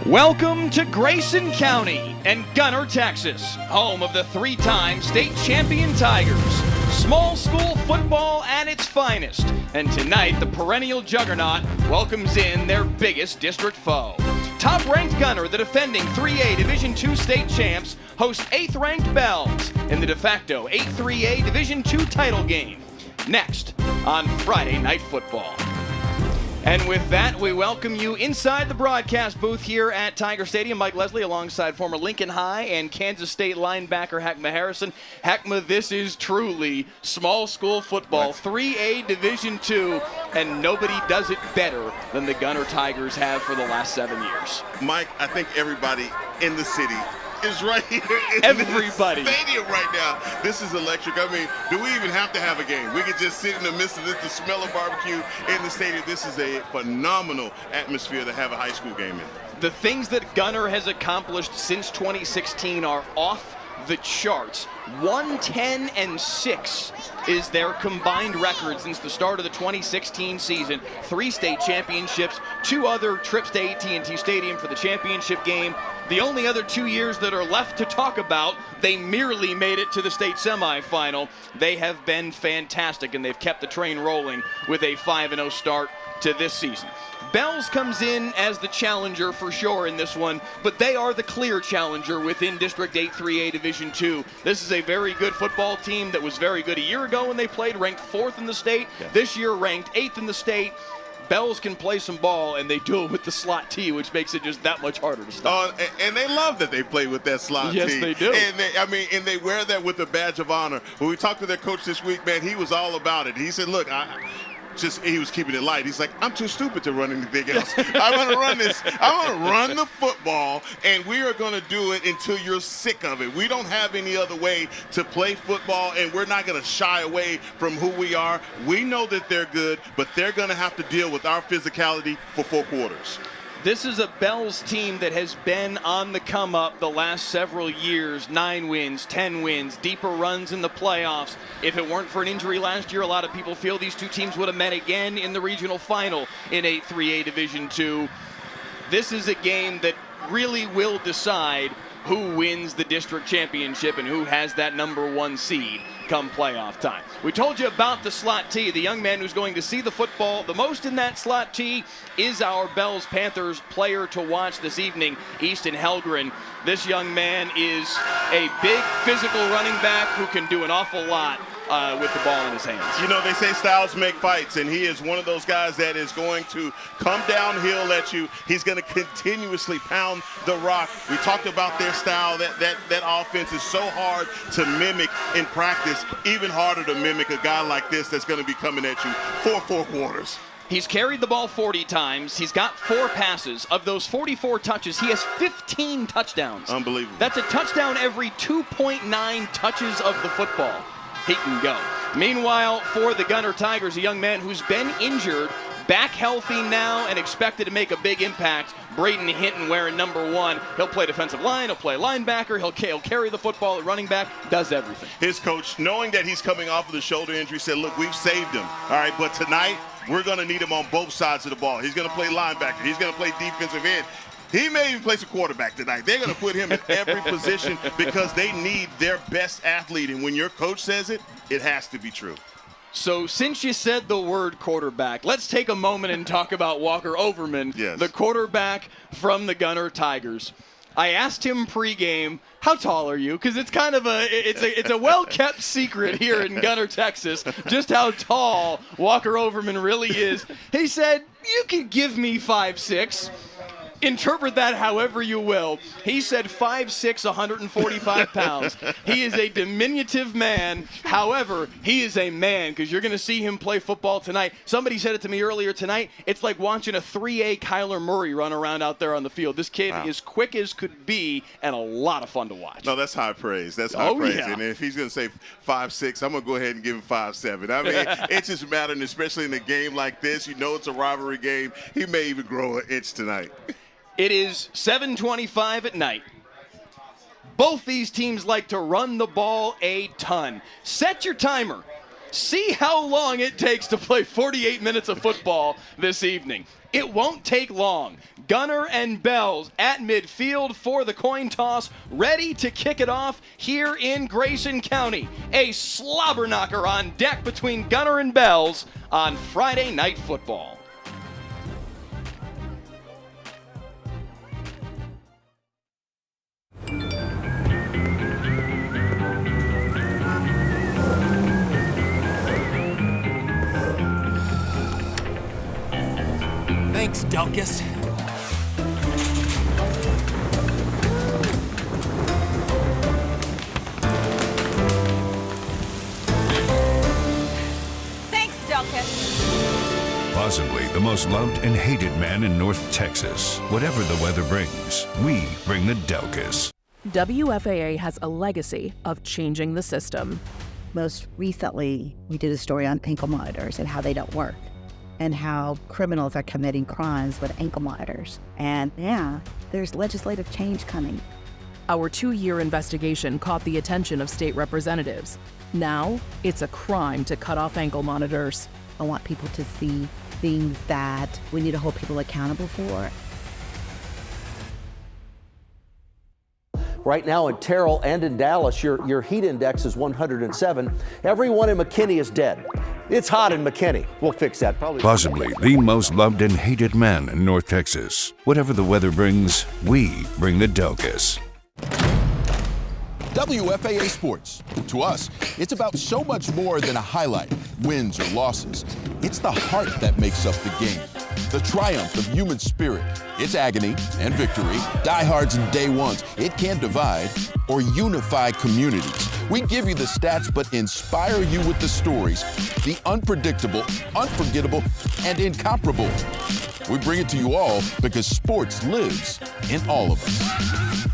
Welcome to Grayson County and Gunter, Texas, home of the three-time state champion Tigers. Small school football at its finest. And tonight, the perennial juggernaut welcomes in their biggest district foe. Top-ranked Gunter, the defending 3A Division II state champs, host 8th-ranked Bells in the de facto 8-3A Division II title game. Next on Friday Night Football. And with that, we welcome you inside the broadcast booth here at Tiger Stadium. Mike Leslie alongside former Lincoln High and Kansas State linebacker Heckma Harrison. Heckma, this is truly small school football, 3A Division II, and nobody does it better than the Gunter Tigers have for the last 7 years. Mike, I think everybody in the city is right here in Everybody. This stadium right now. This is electric. I mean, do we even have to have a game? We could just sit in the midst of this, the smell of barbecue in the stadium. This is a phenomenal atmosphere to have a high school game in. The things that Gunter has accomplished since 2016 are off the charts. 110-6 is their combined record since the start of the 2016 season. 3 state championships, 2 other trips to AT&T Stadium for the championship game. The only other 2 years that are left to talk about, they merely made it to the state semifinal. They have been fantastic, and they've kept the train rolling with a 5-0 start to this season. Bells comes in as the challenger for sure in this one, but they are the clear challenger within District 8 3A Division II. This is a very good football team that was very good a year ago when they played, ranked 4th in the state. Yes. This year ranked 8th in the state. Bells can play some ball, and they do it with the slot T, which makes it just that much harder to stop. And they love that they play with that slot T. Yes, they do. And they wear that with a badge of honor. When we talked to their coach this week, man, he was all about it. He said, look, he was keeping it light. He's like, I'm too stupid to run anything else. I want to run this. I want to run the football, and we are going to do it until you're sick of it. We don't have any other way to play football, and we're not going to shy away from who we are. We know that they're good, but they're going to have to deal with our physicality for 4 quarters. This is a Bells team that has been on the come-up the last several years. 9 wins, 10 wins, deeper runs in the playoffs. If it weren't for an injury last year, a lot of people feel these two teams would have met again in the regional final in 8-3A Division II. This is a game that really will decide who wins the district championship and who has that #1 seed come playoff time. We told you about the slot T. The young man who's going to see the football the most in that slot T is our Bells Panthers player to watch this evening, Easton Helgren. This young man is a big physical running back who can do an awful lot with the ball in his hands. You know, they say styles make fights, and he is one of those guys that is going to come downhill at you. He's going to continuously pound the rock. We talked about their style. That offense is so hard to mimic in practice, even harder to mimic a guy like this that's going to be coming at you for 4 quarters. He's carried the ball 40 times. He's got 4 passes. Of those 44 touches, he has 15 touchdowns. Unbelievable. That's a touchdown every 2.9 touches of the football. He can go. Meanwhile, for the Gunter Tigers, a young man who's been injured, back healthy now and expected to make a big impact, Braden Hinton wearing #1. He'll play defensive line, he'll play linebacker, he'll carry the football at running back, does everything. His coach, knowing that he's coming off of the shoulder injury, said, look, we've saved him. All right, but tonight, we're going to need him on both sides of the ball. He's going to play linebacker. He's going to play defensive end. He may even play some quarterback tonight. They're going to put him in every position because they need their best athlete. And when your coach says it, it has to be true. So since you said the word quarterback, let's take a moment and talk about Walker Overman, yes, the quarterback from the Gunter Tigers. I asked him pregame, how tall are you? Because it's kind of it's a well-kept secret here in Gunter, Texas, just how tall Walker Overman really is. He said, you could give me 5'6". Interpret that however you will. He said 5'6", 145 pounds. He is a diminutive man. However, he is a man because you're going to see him play football tonight. Somebody said it to me earlier tonight. It's like watching a 3A Kyler Murray run around out there on the field. This kid is quick as could be and a lot of fun to watch. No, that's high praise. That's high praise. Yeah. And if he's going to say 5'6", I'm going to go ahead and give him 5'7". I mean, it's just mattering, especially in a game like this. You know it's a rivalry game. He may even grow an inch tonight. It is 7:25 at night. Both these teams like to run the ball a ton. Set your timer. See how long it takes to play 48 minutes of football this evening. It won't take long. Gunter and Bells at midfield for the coin toss, ready to kick it off here in Grayson County. A slobber knocker on deck between Gunter and Bells on Friday Night Football. Thanks, Delkus. Thanks, Delkus. Possibly the most loved and hated man in North Texas. Whatever the weather brings, we bring the Delkus. WFAA has a legacy of changing the system. Most recently, we did a story on ankle monitors and how they don't work, and how criminals are committing crimes with ankle monitors. And yeah, there's legislative change coming. Our 2-year investigation caught the attention of state representatives. Now, it's a crime to cut off ankle monitors. I want people to see things that we need to hold people accountable for. Right now in Terrell and in Dallas, your heat index is 107. Everyone in McKinney is dead. It's hot in McKinney. We'll fix that probably. Possibly the most loved and hated man in North Texas. Whatever the weather brings, we bring the Delkus. WFAA Sports. To us, it's about so much more than a highlight, wins or losses. It's the heart that makes up the game. The triumph of human spirit. It's agony and victory, diehards and day ones. It can divide or unify communities. We give you the stats, but inspire you with the stories, the unpredictable, unforgettable, and incomparable. We bring it to you all because sports lives in all of us.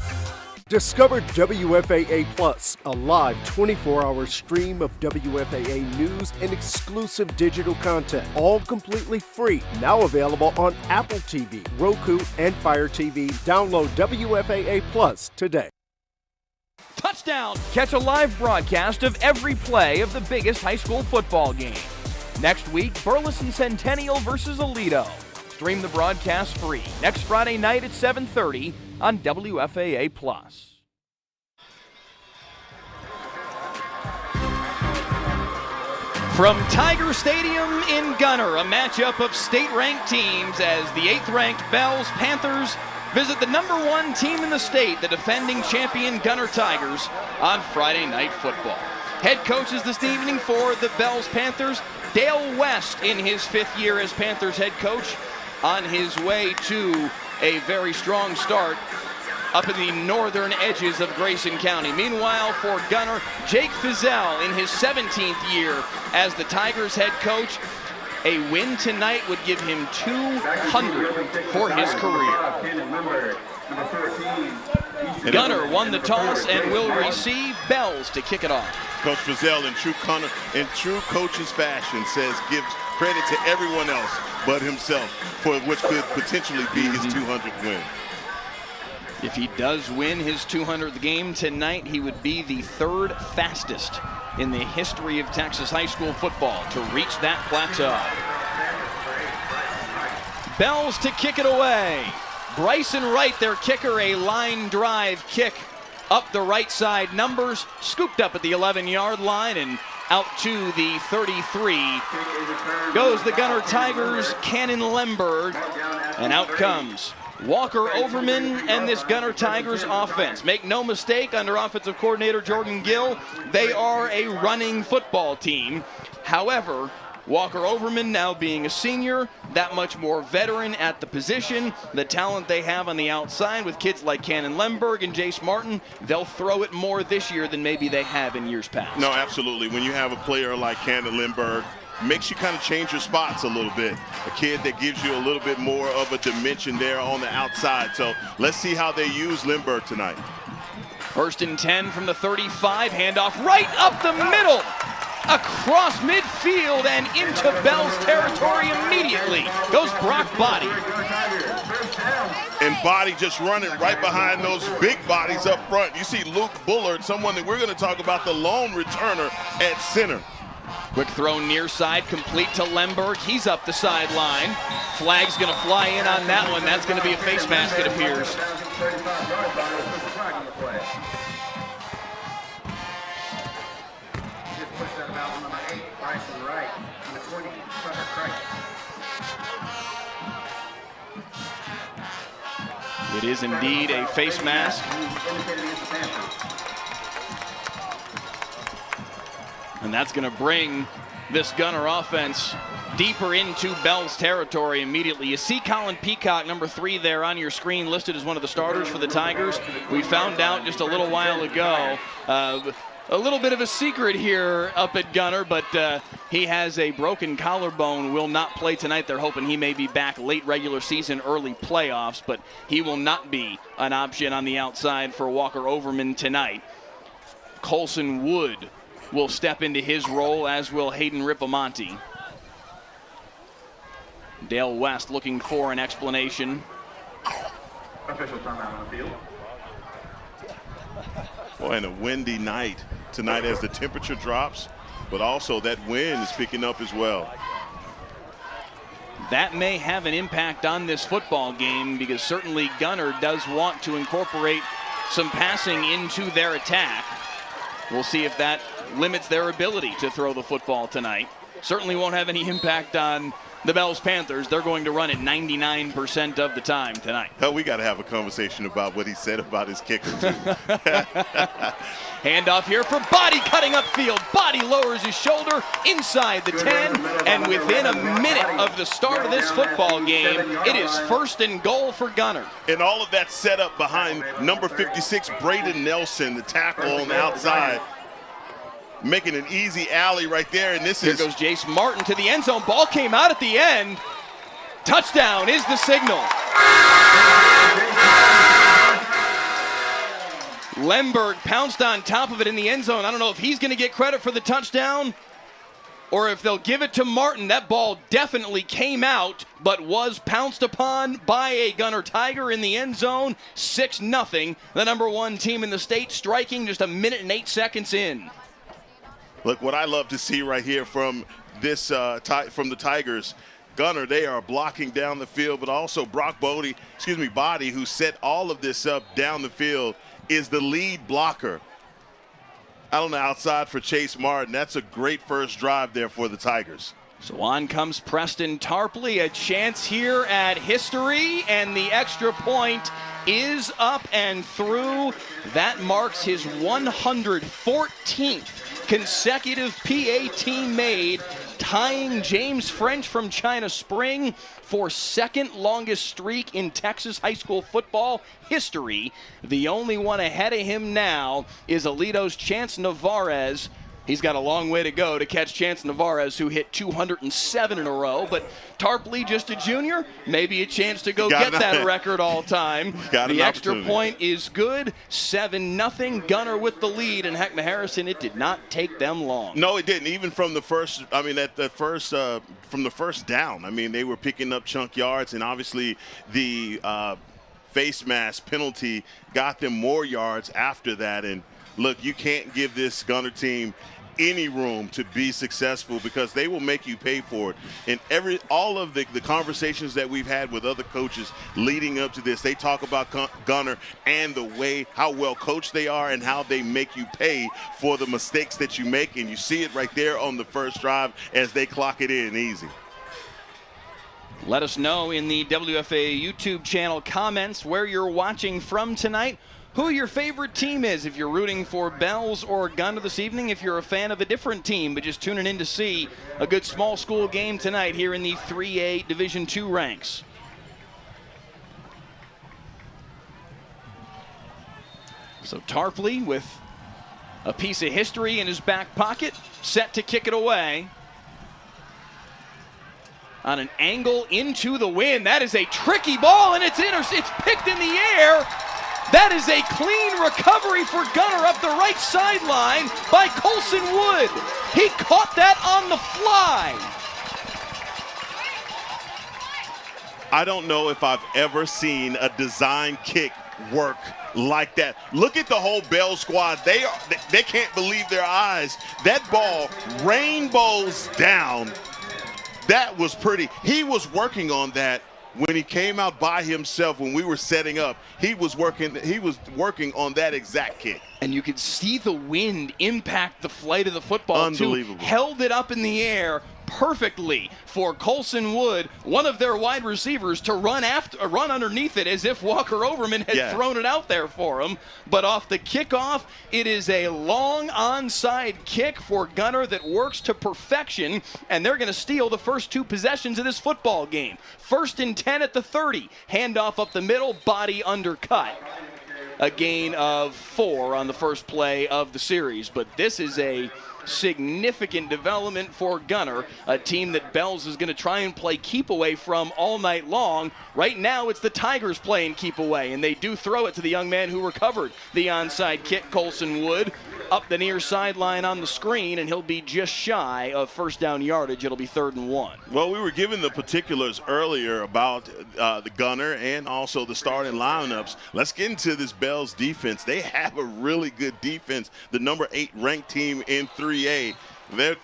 Discover WFAA Plus, a live 24-hour stream of WFAA news and exclusive digital content, all completely free. Now available on Apple TV, Roku, and Fire TV. Download WFAA Plus today. Touchdown! Catch a live broadcast of every play of the biggest high school football game. Next week, Burleson Centennial versus Aledo. Stream the broadcast free next Friday night at 7:30 on WFAA+. From Tiger Stadium in Gunter, a matchup of state-ranked teams as the 8th-ranked Bells Panthers visit the #1 team in the state, the defending champion Gunter Tigers, on Friday Night Football. Head coaches this evening for the Bells Panthers, Dale West in his 5th year as Panthers head coach, on his way to a very strong start up in the northern edges of Grayson County. Meanwhile, for Gunter, Jake Fizel in his 17th year as the Tigers head coach. A win tonight would give him 200 for his career. Gunter won the toss and will receive. Bells to kick it off. Coach Fizel, in true coach's fashion, says gives credit to everyone else but himself for what could potentially be his 200th win. If he does win his 200th game tonight, he would be the 3rd fastest in the history of Texas high school football to reach that plateau. Bells to kick it away. Bryson Wright, their kicker, a line drive kick up the right side. Numbers scooped up at the 11-yard line and out to the 33. Goes the Gunter Tigers, Cannon Lemberg, and out comes Walker Overman and this Gunter Tigers offense. Make no mistake, under offensive coordinator Jordan Gill, they are a running football team. However, Walker Overman, now being a senior, that much more veteran at the position, the talent they have on the outside with kids like Cannon Lemberg and Jace Martin, they'll throw it more this year than maybe they have in years past. No, absolutely. When you have a player like Cannon Lemberg, makes you kind of change your spots a little bit. A kid that gives you a little bit more of a dimension there on the outside. So let's see how they use Lemberg tonight. 1st and 10 from the 35, handoff right up the middle, across midfield and into Bell's territory immediately. Goes Brock Body. And Body just running right behind those big bodies up front. You see Luke Bullard, someone that we're going to talk about, the lone returner at center. Quick throw near side, complete to Lemberg. He's up the sideline. Flag's going to fly in on that one. That's going to be a face mask, it appears. It is indeed a face mask. And that's going to bring this Gunter offense deeper into Bell's territory immediately. You see Colin Peacock, number 3 there on your screen, listed as one of the starters for the Tigers. We found out just a little while ago a little bit of a secret here up at Gunter, but he has a broken collarbone, will not play tonight. They're hoping he may be back late regular season, early playoffs, but he will not be an option on the outside for Walker Overman tonight. Colson Wood will step into his role, as will Hayden Ripamonte. Dale West looking for an explanation. Official timeout on the field. Boy, and a windy night tonight as the temperature drops, but also that wind is picking up as well. That may have an impact on this football game, because certainly Gunter does want to incorporate some passing into their attack. We'll see if that limits their ability to throw the football tonight. Certainly won't have any impact on the Bells Panthers. They're going to run it 99% of the time tonight. Hell, we got to have a conversation about what he said about his kicker, too. Handoff here for Body cutting upfield. Body lowers his shoulder inside the 10, and within a minute of the start of this football game, it is 1st and goal for Gunter. And all of that set up behind number 56, Braden Nelson, the tackle on the outside, making an easy alley right there. And this Here goes Jace Martin to the end zone. Ball came out at the end. Touchdown is the signal. Lemberg pounced on top of it in the end zone. I don't know if he's going to get credit for the touchdown or if they'll give it to Martin. That ball definitely came out, but was pounced upon by a Gunter Tiger in the end zone. 6-0. The number 1 team in the state, striking just a minute and 8 seconds in. Look, what I love to see right here from this from the Tigers, Gunter, they are blocking down the field, but also Brock Body, who set all of this up down the field, is the lead blocker out on the outside for Chase Martin. That's a great first drive there for the Tigers. So on comes Preston Tarpley, a chance here at history, and the extra point is up and through. That marks his 114th consecutive PAT made, tying James French from China Spring for 2nd longest streak in Texas high school football history. The only one ahead of him now is Alito's Chance Navarez. He's got a long way to go to catch Chance Navarez, who hit 207 in a row. But Tarpley, just a junior, maybe a chance to go get that record all time. The extra point is good. 7-0. Gunter with the lead. And Heckma Harrison, it did not take them long. No, it didn't. Even from the first, from the first down. I mean, they were picking up chunk yards, and obviously the face mask penalty got them more yards after that. And look, you can't give this Gunter team any room to be successful, because they will make you pay for it. And all of the conversations that we've had with other coaches leading up to this, they talk about Gunter and the way how well coached they are and how they make you pay for the mistakes that you make. And you see it right there on the first drive as they clock it in easy. Let us know in the WFA YouTube channel comments where you're watching from tonight, who your favorite team is, if you're rooting for Bells or Gunter this evening, if you're a fan of a different team, but just tuning in to see a good small school game tonight here in the 3A Division II ranks. So Tarpley with a piece of history in his back pocket, set to kick it away. On an angle into the wind. That is a tricky ball, and it's picked in the air. That is a clean recovery for Gunter up the right sideline by Colson Wood. He caught that on the fly. I don't know if I've ever seen a design kick work like that. Look at the whole Bell squad. They can't believe their eyes. That ball rainbows down. That was pretty. He was working on that when he came out by himself when we were setting up. He was working on that exact kick. And you could see the wind impact the flight of the football. Unbelievable. Too. Held it up in the air perfectly for Colson Wood, one of their wide receivers, to run underneath it as if Walker Overman had thrown it out there for him. But off the kickoff, it is a long onside kick for Gunter that works to perfection, and they're going to steal the first 2 possessions of this football game. 1st and 10 at the 30. Handoff up the middle, body undercut. A gain of 4 on the first play of the series. But this is a significant development for Gunter, a team that Bells is going to try and play keep away from all night long. Right now it's the Tigers playing keep away, and they do throw it to the young man who recovered the onside kick, Colson Wood, up the near sideline on the screen, and he'll be just shy of first down yardage. It'll be 3rd and 1. Well, we were given the particulars earlier about the Gunter and also the starting lineups. Let's get into this Bells defense. They have a really good defense, the number 8 ranked team in 3A. They're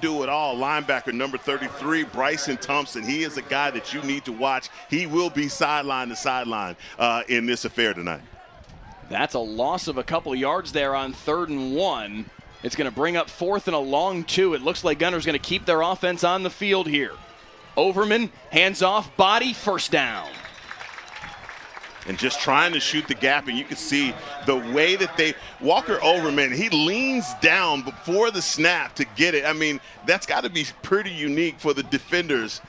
do it all. Linebacker number 33, Bryson Thompson. He is a guy that you need to watch. He will be sideline to sideline in this affair tonight. That's a loss of a couple yards there on 3rd and 1. It's going to bring up 4th and a long 2. It looks like Gunter's going to keep their offense on the field here. Overman, hands off, body, 1st down. And just trying to shoot the gap, and you can see the way that Walker Overman, he leans down before the snap to get it. I mean, that's got to be pretty unique for the defenders,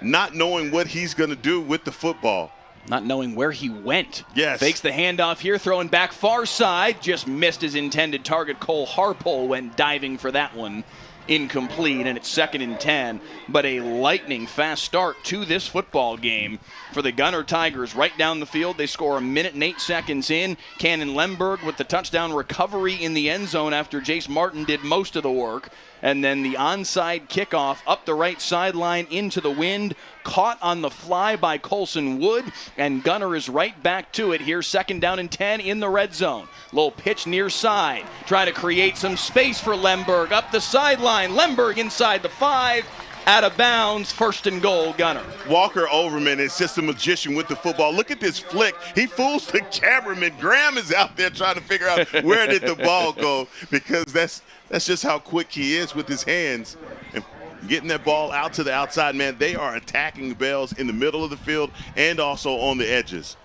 not knowing what he's going to do with the football. Not knowing where he went. Yes. Fakes the handoff here, throwing back far side. Just missed his intended target. Cole Harpole went diving for that one. Incomplete, and it's 2nd and 10. But a lightning fast start to this football game for the Gunter Tigers. Right down the field, they score 1 minute and 8 seconds in. Cannon Lemberg with the touchdown recovery in the end zone after Jace Martin did most of the work. And then the onside kickoff up the right sideline into the wind, caught on the fly by Colson Wood, and Gunter is right back to it here. 2nd down and 10 in the red zone. Little pitch near side. Try to create some space for Lemberg up the sideline. Lemberg inside the 5. Out of bounds, 1st and goal, Gunter. Walker Overman is just a magician with the football. Look at this flick. He fools the cameraman. Graham is out there trying to figure out where did the ball go, because that's just how quick he is with his hands. And getting that ball out to the outside, man, they are attacking Bells in the middle of the field and also on the edges.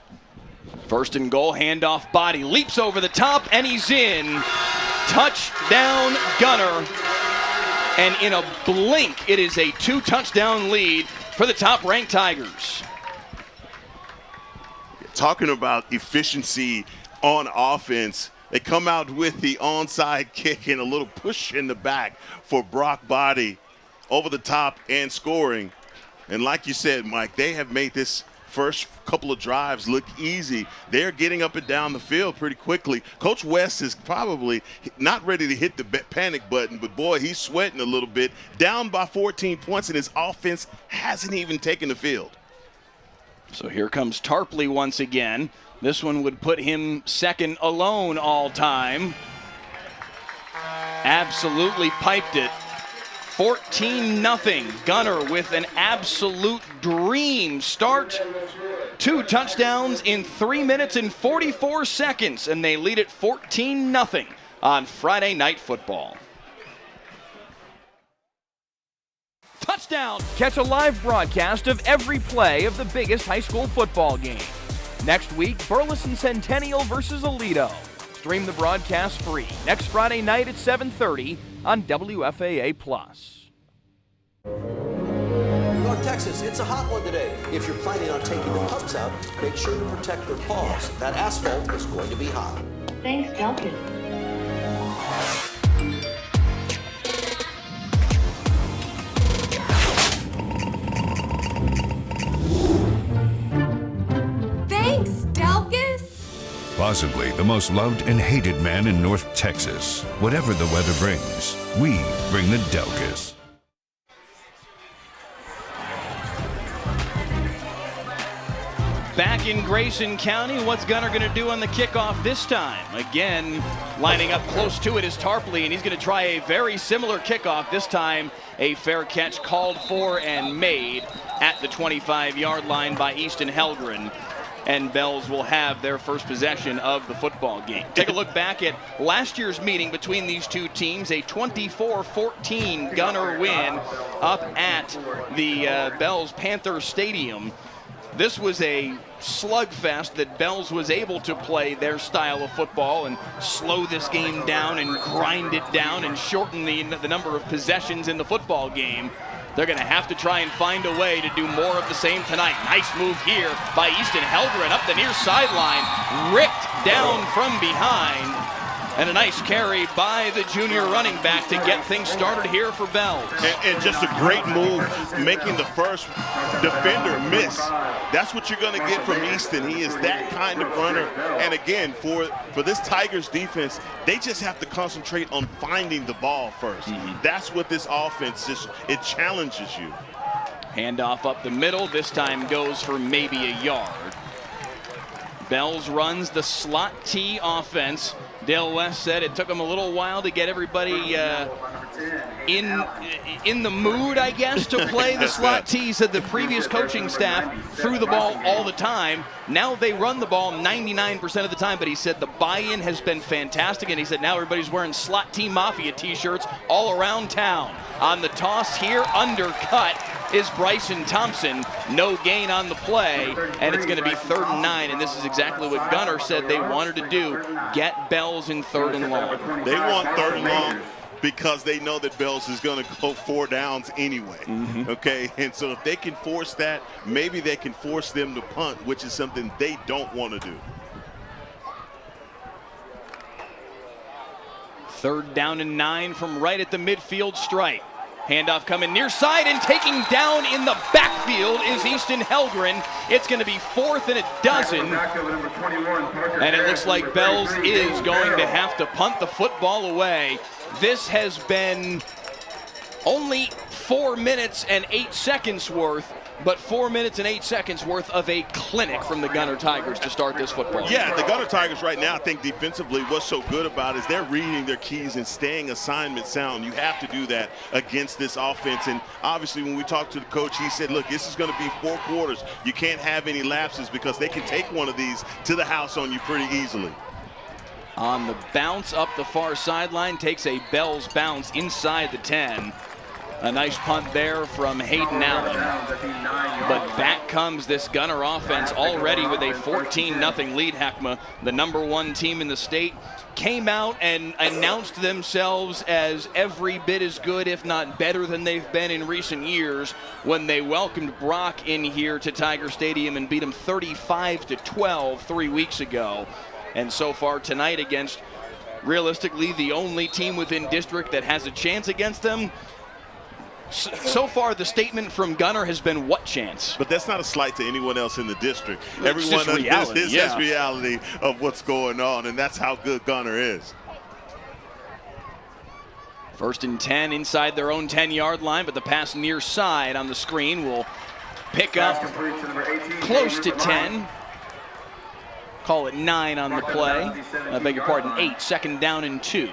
1st and goal, handoff, body, leaps over the top, and he's in. Touchdown, Gunter. And in a blink, it is a 2-touchdown lead for the top-ranked Tigers. Talking about efficiency on offense, they come out with the onside kick and a little push in the back for Brock Body over the top and scoring. And like you said, Mike, they have made this first couple of drives look easy. They're getting up and down the field pretty quickly. Coach West is probably not ready to hit the panic button, but boy, he's sweating a little bit. Down by 14 points, and his offense hasn't even taken the field. So here comes Tarpley once again. This one would put him 2nd alone all time. Absolutely piped it. 14-0. Gunter with an absolute dream start. 2 touchdowns in 3 minutes and 44 seconds, and they lead it 14-0 on Friday Night Football. Touchdown! Catch a live broadcast of every play of the biggest high school football game. Next week, Burleson Centennial versus Aledo. Stream the broadcast free next Friday night at 7:30 on WFAA+. North Texas, it's a hot one today. If you're planning on taking the pups out, make sure to protect their paws. That asphalt is going to be hot. Thanks, Duncan. Possibly the most loved and hated man in North Texas. Whatever the weather brings, we bring the Delkus. Back in Grayson County, what's Gunter going to do on the kickoff this time? Again, lining up close to it is Tarpley, and he's going to try a very similar kickoff. This time, a fair catch called for and made at the 25-yard line by Easton Helgren. And Bells will have their first possession of the football game. Take a look back at last year's meeting between these two teams, a 24-14 Gunter win up at the Bells Panther Stadium. This was a slugfest that Bells was able to play their style of football and slow this game down and grind it down and shorten the number of possessions in the football game. They're going to have to try and find a way to do more of the same tonight. Nice move here by Easton Helgren up the near sideline, ripped down from behind. And a nice carry by the junior running back to get things started here for Bells. And just a great move, making the first defender miss. That's what you're going to get from Easton. He is that kind of runner. And again, for this Tigers defense, they just have to concentrate on finding the ball first. That's what this offense is. It challenges you. Handoff up the middle. This time goes for maybe a yard. Bells runs the slot T offense. Dale West said it took him a little while to get everybody in the mood, I guess, to play the slot T. He said the previous coaching staff threw the ball all the time. Now they run the ball 99% of the time, but he said the buy-in has been fantastic, and he said now everybody's wearing slot T Mafia t-shirts all around town. On the toss here, undercut is Bryson Thompson. No gain on the play, and it's going to be 3rd and 9, and this is exactly what Gunter said they wanted to do, get Bells in 3rd and long. They want 3rd and long because they know that Bells is going to go 4 downs anyway, okay? And so if they can force that, maybe they can force them to punt, which is something they don't want to do. 3rd down and 9 from right at the midfield stripe. Handoff coming near side, and taking down in the backfield is Easton Helgren. It's going to be 4th and 12. And it looks like Bells is going to have to punt the football away. This has been only 4 minutes and 8 seconds worth, but 4 minutes and 8 seconds worth of a clinic from the Gunter Tigers to start this football. Yeah, the Gunter Tigers right now, I think defensively, what's so good about is they're reading their keys and staying assignment sound. You have to do that against this offense. And obviously, when we talked to the coach, he said, look, this is going to be 4 quarters. You can't have any lapses because they can take one of these to the house on you pretty easily. On the bounce up the far sideline, takes a Bells bounce inside the 10. A nice punt there from Hayden Allen. But back comes this Gunter offense already with a 14-0 lead. Heckma, the #1 team in the state, came out and announced themselves as every bit as good, if not better, than they've been in recent years when they welcomed Brock in here to Tiger Stadium and beat them 35-12 3 weeks ago. And so far tonight against, realistically, the only team within district that has a chance against them. So far, the statement from Gunter has been, what chance? But that's not a slight to anyone else in the district. It's Everyone just reality, this is reality of what's going on, and that's how good Gunter is. 1st and 10 inside their own 10-yard line, but the pass near side on the screen will pick up close to 10. Call it 9 on the play. I beg your pardon, 8. 2nd down and 2.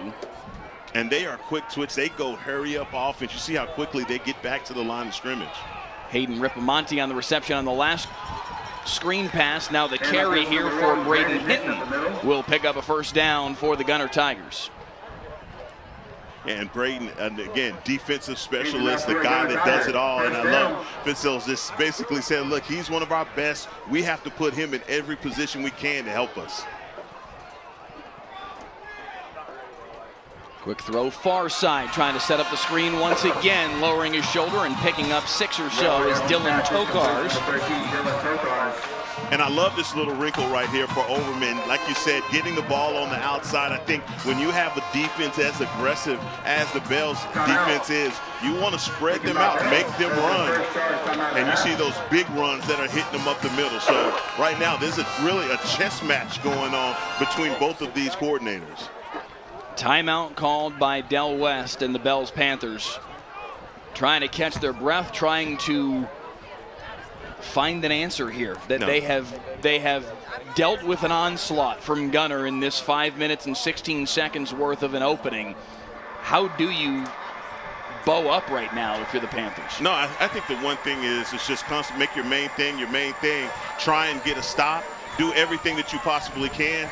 And they are quick twitch. They go hurry up offense. You see how quickly they get back to the line of scrimmage. Hayden Ripamonte on the reception on the last screen pass. Now the carry here for Braden Hinton will pick up a 1st down for the Gunter Tigers. And Braden, and again, defensive specialist, the guy that does it all. And I love Fitzgerald just basically said, look, he's one of our best. We have to put him in every position we can to help us. Quick throw far side, trying to set up the screen once again, lowering his shoulder and picking up 6 or so is Dylan Tokars. And I love this little wrinkle right here for Overman. Like you said, getting the ball on the outside. I think when you have a defense as aggressive as the Bells defense is, you want to spread them out, make them run. And you see those big runs that are hitting them up the middle. So right now, there's really a chess match going on between both of these coordinators. Timeout called by Del West and the Bells Panthers. Trying to catch their breath, trying to find an answer here. That they have dealt with an onslaught from Gunter in this 5 minutes and 16 seconds worth of an opening. How do you bow up right now if you're the Panthers? No, I think the one thing is it's just constant. Make your main thing your main thing. Try and get a stop. Do everything that you possibly can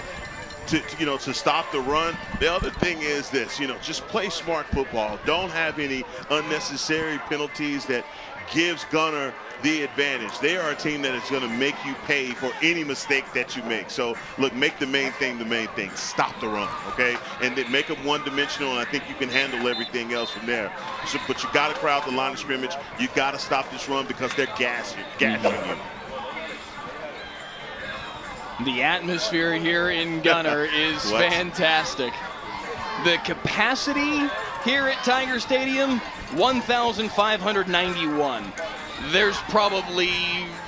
to stop the run. The other thing is this, just play smart football. Don't have any unnecessary penalties that gives Gunter the advantage. They are a team that is going to make you pay for any mistake that you make. So, look, make the main thing the main thing. Stop the run, okay? And then make them one-dimensional, and I think you can handle everything else from there. So, but you got to crowd the line of scrimmage. You got to stop this run because they're gashing you. The atmosphere here in Gunter is fantastic. The capacity here at Tiger Stadium, 1,591. There's probably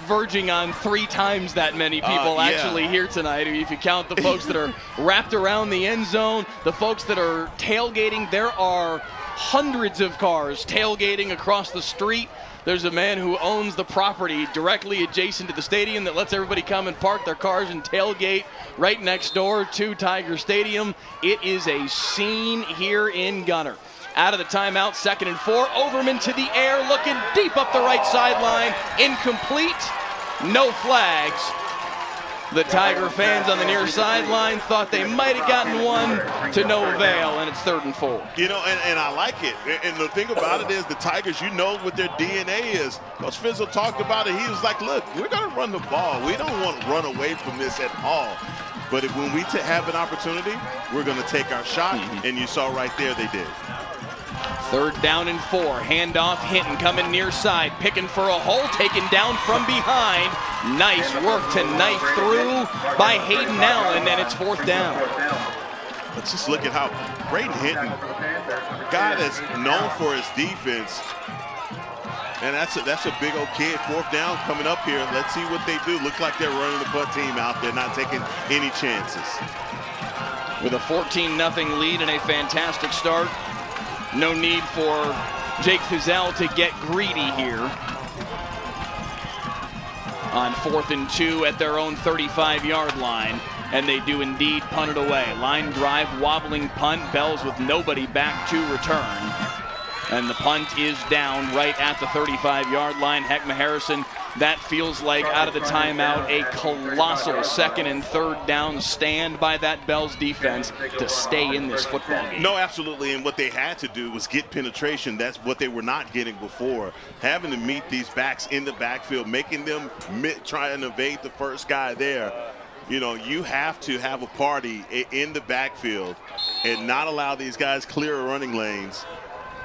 verging on 3 times that many people actually here tonight. If you count the folks that are wrapped around the end zone, the folks that are tailgating, there are hundreds of cars tailgating across the street. There's a man who owns the property directly adjacent to the stadium that lets everybody come and park their cars and tailgate right next door to Tiger Stadium. It is a scene here in Gunter. Out of the timeout, 2nd and 4. Overman to the air, looking deep up the right sideline. Incomplete. No flags. The Tiger fans on the near sideline thought they might have gotten one to no avail, and it's 3rd and 4. And I like it. And the thing about it is the Tigers, what their DNA is. Coach Fizzle talked about it. He was like, look, we're going to run the ball. We don't want to run away from this at all. But when we have an opportunity, we're going to take our shot. And you saw right there they did. 3rd down and 4. Handoff, Hinton coming near side, picking for a hole, taken down from behind. Nice work to knife through by Hayden Allen, and it's 4th down. Let's just look at how Braden Hinton, a guy that's known for his defense, and that's a big old kid. 4th down coming up here. Let's see what they do. Looks like they're running the punt team out there, not taking any chances. With a 14-0 lead and a fantastic start, no need for Jake Fizzell to get greedy here. On 4th and 2 at their own 35-yard line, and they do indeed punt it away. Line drive, wobbling punt, Bells with nobody back to return. And the punt is down right at the 35-yard line. Heckma Harrison, that feels like out of the timeout a colossal 2nd and 3rd down stand by that Bells defense to stay in this football game. No, absolutely, and what they had to do was get penetration. That's what they were not getting before. Having to meet these backs in the backfield, making them try and evade the first guy there. You have to have a party in the backfield and not allow these guys clear running lanes.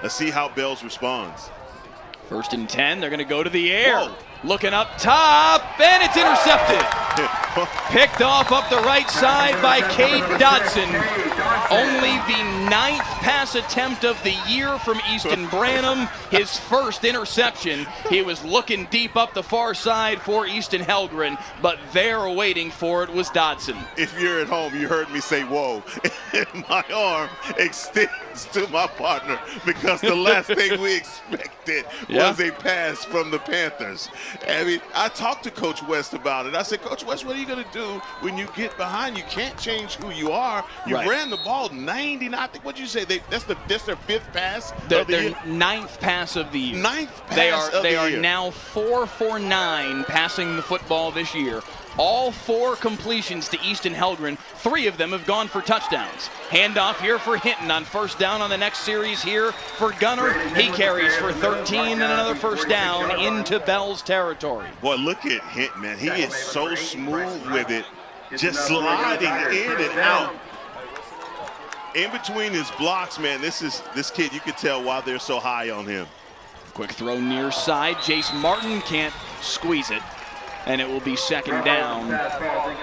Let's see how Bells responds. 1st and 10, they're going to go to the air. Whoa. Looking up top, and it's intercepted. Picked off up the right side by Cade Dodson. Only the 9th pass attempt of the year from Easton Branham. His 1st interception. He was looking deep up the far side for Easton Helgren, but there waiting for it was Dodson. If you're at home, you heard me say, whoa. My arm extends to my partner because the last thing we expected was a pass from the Panthers. I mean, I talked to Coach West about it. I said, Coach West, what are you going to do when you get behind? You can't change who you are. You ran the ball 99. I think, what'd you say? That's their 5th pass of the year? 9th pass of the year. 9th pass of the year. They are now 4 for 9 passing the football this year. All 4 completions to Easton Helgren. 3 of them have gone for touchdowns. Handoff here for Hinton on 1st down on the next series here for Gunter. He carries for 13 and another 1st down into Bell's territory. Boy, look at Hinton, man. He is so smooth with it. Just sliding in and out. In between his blocks, man, this kid, you can tell why they're so high on him. Quick throw near side. Jace Martin can't squeeze it. And it will be 2nd down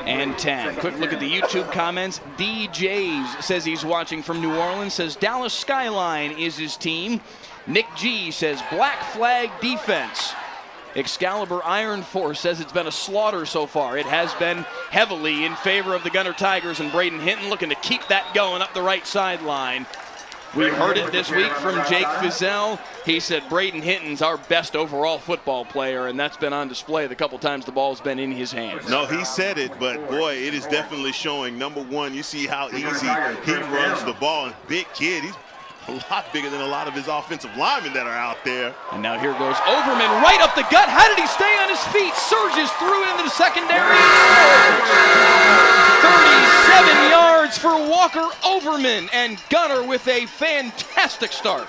and 10. Quick look at the YouTube comments. DJs says he's watching from New Orleans, says Dallas Skyline is his team. Nick G says Black Flag defense. Excalibur Iron Force says it's been a slaughter so far. It has been heavily in favor of the Gunter Tigers, and Braden Hinton looking to keep that going up the right sideline. We heard it this week from Jake Fizzell. He said Braden Hinton's our best overall football player, and that's been on display the couple times the ball's been in his hands. No, he said it, but boy, it is definitely showing. Number one, you see how easy he runs the ball. And big kid, he's a lot bigger than a lot of his offensive linemen that are out there. And now here goes Overman right up the gut. How did he stay on his feet? Surges through into the secondary. 37 yards for Walker Overman, and Gunter with a fantastic start.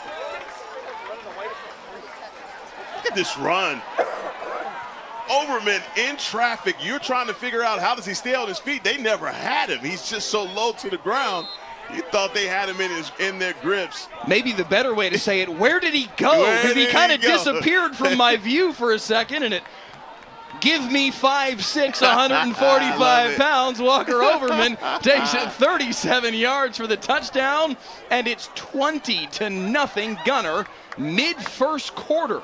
Look at this run. Overman in traffic. You're trying to figure out how does he stay on his feet. They never had him. He's just so low to the ground. You thought they had him in their grips. Maybe the better way to say it, where did he go? Because he kind of disappeared from my view for a second, and it give me 5'6", 145 pounds. Walker Overman takes it 37 yards for the touchdown, and it's 20-0 Gunter mid-first quarter.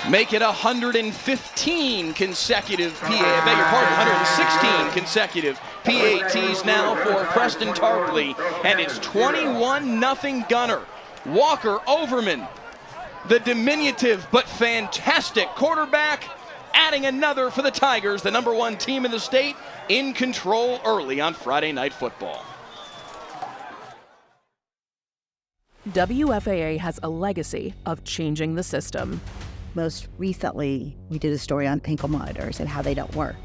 Make it 115 consecutive 116 consecutive PATs now for Preston Tarpley, and it's 21-0 Gunter. Walker Overman, the diminutive but fantastic quarterback, adding another for the Tigers, the #1 team in the state, in control early on Friday Night Football. WFAA has a legacy of changing the system. Most recently, we did a story on ankle monitors and how they don't work,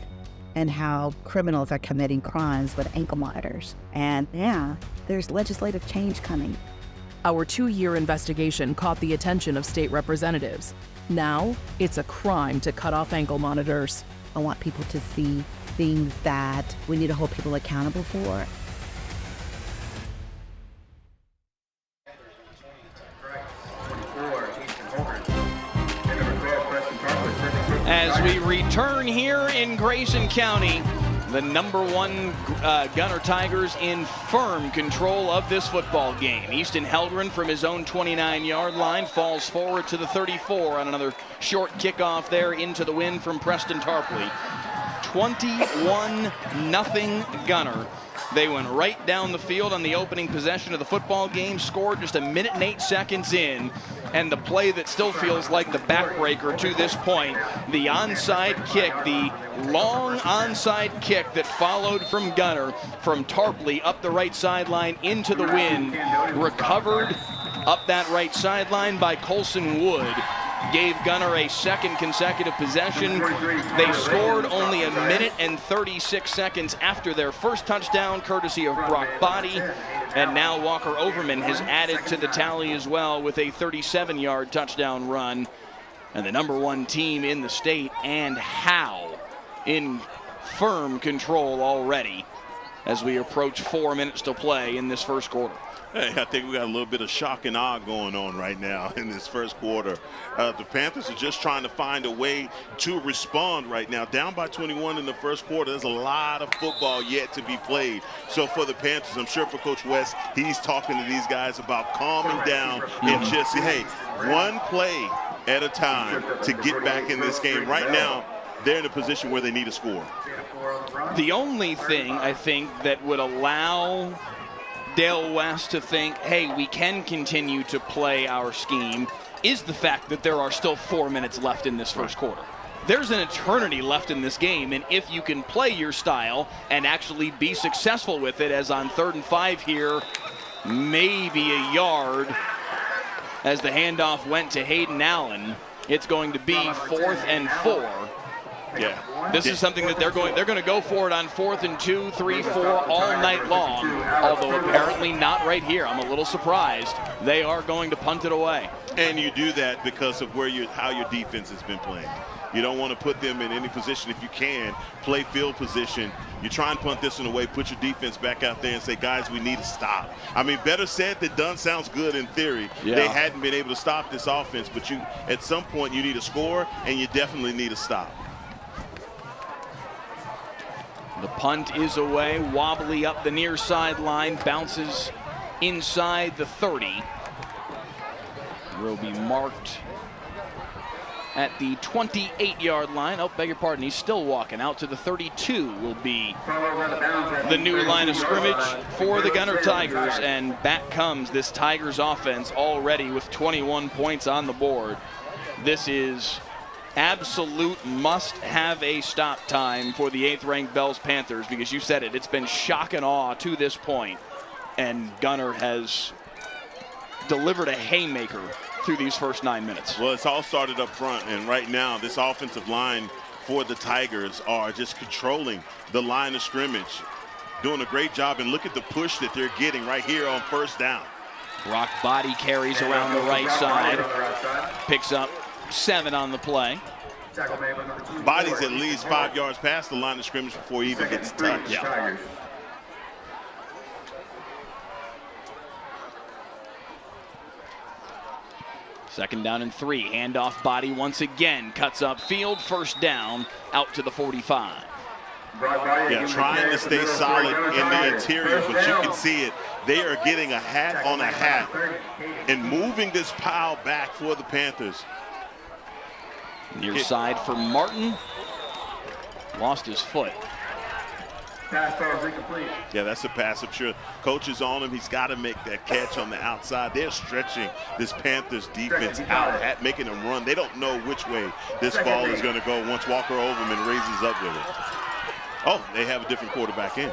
and how criminals are committing crimes with ankle monitors. And yeah, there's legislative change coming. Our 2-year investigation caught the attention of state representatives. Now, it's a crime to cut off ankle monitors. I want people to see things that we need to hold people accountable for. As we return here in Grayson County, the #1 Gunter Tigers in firm control of this football game. Easton Heldren from his own 29-yard line falls forward to the 34 on another short kickoff there into the wind from Preston Tarpley. 21-0 Gunter. They went right down the field on the opening possession of the football game, scored just 1 minute and 8 seconds in, and the play that still feels like the backbreaker to this point, the onside kick, the long onside kick that followed from Gunter, from Tarpley up the right sideline into the wind, recovered up that right sideline by Colson Wood, gave Gunter a second consecutive possession. They scored only 1 minute and 36 seconds after their first touchdown, courtesy of Brock Body. And now Walker Overman has added to the tally as well with a 37-yard touchdown run. And the #1 team in the state, and how, in firm control already as we approach 4 minutes to play in this first quarter. Hey, I think we got a little bit of shock and awe going on right now in this first quarter. The Panthers are just trying to find a way to respond right now. Down by 21 in the first quarter. There's a lot of football yet to be played. So for the Panthers, I'm sure for Coach West, he's talking to these guys about calming down and just, hey, one play at a time to get back in this game. Right now, they're in a position where they need a score. The only thing I think that would allow Dale West to think, hey, we can continue to play our scheme, is the fact that there are still 4 minutes left in this first quarter. There's an eternity left in this game, and if you can play your style and actually be successful with it, as on 3rd and 5 here, maybe a yard as the handoff went to Hayden Allen, it's going to be 4th and 4. Yeah. This is something that they're going to go for it on 4th and 2, 3, 4 all night long, although apparently not right here. I'm a little surprised. They are going to punt it away. And you do that because of how your defense has been playing. You don't want to put them in any position if you can, play field position. You try and punt this one away, put your defense back out there and say, guys, we need to stop. I mean, better said than done sounds good in theory. Yeah. They hadn't been able to stop this offense, but at some point you need a score and you definitely need a stop. The punt is away, wobbly up the near sideline, bounces inside the 30. Will be marked at the 28-yard line. Oh, beg your pardon, he's still walking out to the 32 will be the new line of scrimmage for the Gunter Tigers. And back comes this Tigers offense already with 21 points on the board. This is absolute must-have a stop time for the 8th-ranked Bells Panthers, because you said it, it's been shock and awe to this point, and Gunter has delivered a haymaker through these first 9 minutes. Well, it's all started up front, and right now this offensive line for the Tigers are just controlling the line of scrimmage, doing a great job, and look at the push that they're getting right here on first down. Brock Body carries around the right side, picks up 7 on the play. Body's at least 5 yards past the line of scrimmage before he even gets touched. Yeah. Second down and 3. Handoff. Body once again cuts upfield. First down out to the 45. Yeah, trying to stay solid in the interior, but you can see it. They are getting a hat on a hat and moving this pile back for the Panthers. Near side for Martin. Lost his foot. Yeah, that's a pass. I'm sure coach is on him. He's got to make that catch on the outside. They're stretching this Panthers defense out, making them run. They don't know which way this ball is going to go once Walker Overman raises up with it. Oh, they have a different quarterback in.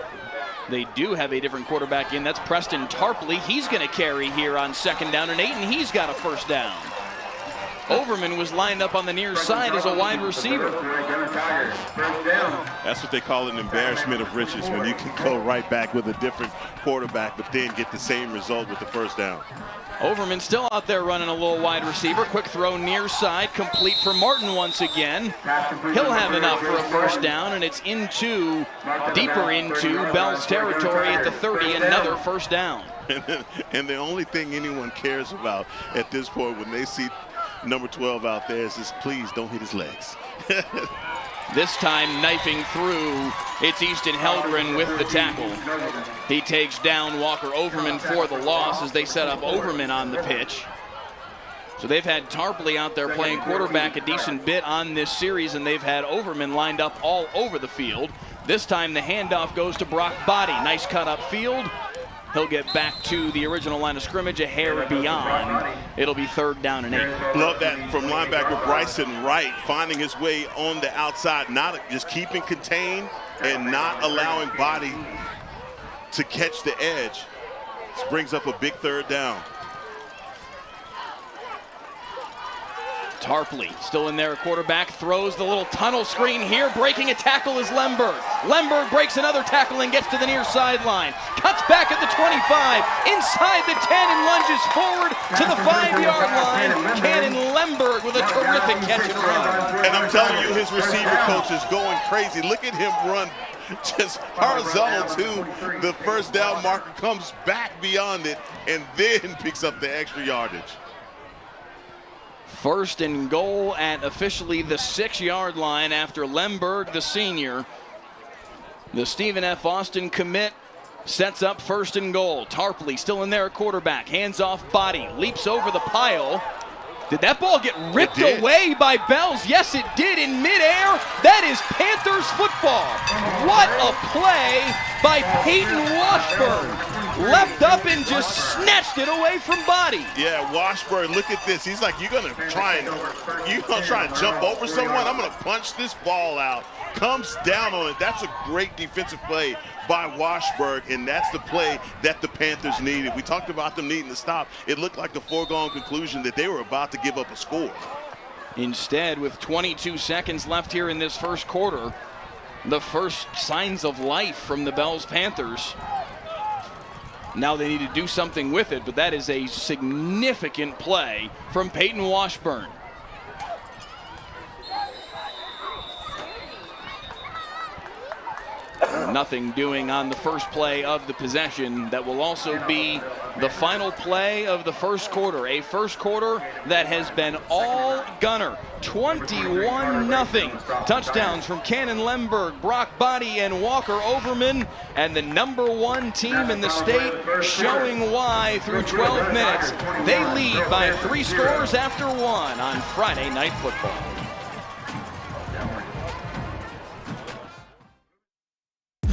They do have a different quarterback in. That's Preston Tarpley. He's going to carry here on 2nd down and 8, and he's got a first down. Overman was lined up on the near side as a wide receiver. That's what they call an embarrassment of riches, when you can go right back with a different quarterback but then get the same result with the first down. Overman still out there running a little wide receiver. Quick throw near side, complete for Martin once again. He'll have enough for a first down, and it's deeper into Bell's territory at the 30, another first down. And the only thing anyone cares about at this point when they see number 12 out there is just, please don't hit his legs. This time knifing through, it's Easton Helgren with the tackle. He takes down Walker Overman for the loss as they set up Overman on the pitch. So they've had Tarpley out there playing quarterback a decent bit on this series, and they've had Overman lined up all over the field. This time the handoff goes to Brock Body. Nice cut up field. He'll get back to the original line of scrimmage a hair beyond. It'll be 3rd down and 8. Love that from linebacker Bryson Wright, finding his way on the outside, not just keeping contained and not allowing Body to catch the edge. This brings up a big 3rd down. Tarpley still in there, quarterback, throws the little tunnel screen here. Breaking a tackle is Lemberg. Lemberg breaks another tackle and gets to the near sideline. Cuts back at the 25, inside the 10, and lunges forward to the 5-yard line. Cannon Lemberg with a terrific catch and run. And I'm telling you, his receiver coach is going crazy. Look at him run just horizontal to the first down marker, comes back beyond it, and then picks up the extra yardage. 1st and goal at officially the 6-yard line after Lemberg, the senior. The Stephen F. Austin commit sets up 1st and goal. Tarpley still in there at quarterback. Hands off Body. Leaps over the pile. Did that ball get ripped away by Bells? Yes, it did in midair. That is Panthers football. What a play by Peyton Washburn. Leapt up and just snatched it away from Body. Yeah, Washburn, look at this. He's like, you're gonna try and jump over someone? I'm gonna punch this ball out. Comes down on it. That's a great defensive play by Washburn, and that's the play that the Panthers needed. We talked about them needing to stop. It looked like a foregone conclusion that they were about to give up a score. Instead, with 22 seconds left here in this first quarter, the first signs of life from the Bells Panthers. Now they need to do something with it, but that is a significant play from Peyton Washburn. Nothing doing on the first play of the possession. That will also be the final play of the first quarter. A first quarter that has been all Gunner. 21-0. Touchdowns from Cannon Lemberg, Brock Body, and Walker Overman. And the #1 team in the state showing why through 12 minutes. They lead by 3 scores after 1 on Friday Night Football.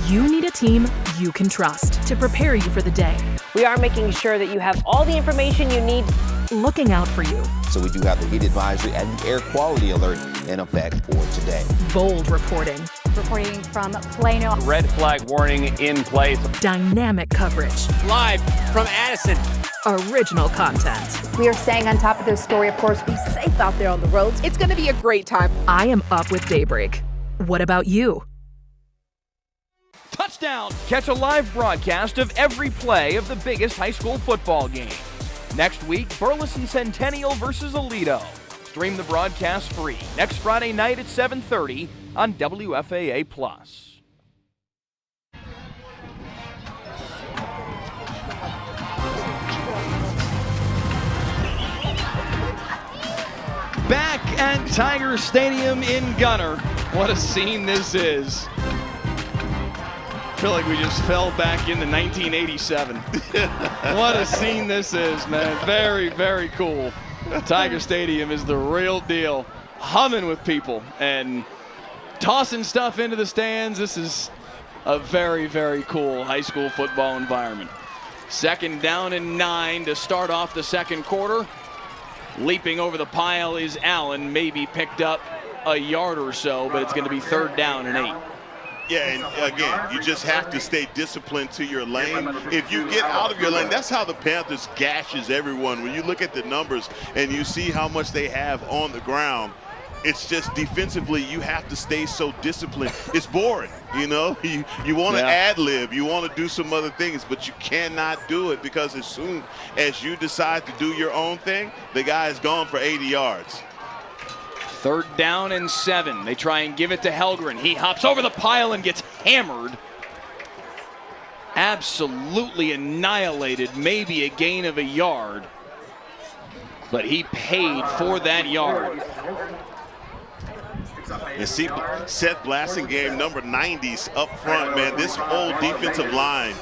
You need a team you can trust to prepare you for the day. We are making sure that you have all the information you need. Looking out for you. So we do have the heat advisory and the air quality alert in effect for today. Bold reporting. Reporting from Plano. Red flag warning in place. Dynamic coverage. Live from Addison. Original content. We are staying on top of this story, of course. Be safe out there on the roads. It's going to be a great time. I am up with Daybreak. What about you? Touchdown! Catch a live broadcast of every play of the biggest high school football game. Next week, Burleson Centennial versus Aledo. Stream the broadcast free next Friday night at 7:30 on WFAA+. Back at Tiger Stadium in Gunter. What a scene this is. I feel like we just fell back into 1987. What a scene this is, man. Very, very cool. Tiger Stadium is the real deal. Humming with people and tossing stuff into the stands. This is a very, very cool high school football environment. 2nd down and 9 to start off the second quarter. Leaping over the pile is Allen. Maybe picked up a yard or so, but it's going to be 3rd down and 8. Yeah, and again, you just have to stay disciplined to your lane. If you get out of your lane, that's how the Panthers gashes everyone. When you look at the numbers and you see how much they have on the ground, it's just defensively you have to stay so disciplined. It's boring, you know. You want to ad-lib, you want to do some other things, but you cannot do it because as soon as you decide to do your own thing, the guy is gone for 80 yards. 3rd down and 7. They try and give it to Helgren. He hops over the pile and gets hammered. Absolutely annihilated. Maybe a gain of a yard. But he paid for that yard. And see Seth Blassingame, number 90s up front, man. This whole defensive line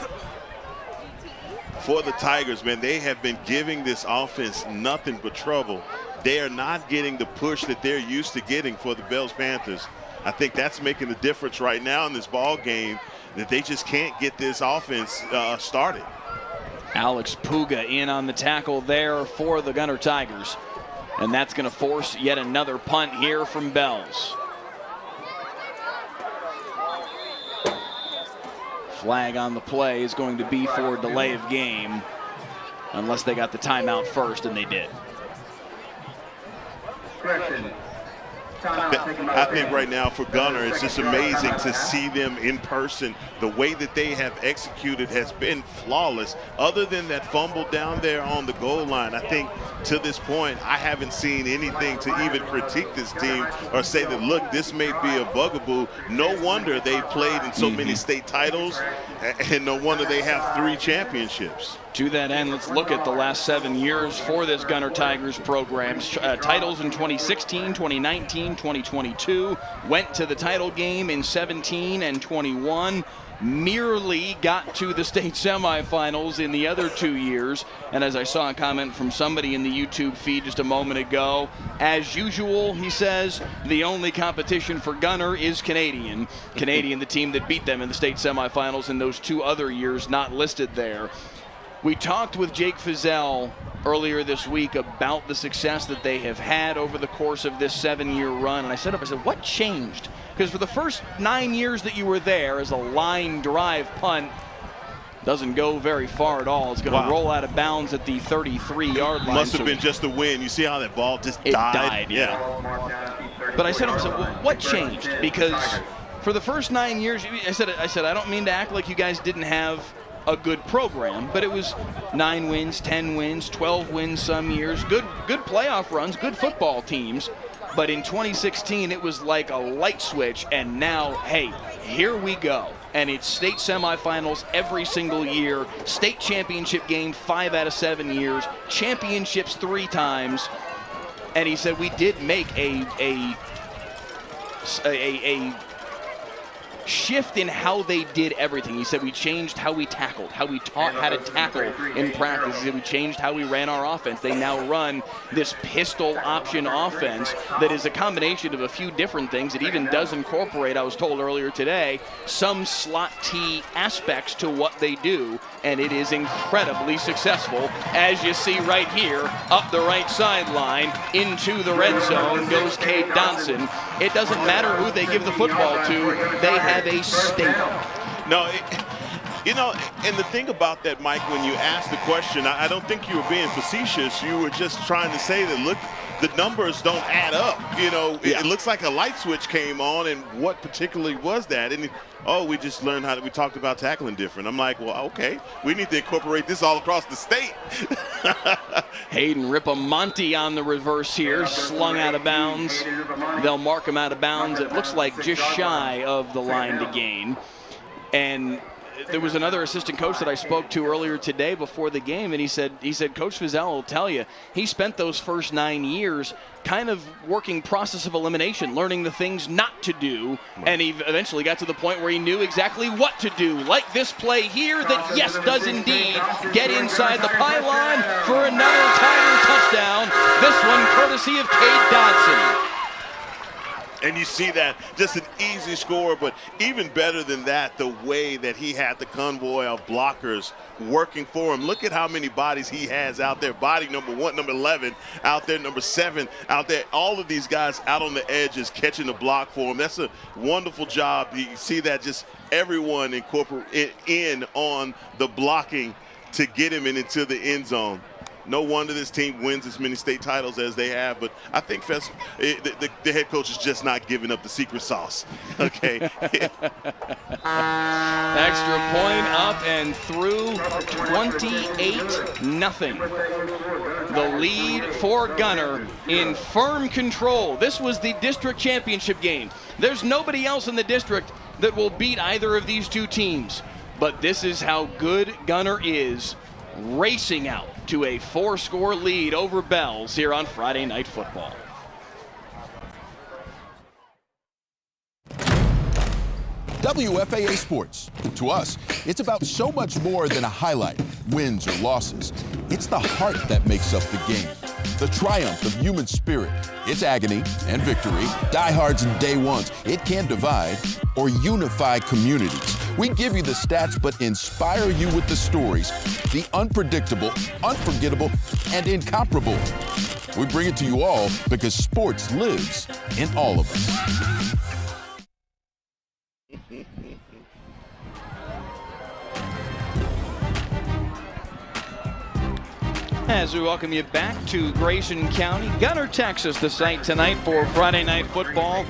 for the Tigers, man, they have been giving this offense nothing but trouble. They are not getting the push that they're used to getting for the Bells Panthers. I think that's making the difference right now in this ball game, that they just can't get this offense started. Alex Puga in on the tackle there for the Gunter Tigers. And that's going to force yet another punt here from Bells. Flag on the play is going to be for delay of game, unless they got the timeout first, and they did. I think right now for Gunter, it's just amazing to see them in person. The way that they have executed has been flawless. Other than that fumble down there on the goal line, I think to this point, I haven't seen anything to even critique this team or say that, look, this may be a bugaboo. No wonder they played in so many state titles, and no wonder they have 3 championships. To that end, let's look at the last 7 years for this Gunter Tigers program. Titles in 2016, 2019, 2022. Went to the title game in 17 and 21. Merely got to the state semifinals in the other 2 years. And as I saw a comment from somebody in the YouTube feed just a moment ago, as usual, he says, the only competition for Gunter is Canadian. Canadian, the team that beat them in the state semifinals in those 2 other years not listed there. We talked with Jake Fizel earlier this week about the success that they have had over the course of this 7-year run. And I said, what changed? Because for the first 9 years that you were there as a line drive punt, doesn't go very far at all. It's going to roll out of bounds at the 33-yard line. Must have been just a win. You see how that ball just died? Yeah. But I said, what changed? Because for the first 9 years, I said, I don't mean to act like you guys didn't have a good program, but it was 9 wins, 10 wins, 12 wins some years, good playoff runs, good football teams. But in 2016, it was like a light switch, and now, hey, here we go. and it's state semifinals every single year, state championship game 5 out of 7 years, championships 3 times. And he said we did make a shift in how they did everything. He said we changed how we tackled, how we taught how to tackle in practice. He said we changed how we ran our offense. They now run this pistol option offense that is a combination of a few different things. It even does incorporate, I was told earlier today, some slot T aspects to what they do, and it is incredibly successful. As you see right here, up the right sideline, into the red zone goes Cade Dotson. It doesn't matter who they give the football to, they have a staple. No, you know, and the thing about that, Mike, when you asked the question, I don't think you were being facetious. You were just trying to say that, look, the numbers don't add up. You know, it looks like a light switch came on, and what particularly was that? And we just learned how we talked about tackling different. I'm like, well, okay, we need to incorporate this all across the state. Hayden Ripamonte on the reverse here, slung out of bounds. They'll mark him out of bounds. It looks like just shy of the line to gain. And there was another assistant coach that I spoke to earlier today before the game, and he said Coach Fizel will tell you he spent those first 9 years kind of working process of elimination, learning the things not to do, and he eventually got to the point where he knew exactly what to do, like this play here that, yes, does indeed get inside the pylon for another Tiger touchdown, this one courtesy of Cade Dotson. And you see that, just an easy score, but even better than that, the way that he had the convoy of blockers working for him. Look at how many bodies he has out there. Body number 1, number 11 out there, number 7 out there. All of these guys out on the edges catching the block for him. That's a wonderful job. You see that, just everyone incorporate in on the blocking to get him into the end zone. No wonder this team wins as many state titles as they have, but I think the head coach is just not giving up the secret sauce. Okay. Extra point up and through, 28-0. The lead for Gunter in firm control. This was the district championship game. There's nobody else in the district that will beat either of these two teams, but this is how good Gunter is, racing out to a 4-score lead over Bells here on Friday Night Football. WFAA Sports. To us, it's about so much more than a highlight, wins or losses. It's the heart that makes up the game. The triumph of human spirit, its agony and victory, diehards and day ones. It can divide or unify communities. We give you the stats, but inspire you with the stories, the unpredictable, unforgettable, and incomparable. We bring it to you all because sports lives in all of us. As we welcome you back to Grayson County, Gunter, Texas, the site tonight for Friday Night Football.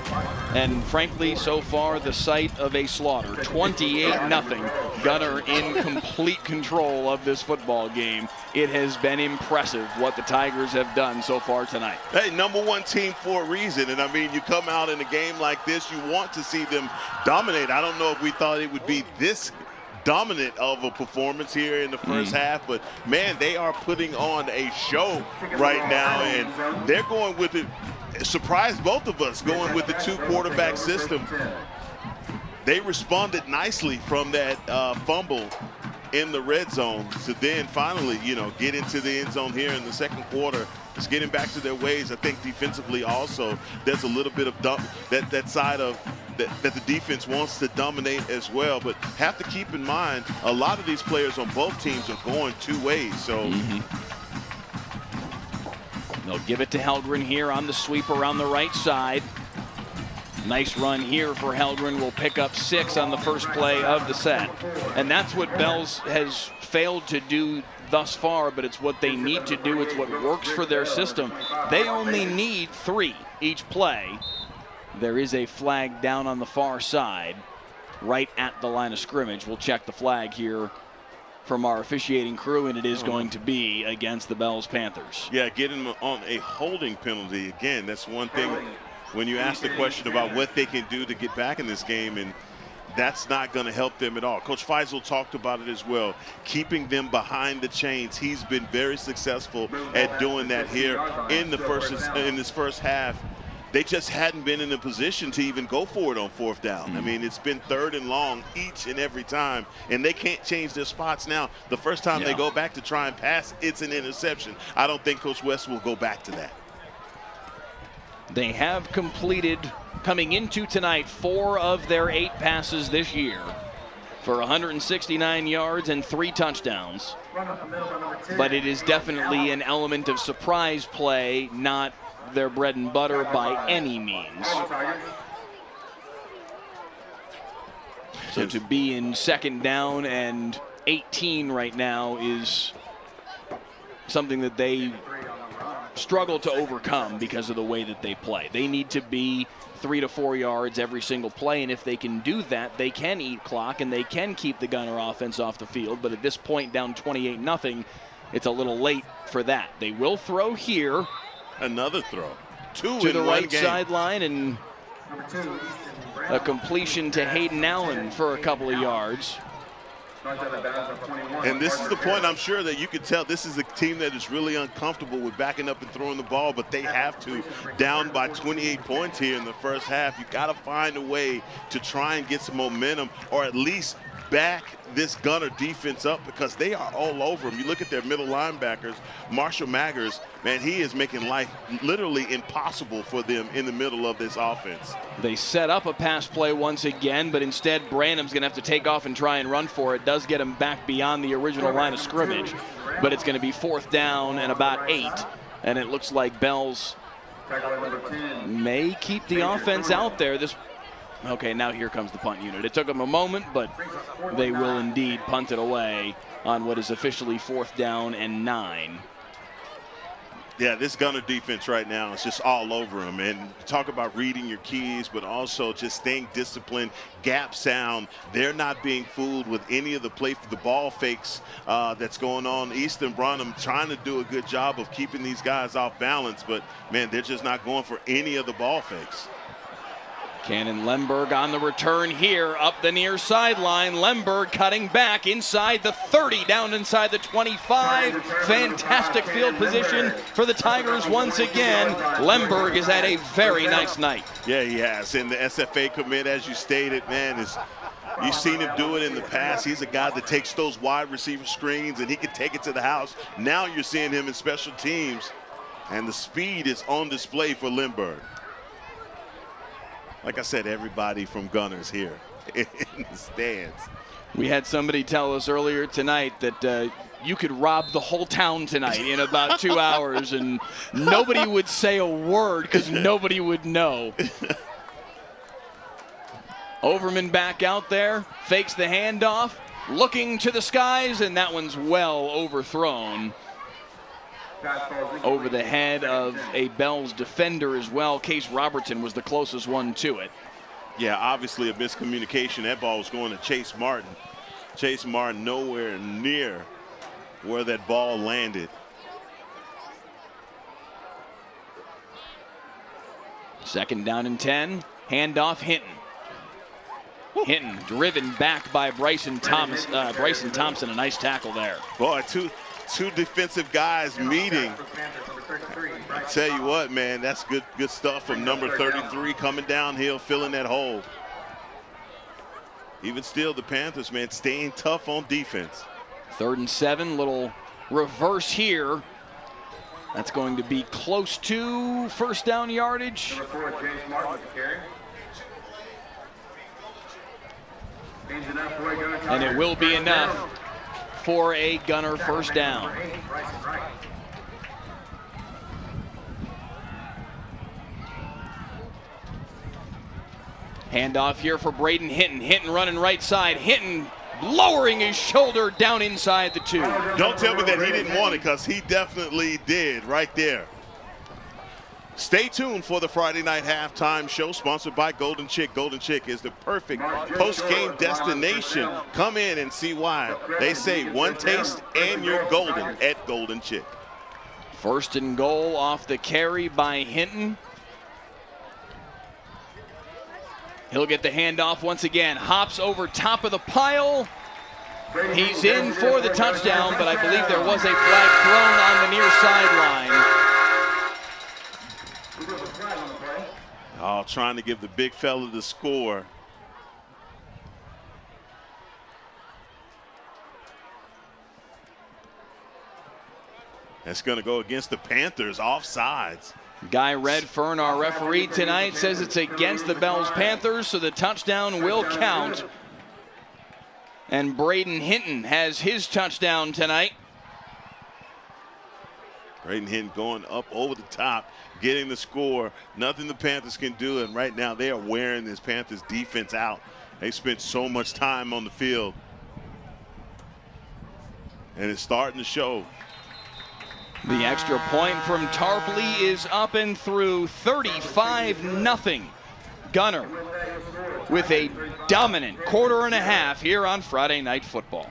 And frankly, so far, the site of a slaughter. 28-0. Gunter in complete control of this football game. It has been impressive what the Tigers have done so far tonight. Hey, #1 team for a reason. And I mean, you come out in a game like this, you want to see them dominate. I don't know if we thought it would be this dominant of a performance here in the first half, but man, they are putting on a show right now, and they're going with it. Surprised both of us, going with the 2-quarterback system. They responded nicely from that fumble in the red zone to then finally, get into the end zone here in the second quarter. It's getting back to their ways. I think defensively also, there's a little bit of that side of that the defense wants to dominate as well, but have to keep in mind a lot of these players on both teams are going 2 ways. So they'll give it to Helgren here on the sweep around the right side. Nice run here for Helgren. Will pick up 6 on the first play of the set, and that's what Bells has failed to do thus far, but it's what they need to do. It's what works for their system. They only need 3 each play. There is a flag down on the far side, right at the line of scrimmage. We'll check the flag here from our officiating crew, and it is going to be against the Bells Panthers. Yeah, getting them on a holding penalty. Again, that's one thing when you ask the question about what they can do to get back in this game, and that's not going to help them at all. Coach Feisel talked about it as well, keeping them behind the chains. He's been very successful at doing that here in this first half. They just hadn't been in a position to even go for it on 4th down. I mean, it's been 3rd and long each and every time, and they can't change their spots now. The first time they go back to try and pass, it's an interception. I don't think Coach West will go back to that. They have completed, coming into tonight, 4 of their 8 passes this year for 169 yards and 3 touchdowns. But it is definitely an element of surprise play, not their bread and butter by any means. So to be in 2nd down and 18 right now is something that they struggle to overcome because of the way that they play. They need to be 3 to 4 yards every single play, and if they can do that, they can eat clock and they can keep the Gunter offense off the field. But at this point, down 28-0, it's a little late for that. They will throw here. Another throw. 2 to in the one right game. sideline, and a completion to Hayden Allen for a couple of yards. And this is the point, I'm sure, that you could tell this is a team that is really uncomfortable with backing up and throwing the ball, but they have to. Down by 28 points here in the first half. You got to find a way to try and get some momentum, or at least back this Gunter defense up, because they are all over them. You look at their middle linebackers, Marshall Maggers, man, he is making life literally impossible for them in the middle of this offense. They set up a pass play once again, but instead Branham's going to have to take off and try and run for it. Does get him back beyond the original line of scrimmage, but it's going to be 4th down and about 8, and it looks like Bells may keep the offense out there. Okay, now here comes the punt unit. It took them a moment, but they will indeed punt it away on what is officially 4th down and 9. Yeah, this Gunter defense right now is just all over them. And talk about reading your keys, but also just staying disciplined, gap sound. They're not being fooled with any of the ball fakes that's going on. Easton Branham trying to do a good job of keeping these guys off balance, but, man, they're just not going for any of the ball fakes. Cannon Lemberg on the return here, up the near sideline. Lemberg cutting back inside the 30, down inside the 25. Fantastic field position for the Tigers once again. Lemberg has had a very nice night. Yeah, he has. And the SFA commit, as you stated, man, you've seen him do it in the past. He's a guy that takes those wide receiver screens and he can take it to the house. Now you're seeing him in special teams, and the speed is on display for Lemberg. Like I said, everybody from Gunter's here in the stands. We had somebody tell us earlier tonight that you could rob the whole town tonight in about 2 hours and nobody would say a word because nobody would know. Overman back out there, fakes the handoff, looking to the skies, and that one's well overthrown. Over the head of a Bells defender as well. Case Robertson was the closest one to it. Yeah, obviously a miscommunication. That ball was going to Chase Martin. Chase Martin nowhere near where that ball landed. Second down and 10. Handoff Hinton. Hinton driven back by Bryson Thompson. A nice tackle there. Boy, two defensive guys meeting. I tell you what, man, that's good stuff from number 33 coming downhill, filling that hole. Even still, the Panthers, man, staying tough on defense. 3rd and 7, little reverse here. That's going to be close to 1st down yardage. And it will be enough for a Gunter 1st down. Handoff here for Braden Hinton. Hinton running right side. Hinton lowering his shoulder down inside the 2. Don't tell me that he didn't want it, because he definitely did right there. Stay tuned for the Friday night halftime show, sponsored by Golden Chick. Golden Chick is the perfect post-game destination. Come in and see why. They say one taste and you're golden at Golden Chick. 1st and goal off the carry by Hinton. He'll get the handoff once again. Hops over top of the pile. He's in for the touchdown, but I believe there was a flag thrown on the near sideline. Oh, trying to give the big fella the score. That's going to go against the Panthers, offsides. Guy Redfern, our referee tonight, says it's against the Bell's Panthers, so the touchdown will count. And Braden Hinton has his touchdown tonight. Braden Hinton going up over the top, getting the score. Nothing the Panthers can do, and right now they are wearing this Panthers defense out. They spent so much time on the field, and it's starting to show. The extra point from Tarpley is up and through. 35-0. Gunter with a dominant quarter and a half here on Friday Night Football.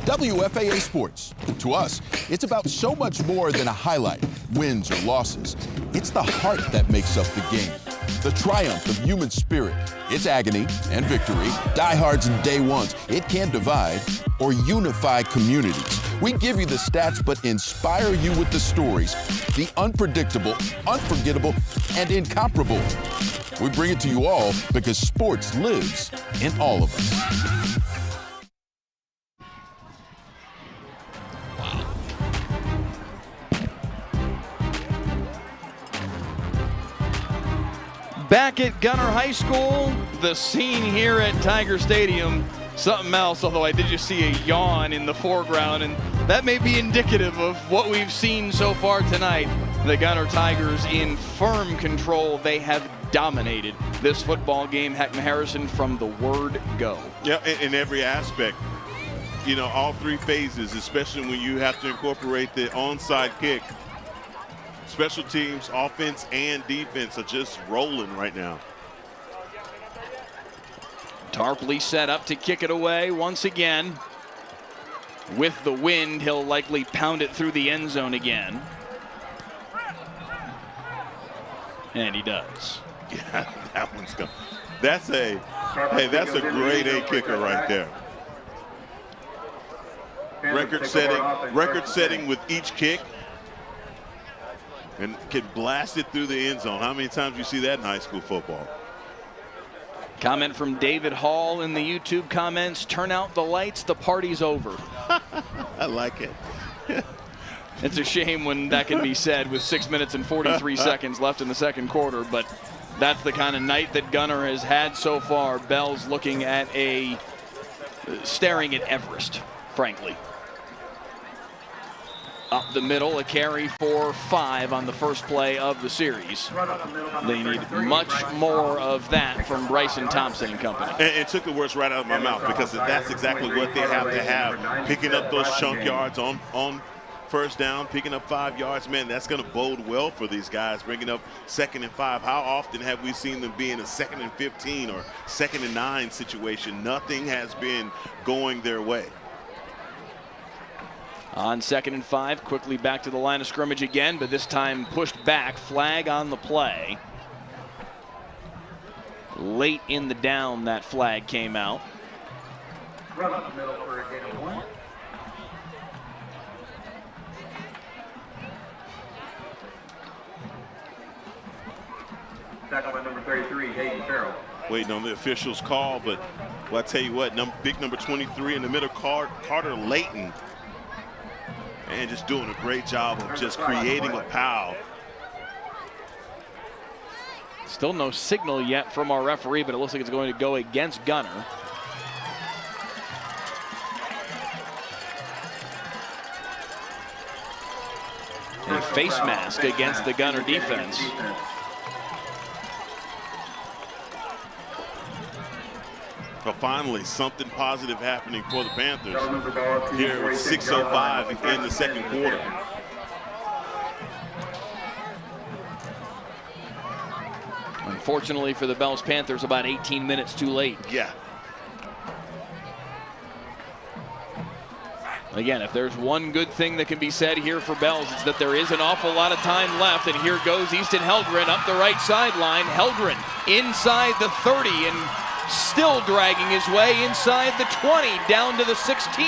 WFAA Sports. To us, it's about so much more than a highlight, wins or losses. It's the heart that makes up the game. The triumph of human spirit, its agony and victory, diehards and day ones. It can divide or unify communities. We give you the stats, but inspire you with the stories, the unpredictable, unforgettable, and incomparable. We bring it to you all because sports lives in all of us. Back at Gunter High School, the scene here at Tiger Stadium, something else, although I did just see a yawn in the foreground, and that may be indicative of what we've seen so far tonight. The Gunter Tigers in firm control. They have dominated this football game, Heckma Harrison, from the word go. Yeah, in every aspect. You know, all three phases, especially when you have to incorporate the onside kick. Special teams, offense, and defense are just rolling right now. Tarpley set up to kick it away once again. With the wind, he'll likely pound it through the end zone again. And he does. Yeah, that one's going. That's a grade A kicker right there. Record setting with each kick. And can blast it through the end zone. How many times do you see that in high school football? Comment from David Hall in the YouTube comments. Turn out the lights, the party's over. I like it. It's a shame when that can be said with 6 minutes and 43 seconds left in the second quarter, but that's the kind of night that Gunter has had so far. Bell's looking at staring at Everest, frankly. Up the middle, a carry for 5 on the first play of the series. They need much more of that from Bryson Thompson and company. And it took the words right out of my mouth, because that's exactly what they have to have. Picking up those chunk yards on first down, picking up 5 yards, man, that's going to bode well for these guys, bringing up 2nd and 5. How often have we seen them be in a 2nd and 15 or 2nd and 9 situation? Nothing has been going their way. On 2nd and 5, quickly back to the line of scrimmage again, but this time pushed back. Flag on the play. Late in the down, that flag came out. Run up the middle for a gain of 1. Tackle by number 33, Hayden Farrell. Waiting on the official's call, but well, I tell you what, big number 23 in the middle, Carter Layton. And just doing a great job of just creating a pile. Still no signal yet from our referee, but it looks like it's going to go against Gunter. A face mask against the Gunter defense. But finally, something positive happening for the Panthers here with 6:05 in the second quarter. Unfortunately for the Bell's Panthers, about 18 minutes too late. Yeah. Again, if there's one good thing that can be said here for Bells, it's that there is an awful lot of time left. And here goes Easton Hellgren up the right sideline. Hellgren inside the 30 and still dragging his way inside the 20 down to the 16.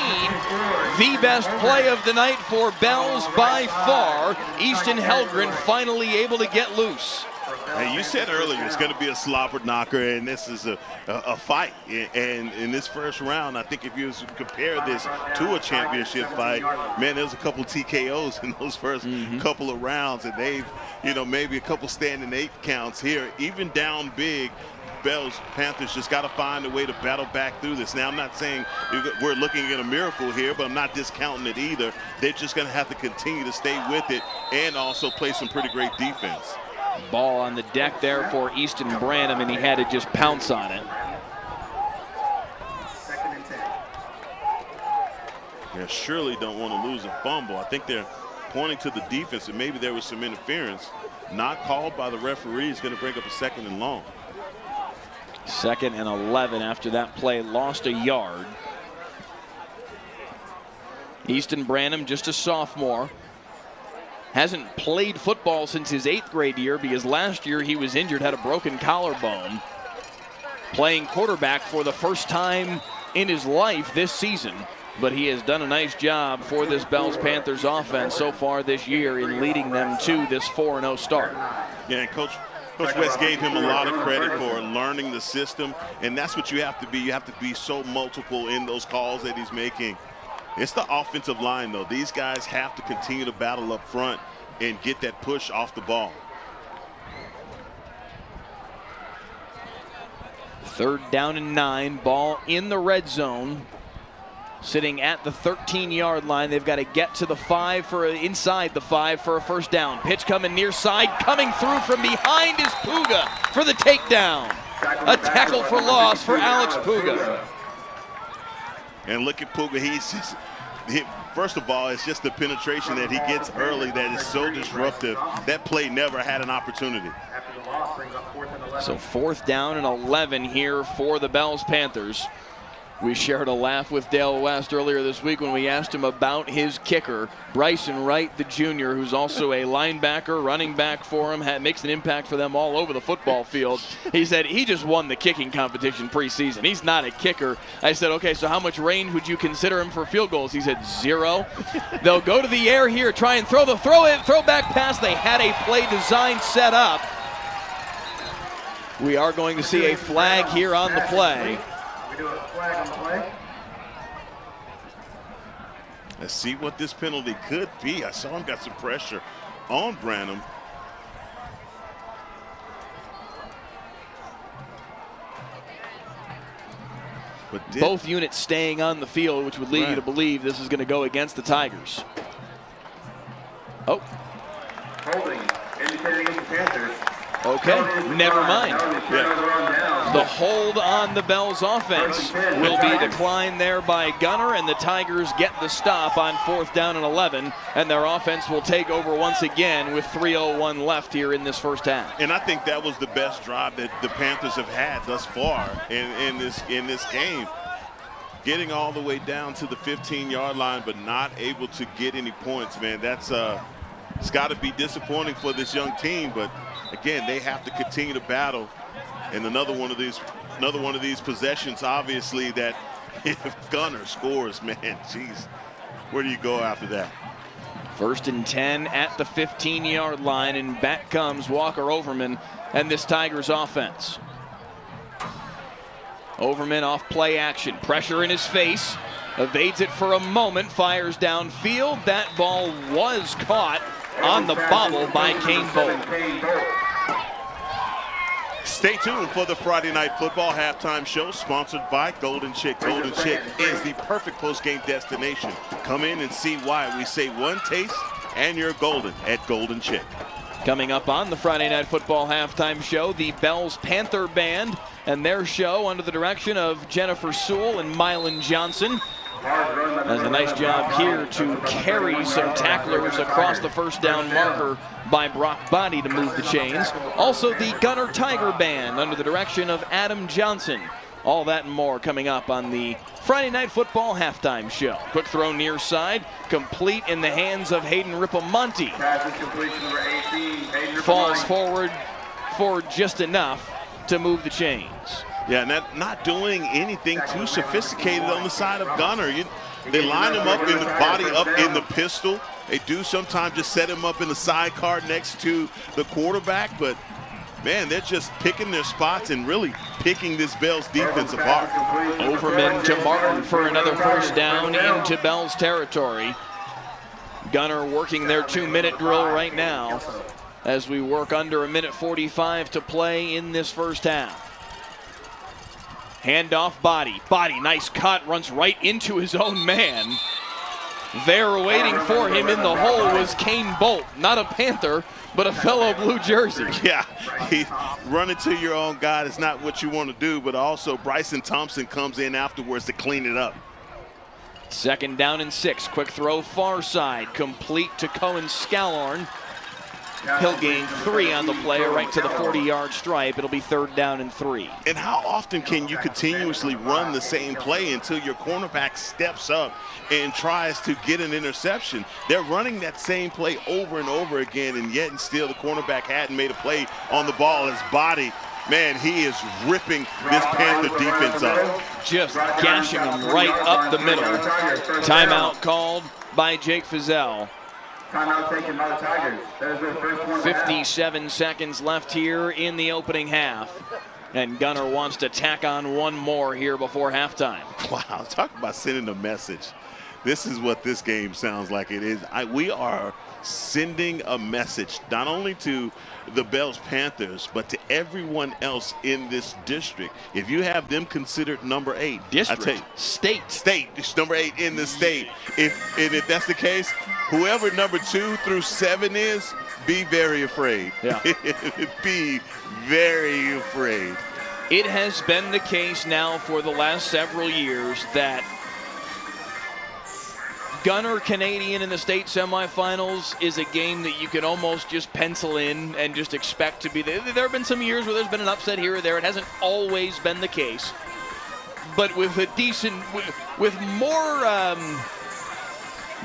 The best play of the night for Bells by far. Easton Hellgren finally able to get loose. Hey, you said earlier it's going to be a slobber knocker, and this is a fight. And in this first round, I think if you compare this to a championship fight, man, there's a couple TKOs in those first couple of rounds, and they've, maybe a couple standing 8 counts here. Even down big, Bells Panthers just got to find a way to battle back through this. Now, I'm not saying we're looking at a miracle here, but I'm not discounting it either. They're just going to have to continue to stay with it and also play some pretty great defense. Ball on the deck there for Easton Branham, and he had to just pounce on it. They surely don't want to lose a fumble. I think they're pointing to the defense, and maybe there was some interference. Not called by the referee. Is going to bring up a 2nd and long. 2nd and 11 after that play, lost a yard. Easton Branham, just a sophomore. Hasn't played football since his 8th grade year because last year he was injured, had a broken collarbone. Playing quarterback for the first time in his life this season, but he has done a nice job for this Bells Panthers offense so far this year in leading them to this 4-0 start. Yeah, and Coach West gave him a lot of credit for learning the system, and that's what you have to be. You have to be so multiple in those calls that he's making. It's the offensive line, though. These guys have to continue to battle up front and get that push off the ball. 3rd down and 9, ball in the red zone. Sitting at the 13-yard line. They've got to get to the 5 inside the 5 for a first down. Pitch coming near side, coming through from behind is Puga for the takedown. A tackle for loss for Alex Puga. And look at Puga. First of all, it's just the penetration that he gets early that is so disruptive. That play never had an opportunity. So 4th down and 11 here for the Bells Panthers. We shared a laugh with Dale West earlier this week when we asked him about his kicker, Bryson Wright, the junior, who's also a linebacker, running back for him, makes an impact for them all over the football field. He said he just won the kicking competition preseason. He's not a kicker. I said, okay, so how much range would you consider him for field goals? He said 0. They'll go to the air here, try and throw back pass. They had a play design set up. We are going to see a flag here on the play. Let's see what this penalty could be. I saw him got some pressure on Branham. But both units staying on the field, which would lead you to believe this is going to go against the Tigers. Oh. Holding, indicating the Panthers. Okay, never mind. Yeah. The hold on the Bells offense will be declined there by Gunter, and the Tigers get the stop on 4th down and 11, and their offense will take over once again with 3:01 left here in this first half. And I think that was the best drive that the Panthers have had thus far in this game. Getting all the way down to the 15-yard line, but not able to get any points, man. That's it's got to be disappointing for this young team, but again, they have to continue to battle. And another one of these possessions, obviously, that if Gunter scores, man, geez, where do you go after that? 1st and 10 at the 15-yard line, and back comes Walker Overman and this Tigers offense. Overman off play action, pressure in his face, evades it for a moment, fires downfield. That ball was caught on the bobble by Kane Bolton. Stay tuned for the Friday Night Football halftime show, sponsored by Golden Chick. Golden Chick is the perfect post-game destination. Come in and see why. We say one taste and you're golden at Golden Chick. Coming up on the Friday Night Football halftime show, the Bells Panther Band and their show under the direction of Jennifer Sewell and Mylan Johnson. Does a nice job here to carry some tacklers across the first down marker by Brock Body to move the chains. Also the Gunter Tiger Band under the direction of Adam Johnson All that and more coming up on the Friday Night Football halftime show. Quick throw near side, complete in the hands of Hayden Ripamonte. Falls forward for just enough to move the chains. Yeah, not doing anything too sophisticated on the side of Gunter. They line him up in the body, up in the pistol. They do sometimes just set him up in the sidecar next to the quarterback, but man, they're just picking their spots and really picking this Bell's defense apart. Overman to Martin for another first down into Bell's territory. Gunter working their 2-minute drill right now as we work under 1:45 to play in this first half. Handoff, Body, nice cut, runs right into his own man. There waiting for him in the hole was Kane Bolt, not a Panther, but a fellow blue jersey. Yeah, running to your own guy is not what you want to do, but also Bryson Thompson comes in afterwards to clean it up. 2nd down and 6, quick throw far side, complete to Cohen Scalorn. He'll gain 3 on the play, right to the 40-yard stripe. It'll be 3rd down and 3. And how often can you continuously run the same play until your cornerback steps up and tries to get an interception? They're running that same play over and over again, and yet and still the cornerback hadn't made a play on the ball. His body, man, he is ripping this Panther defense up. Just gashing him right up the middle. Timeout called by Jake Fizel. Timeout taken by the Tigers. There's their first one. 57 seconds left here in the opening half. And Gunter wants to tack on one more here before halftime. Wow, talk about sending a message. This is what this game sounds like it is. We are sending a message not only to the Bell's Panthers, but to everyone else in this district. If you have them considered number 8, district, state, it's number 8 in the state. If that's the case, whoever number 2 through 7 is, be very afraid. Yeah. Be very afraid. It has been the case now for the last several years that Gunter Canadian in the state semifinals is a game that you can almost just pencil in and just expect to be there. There have been some years where there's been an upset here or there. It hasn't always been the case. But with a decent, with more,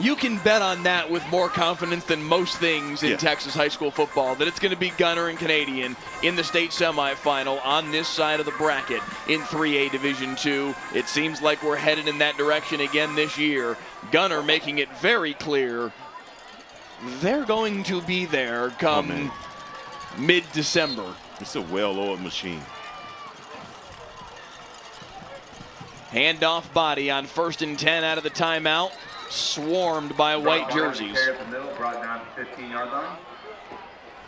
you can bet on that with more confidence than most things in Texas high school football, that it's going to be Gunter and Canadian in the state semifinal on this side of the bracket in 3A Division II. It seems like we're headed in that direction again this year. Gunter making it very clear they're going to be there come mid-December. It's a well-oiled machine. Handoff, Body on 1st and 10 out of the timeout. Swarmed by white jerseys.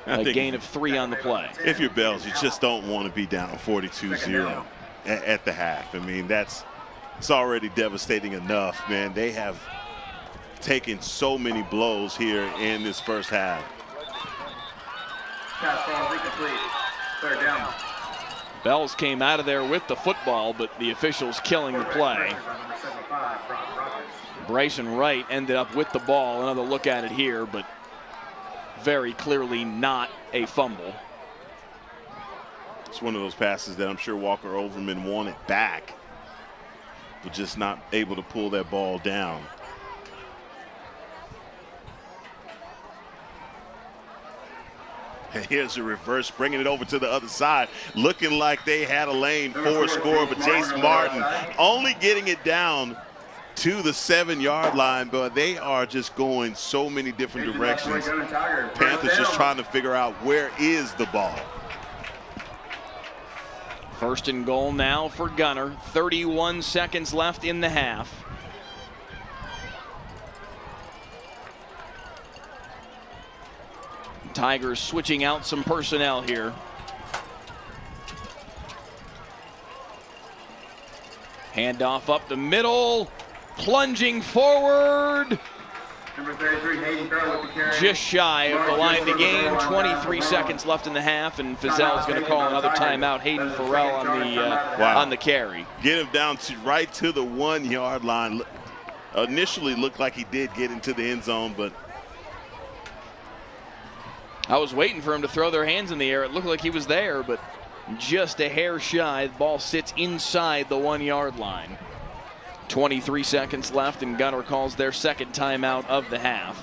A gain of 3 on the play. If you're Bells, you just don't want to be down 42-0 at the half. I mean, it's already devastating enough, man. They have taken so many blows here in this first half. Pass ball incomplete. 3rd down. Bells came out of there with the football, but the officials killing the play. Bryson Wright ended up with the ball. Another look at it here, but very clearly not a fumble. It's one of those passes that I'm sure Walker Overman wanted back, but just not able to pull that ball down. And here's a reverse, bringing it over to the other side, looking like they had a lane for a score, but Jace Martin only getting it down to the 7-yard line, but they are just going so many different directions. Panthers just trying to figure out where is the ball. 1st and goal now for Gunter. 31 seconds left in the half. Tigers switching out some personnel here. Handoff up the middle. Plunging forward. Number 33, Hayden Farrell with the carry. Just shy of the line to gain. 23 seconds left in the half, and Fizel's going to call another timeout. Hayden Farrell on the carry. Get him down to right to the 1-yard line. Initially looked like he did get into the end zone, but I was waiting for him to throw their hands in the air. It looked like he was there, but just a hair shy. The ball sits inside the 1-yard line. 23 seconds left, and Gunter calls their second timeout of the half.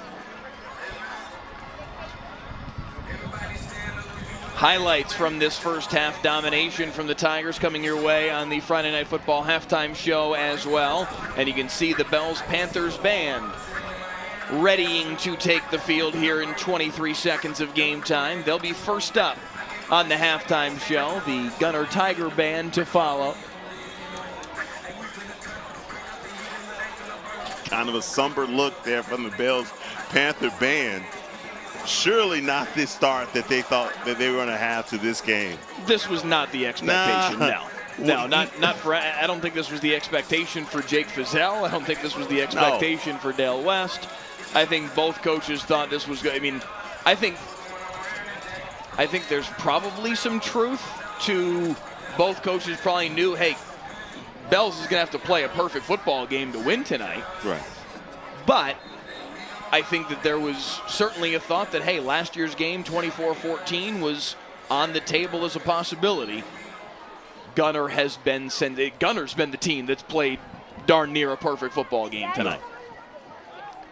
Highlights from this first half domination from the Tigers coming your way on the Friday Night Football halftime show as well. And you can see the Bells Panthers band readying to take the field here in 23 seconds of game time. They'll be first up on the halftime show. The Gunter Tiger band to follow. Kind of a somber look there from the Bells Panther band. Surely not this start that they thought that they were going to have to this game. This was not the expectation, nah. No, not for. I don't think this was the expectation for Jake Fizzell. I don't think this was the expectation for Dale West. I think both coaches thought this was good. I mean, I think there's probably some truth to both coaches probably knew, hey, Bells is going to have to play a perfect football game to win tonight. Right. But I think that there was certainly a thought that, hey, last year's game, 24-14, was on the table as a possibility. Gunter's been the team that's played darn near a perfect football game tonight.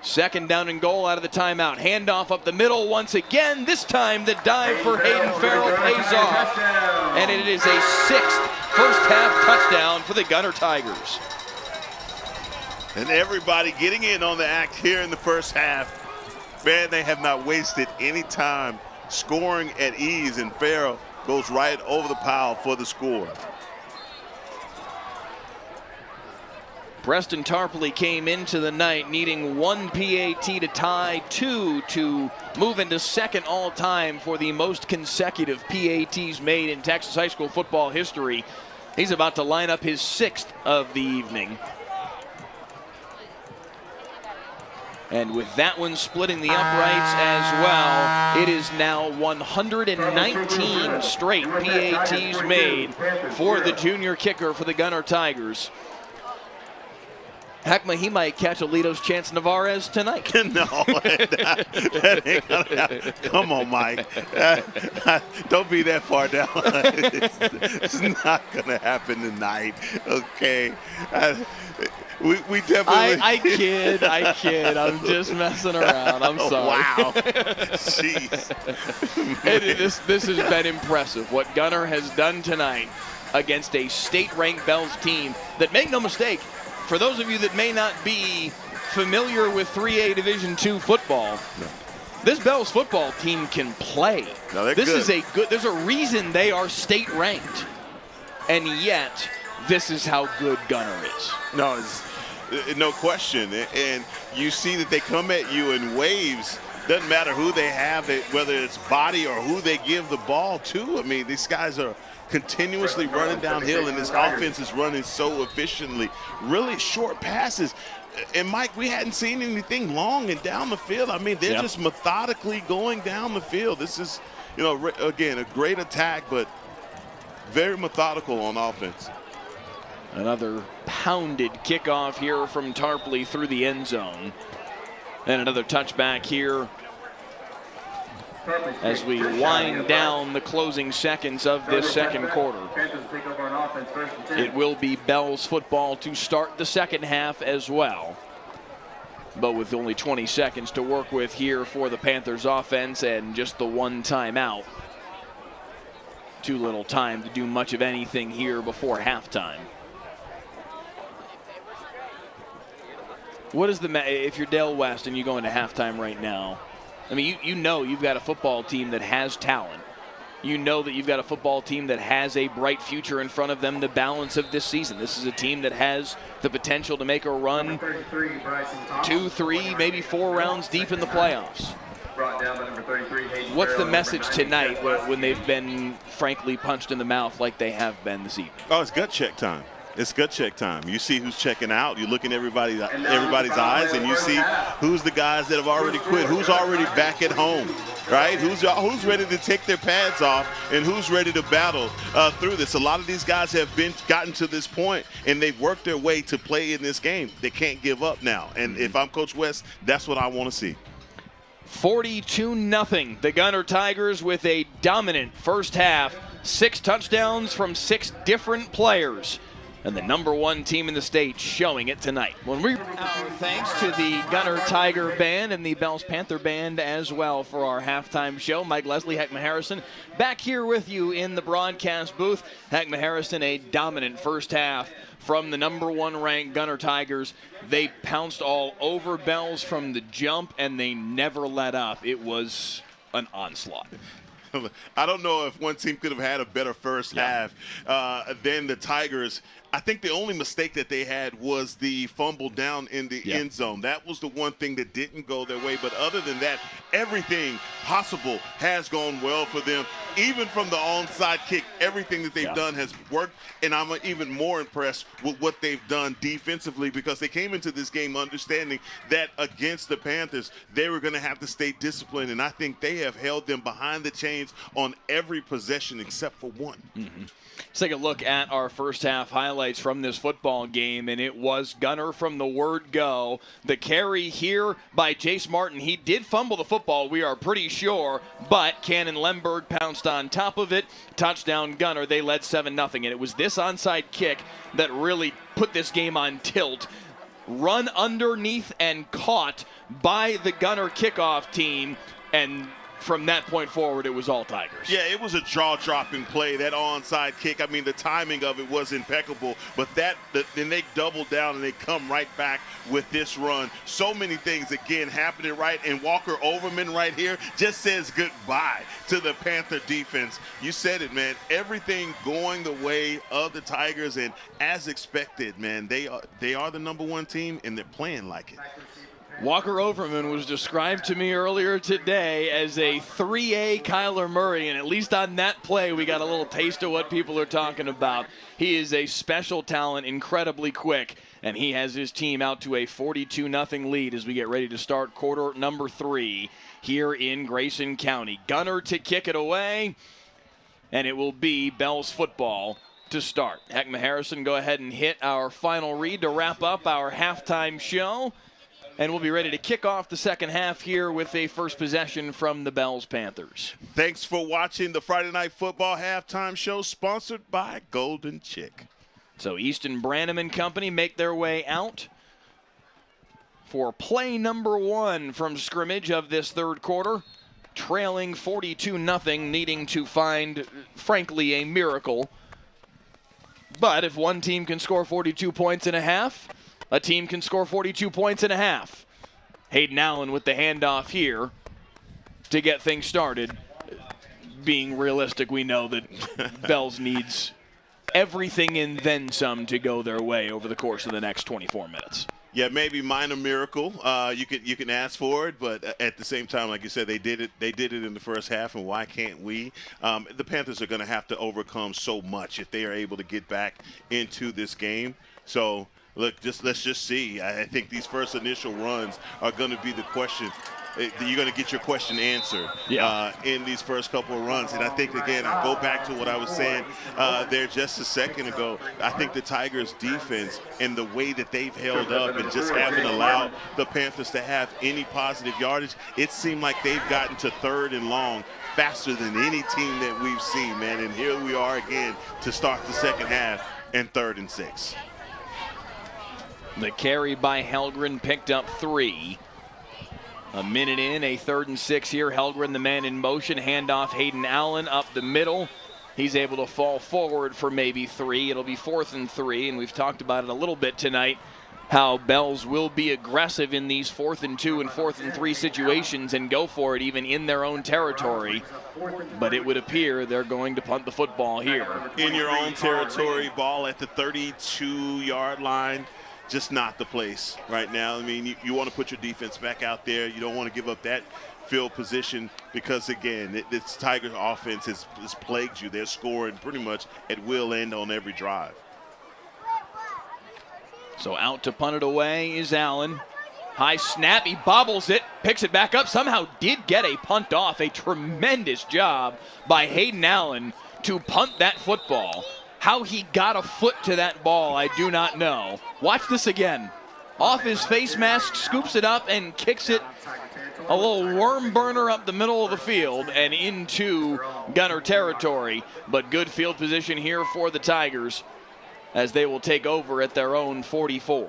Second down and goal out of the timeout. Handoff up the middle once again. This time the dive for Hayden Farrell pays off. And it is a sixth first half touchdown for the Gunter Tigers. And everybody getting in on the act here in the first half. Man, they have not wasted any time scoring at ease, and Farrell goes right over the pile for the score. Preston Tarpley came into the night needing 1 PAT to tie, 2 to move into second all-time for the most consecutive PATs made in Texas high school football history. He's about to line up his 6th of the evening. And with that one splitting the uprights as well, it is now 119 straight PATs made for the junior kicker for the Gunter Tigers. Heckma, he might catch Alito's Chance Navarez tonight. No, that ain't gonna happen. Come on, Mike. Don't be that far down. It's not gonna happen tonight. Okay. We definitely. I kid. I'm just messing around. I'm sorry. Wow. Jeez. This has been impressive. What Gunter has done tonight against a state-ranked Bells team that, make no mistake, for those of you that may not be familiar with 3A Division II football, this Bells football team can play. No, they're this good. There's a reason they are state-ranked, and yet this is how good Gunter is. No, it's no question. And you see that they come at you in waves. Doesn't matter who they have, whether it's body or who they give the ball to. I mean, these guys are continuously running downhill, and this offense is running so efficiently. Really short passes. And, Mike, we hadn't seen anything long and down the field. I mean, they're just methodically going down the field. This is, again, a great attack, but very methodical on offense. Another pounded kickoff here from Tarpley through the end zone. And another touchback here as we wind down the closing seconds of this second quarter. It will be Bells football to start the second half as well, but with only 20 seconds to work with here for the Panthers offense and just the one timeout. Too little time to do much of anything here before halftime. What is if you're Dale West and you go into halftime right now? I mean, you know you've got a football team that has talent. You know that you've got a football team that has a bright future in front of them the balance of this season. This is a team that has the potential to make a run 2, 3, maybe 4 rounds deep in the playoffs. What's the message tonight when they've been, frankly, punched in the mouth like they have been this evening? Oh, it's gut check time. It's gut check time. You see who's checking out. You look in everybody's eyes, and you see who's the guys that have already quit, who's already back at home, right? Who's ready to take their pads off, and who's ready to battle through this. A lot of these guys have gotten to this point, and they've worked their way to play in this game. They can't give up now. And if I'm Coach West, that's what I want to see. 42-0. The Gunter Tigers with a dominant first half 6 touchdowns from 6 different players. And the #1 team in the state showing it tonight. Our thanks to the Gunter Tiger Band and the Bells Panther Band as well for our halftime show. Mike Leslie, Heckma Harrison, back here with you in the broadcast booth. Heckma Harrison, a dominant first half from the #1 ranked Gunter Tigers. They pounced all over Bells from the jump, and they never let up. It was an onslaught. I don't know if one team could have had a better first half than the Tigers. I think the only mistake that they had was the fumble down in the end zone. That was the one thing that didn't go their way. But other than that, everything possible has gone well for them. Even from the onside kick, everything that they've done has worked. And I'm even more impressed with what they've done defensively, because they came into this game understanding that against the Panthers, they were going to have to stay disciplined. And I think they have held them behind the chains on every possession except for one. Let's take a look at our first half highlights from this football game, and it was Gunter from the word go. The carry here by Jace Martin. He did fumble the football, we are pretty sure, but Cannon Lemberg pounced on top of it. Touchdown Gunter. They led 7-0, and it was this onside kick that really put this game on tilt. Run underneath and caught by the Gunter kickoff team, and from that point forward, it was all Tigers. Yeah, it was a jaw-dropping play, that onside kick. I mean, the timing of it was impeccable, but then they double down and they come right back with this run. So many things, again, happening right, and Walker Overman right here just says goodbye to the Panther defense. You said it, man. Everything going the way of the Tigers, and as expected, man, they are the #1 team, and they're playing like it. Walker Overman was described to me earlier today as a 3A Kyler Murray, and at least on that play, we got a little taste of what people are talking about. He is a special talent, incredibly quick, and he has his team out to a 42-0 lead as we get ready to start quarter number 3 here in Grayson County. Gunter to kick it away, and it will be Bells football to start. Heckma Harrison, go ahead and hit our final read to wrap up our halftime show. And we'll be ready to kick off the second half here with a first possession from the Bells Panthers. Thanks for watching the Friday Night Football halftime show, sponsored by Golden Chick. So Easton Branham and company make their way out for play number 1 from scrimmage of this third quarter. Trailing 42-0, needing to find, frankly, a miracle. But if one team can score 42 points in a half, a team can score 42 points in a half. Hayden Allen with the handoff here to get things started. Being realistic, we know that Bells needs everything and then some to go their way over the course of the next 24 minutes. Yeah, maybe minor miracle. You can ask for it, but at the same time, like you said, they did it. They did it in the first half, and why can't we? The Panthers are going to have to overcome so much if they are able to get back into this game. So, look, let's just see. I think these first initial runs are going to be the question. You're going to get your question answered in these first couple of runs. And I think, again, I go back to what I was saying there just a second ago. I think the Tigers' defense and the way that they've held up and just haven't allowed the Panthers to have any positive yardage, it seemed like they've gotten to 3rd and long faster than any team that we've seen, man. And here we are again to start the second half and 3rd and 6. The carry by Helgren picked up 3. A minute in, a 3rd and 6 here. Helgren, the man in motion, handoff Hayden Allen up the middle. He's able to fall forward for maybe 3. It'll be 4th and 3, and we've talked about it a little bit tonight, how Bells will be aggressive in these 4th and 2 and 4th and 3 situations and go for it even in their own territory. But it would appear they're going to punt the football here. In your own territory, ball at the 32-yard line. Just not the place right now. I mean, you want to put your defense back out there. You don't want to give up that field position because, again, this Tigers offense has plagued you. They're scoring pretty much at will end on every drive. So out to punt it away is Allen. High snap, he bobbles it, picks it back up, somehow did get a punt off. A tremendous job by Hayden Allen to punt that football. How he got a foot to that ball, I do not know. Watch this again. Off his face mask, scoops it up and kicks it A little worm burner up the middle of the field and into Gunter territory, but good field position here for the Tigers as they will take over at their own 44.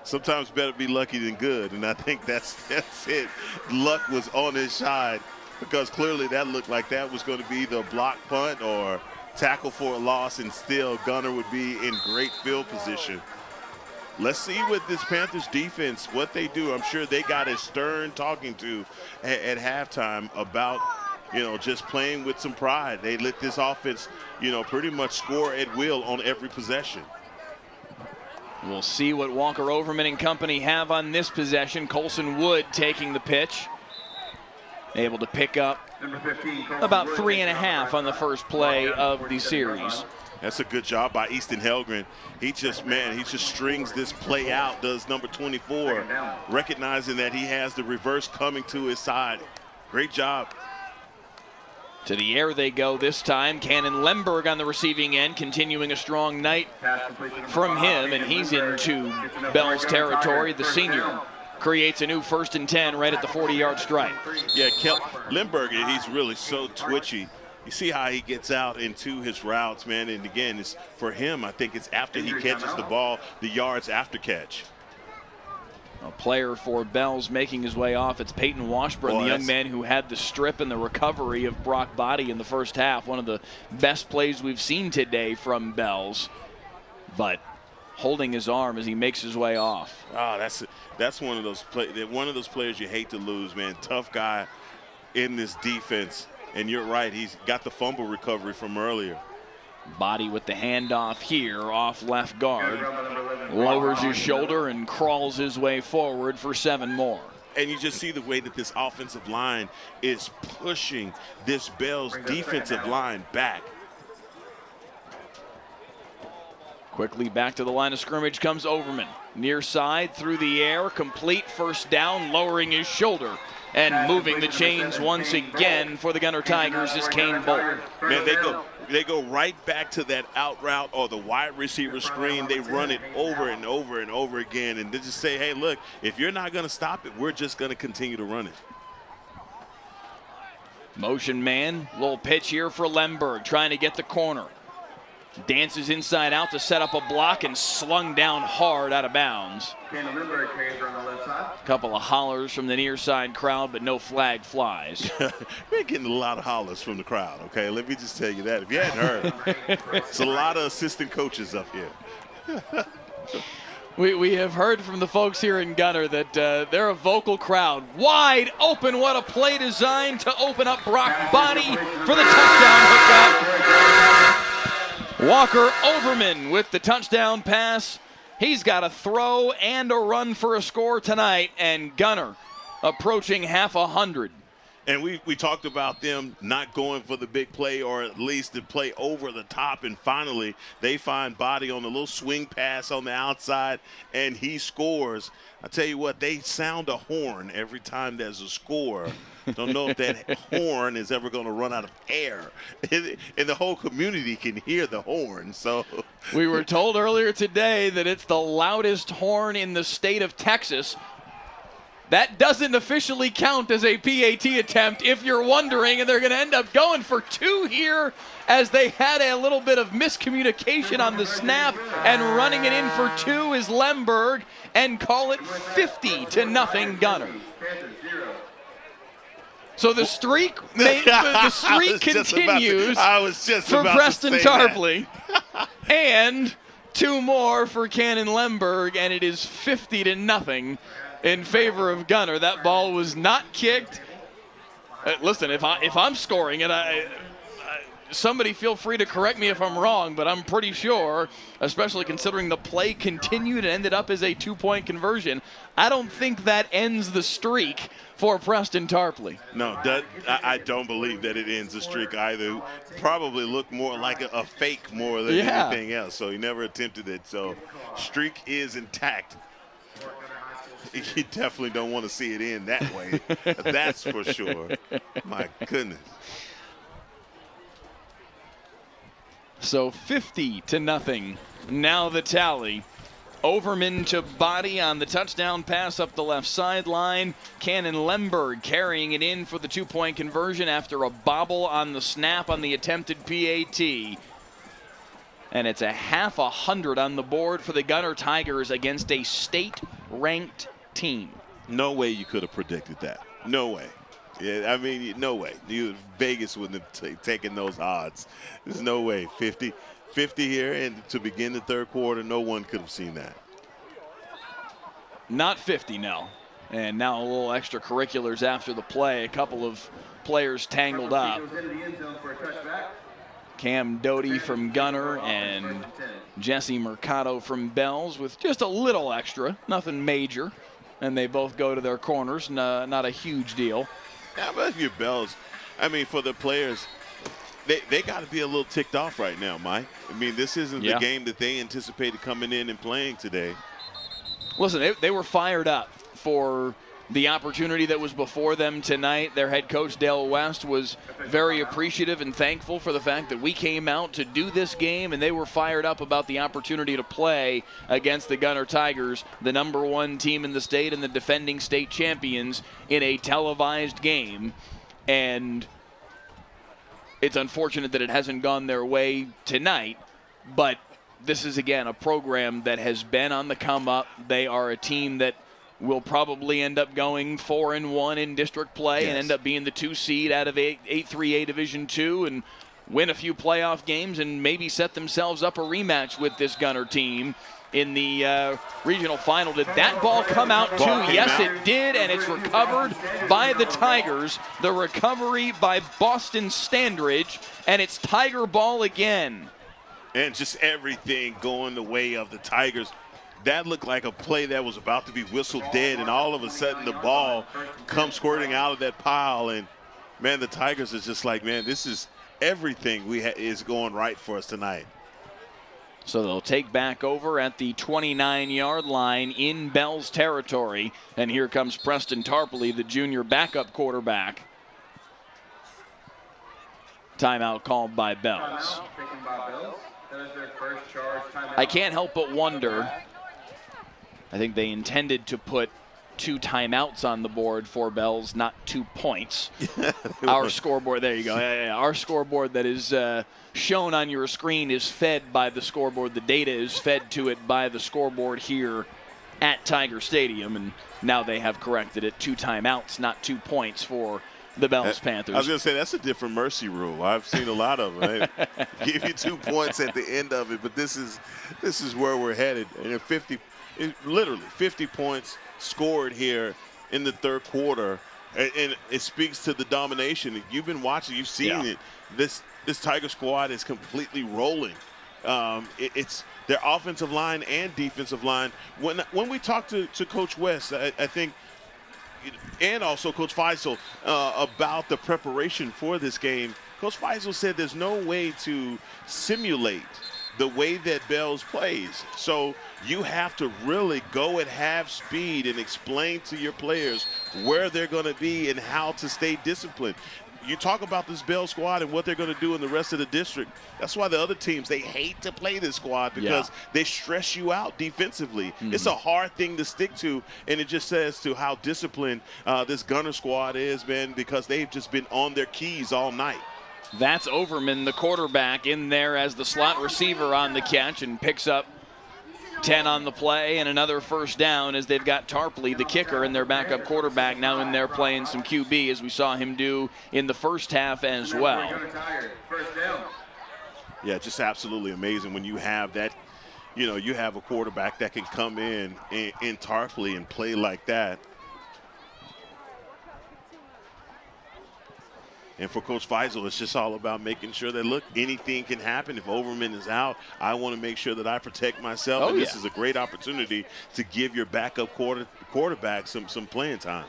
Sometimes better be lucky than good, and I think that's it. Luck was on his side because clearly that looked like that was going to be the block punt or tackle for a loss, and still Gunter would be in great field position. Let's see what this Panthers defense, what they do. I'm sure they got a stern talking to at halftime about, just playing with some pride. They let this offense, pretty much score at will on every possession. We'll see what Walker Overman and company have on this possession. Colson Wood taking the pitch. Able to pick up about 3.5 on the first play of the series. That's a good job by Easton Helgren. He just strings this play out, does number 24, recognizing that he has the reverse coming to his side. Great job. To the air they go this time. Cannon Lemberg on the receiving end, continuing a strong night from him, and he's into Bell's territory. The senior creates a new 1st and 10 right at the 40-yard stripe. Yeah, Lemberg, he's really so twitchy. You see how he gets out into his routes, man. And again, it's for him, I think it's after he catches the ball, the yards after catch. A player for Bell's making his way off. It's Peyton Washburn, the young man who had the strip and the recovery of Brock Body in the first half. One of the best plays we've seen today from Bell's, but holding his arm as he makes his way off. Oh, that's one of those players you hate to lose, man. Tough guy in this defense. And you're right, he's got the fumble recovery from earlier. Body with the handoff here off left guard. Lowers his shoulder and crawls his way forward for 7 more. And you just see the way that this offensive line is pushing this Bell's defensive line back. Quickly back to the line of scrimmage comes Overman. Near side, through the air, complete first down, lowering his shoulder. And moving the chains once again for the Gunter Tigers is Kane Bolton. Man, they go right back to that out route or the wide receiver screen. They run it over and over and over again. And they just say, hey, look, if you're not going to stop it, we're just going to continue to run it. Motion man, little pitch here for Lemberg, trying to get the corner. Dances inside out to set up a block and slung down hard out of bounds. A couple of hollers from the near side crowd, but no flag flies. We're getting a lot of hollers from the crowd, okay? Let me just tell you that. If you hadn't heard, it's a lot of assistant coaches up here. We have heard from the folks here in Gunter that they're a vocal crowd. Wide open, what a play designed to open up Brock Body for the touchdown hookup. Walker Overman with the touchdown pass. He's got a throw and a run for a score tonight, and Gunter approaching half 100. And we talked about them not going for the big play, or at least the play over the top, and finally they find Body on a little swing pass on the outside, and he scores. I tell you what, they sound a horn every time there's a score. Don't know if that horn is ever going to run out of air. And the whole community can hear the horn. So we were told earlier today that it's the loudest horn in the state of Texas. That doesn't officially count as a PAT attempt, if you're wondering, and they're going to end up going for 2 here as they had a little bit of miscommunication on the snap, and running it in for 2 is Lemberg, and call it 50-0 Gunter. So the streak, continues for Preston Tarpley, and 2 more for Cannon Lemberg, and it is 50-0 in favor of Gunter. That ball was not kicked. Listen, if I'm scoring it, somebody feel free to correct me if I'm wrong, but I'm pretty sure, especially considering the play continued and ended up as a 2-point conversion, I don't think that ends the streak for Preston Tarpley. No, I don't believe that it ends the streak either. Probably looked more like a fake more than anything else, so he never attempted it. So streak is intact. You definitely don't want to see it end that way. That's for sure. My goodness. So 50-0. Now the tally Overman to body on the touchdown pass up the left sideline. Cannon Lemberg carrying it in for the two-point conversion after a bobble on the snap on the attempted PAT. And it's a half 100 on the board for the Gunter Tigers against a state-ranked team. No way you could have predicted that. No way. Yeah, I mean, no way. Vegas wouldn't have taken those odds. There's no way. 50 here, and to begin the third quarter, no one could have seen that. Not 50, no. And now a little extracurriculars after the play. A couple of players tangled up. Cam Doty from Gunter and Jesse Mercado from Bells with just a little extra, nothing major. And they both go to their corners, not a huge deal. Yeah, but if you're Bells, I mean, for the players, they got to be a little ticked off right now, Mike. I mean, this isn't the game that they anticipated coming in and playing today. Listen, they were fired up for the opportunity that was before them tonight. Their head coach, Dale West, was very appreciative and thankful for the fact that we came out to do this game, and they were fired up about the opportunity to play against the Gunter Tigers, the #1 team in the state and the defending state champions, in a televised game. And it's unfortunate that it hasn't gone their way tonight, but this is, again, a program that has been on the come up. They are a team that will probably end up going 4-1 in district play and end up being the 2 seed out of 8-3A Division II and win a few playoff games and maybe set themselves up a rematch with this Gunter team in the regional final. Did that ball come out too? Yes, it did, and it's recovered by the Tigers. The recovery by Boston Standridge, and it's Tiger ball again. And just everything going the way of the Tigers. That looked like a play that was about to be whistled dead, and all of a sudden the ball comes squirting out of that pile. And, man, the Tigers is just like, man, this is everything is going right for us tonight. So they'll take back over at the 29-yard line in Bell's territory. And here comes Preston Tarpley, the junior backup quarterback. Timeout called by Bells. I can't help but wonder, I think they intended to put 2 timeouts on the board for Bells, not 2 points. Our scoreboard, there you go. Our scoreboard that is shown on your screen is fed by the scoreboard. The data is fed to it by the scoreboard here at Tiger Stadium, and now they have corrected it. 2 timeouts, not 2 points for the Bells Panthers. I was going to say, that's a different mercy rule. I've seen a lot of them. They give you 2 points at the end of it, but this is where we're headed. And literally 50 points scored here in the third quarter, and it speaks to the domination. You've been watching, you've seen it. This Tiger squad is completely rolling. It's their offensive line and defensive line. When we talk to Coach West, I think, and also Coach Faisal, about the preparation for this game, Coach Faisal said there's no way to simulate the way that Bells plays. So you have to really go at half speed and explain to your players where they're going to be and how to stay disciplined. You talk about this Bell squad and what they're going to do in the rest of the district. That's why the other teams, they hate to play this squad, because they stress you out defensively. It's a hard thing to stick to, and it just says to how disciplined this Gunter squad is, man, because they've just been on their keys all night. That's Overman, the quarterback, in there as the slot receiver on the catch, and picks up 10 on the play and another first down, as they've got Tarpley, the kicker, and their backup quarterback now in there playing some QB, as we saw him do in the first half as well. Yeah, just absolutely amazing when you have that, you have a quarterback that can come in Tarpley and play like that. And for Coach Faisal, it's just all about making sure that, look, anything can happen. If Overman is out, I want to make sure that I protect myself. And this is a great opportunity to give your backup quarterback some playing time.